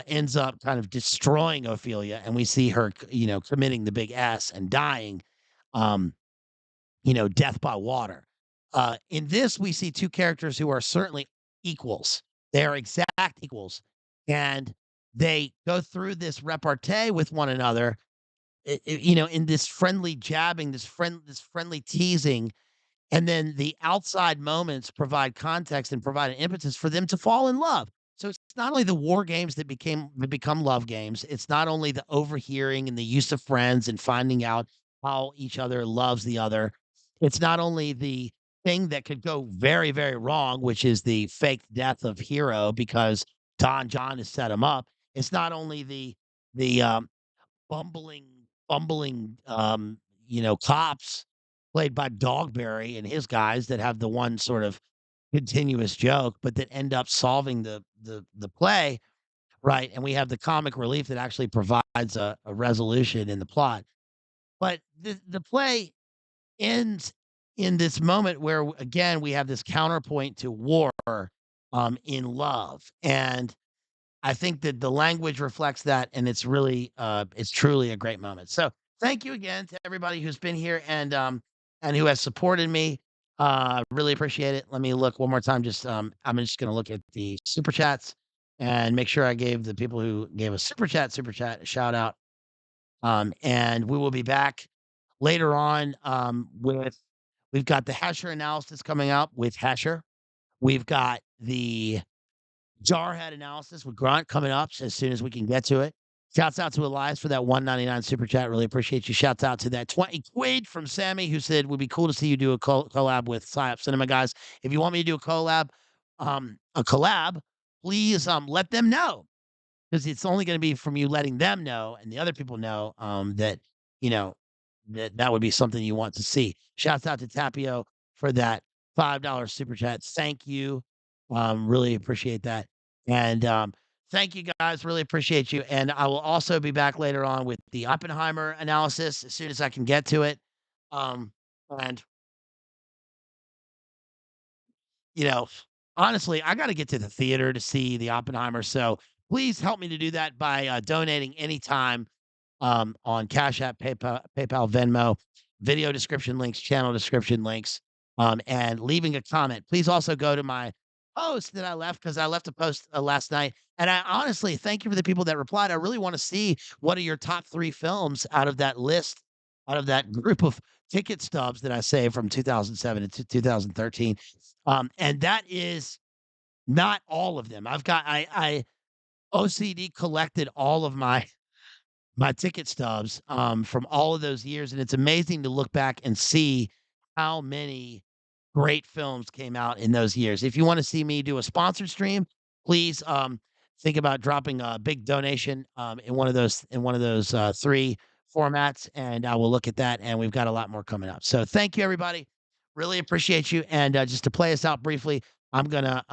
ends up kind of destroying Ophelia, and we see her, committing the big S and dying, um, death by water. In this, we see two characters who are certainly equals. They are exact equals, and they go through this repartee with one another, in this friendly jabbing, this friendly teasing, and then the outside moments provide context and provide an impetus for them to fall in love. So it's not only the war games that become love games. It's not only the overhearing and the use of friends and finding out how each other loves the other. It's not only the thing that could go very, very wrong, which is the fake death of Hero because Don John has set him up. It's not only the bumbling cops played by Dogberry and his guys that have the one sort of continuous joke, but that end up solving the play, right? And we have the comic relief that actually provides a resolution in the plot. But the play ends in this moment where again we have this counterpoint to war in love. And I think that the language reflects that, and it's truly a great moment. So thank you again to everybody who's been here and who has supported me. Really appreciate it. Let me look one more time. I'm just gonna look at the super chats and make sure I gave the people who gave a super chat a shout out. And we will be back later on with we've got the Hesher analysis coming up with Hesher. We've got the Jarhead analysis with Grant coming up as soon as we can get to it. Shouts out to Elias for that 199 super chat. Really appreciate you. Shouts out to that 20 quid from Sammy who said would be cool to see you do a collab with Psyop Cinema guys. If you want me to do a collab, please let them know because it's only going to be from you letting them know and the other people know that you know that would be something you want to see. Shouts out to Tapio for that $5 super chat. Thank you. Really appreciate that. And thank you guys. Really appreciate you. And I will also be back later on with the Oppenheimer analysis as soon as I can get to it. And you know, honestly, I got to get to the theater to see the Oppenheimer. So please help me to do that by donating anytime on Cash App, PayPal, Venmo, video description links, channel description links, and leaving a comment. Please also go to my post that I left because I left a post last night. And I honestly thank you for the people that replied. I really want to see what are your top 3 films out of that list, out of that group of ticket stubs that I saved from 2007 to 2013. And that is not all of them. I OCD collected all of my ticket stubs from all of those years, and it's amazing to look back and see how many great films came out in those years. If you want to see me do a sponsored stream, please think about dropping a big donation in one of those 3 formats, and I will look at that. And we've got a lot more coming up. So thank you, everybody. Really appreciate you. And just to play us out briefly, I'm gonna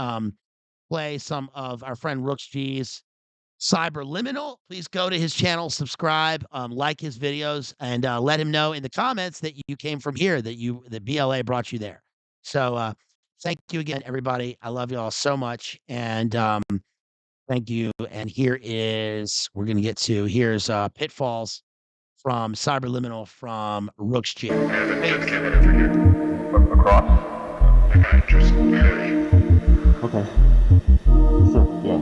play some of our friend Rooks G's Cyberliminal. Please go to his channel, subscribe, like his videos, and let him know in the comments that you came from here, that BLA brought you there. So thank you again, everybody. I love you all so much, and thank you. And here's Pitfalls from Cyberliminal from Rooks G. And just get whatever you across. Like I just parry. Okay. Sure, yeah.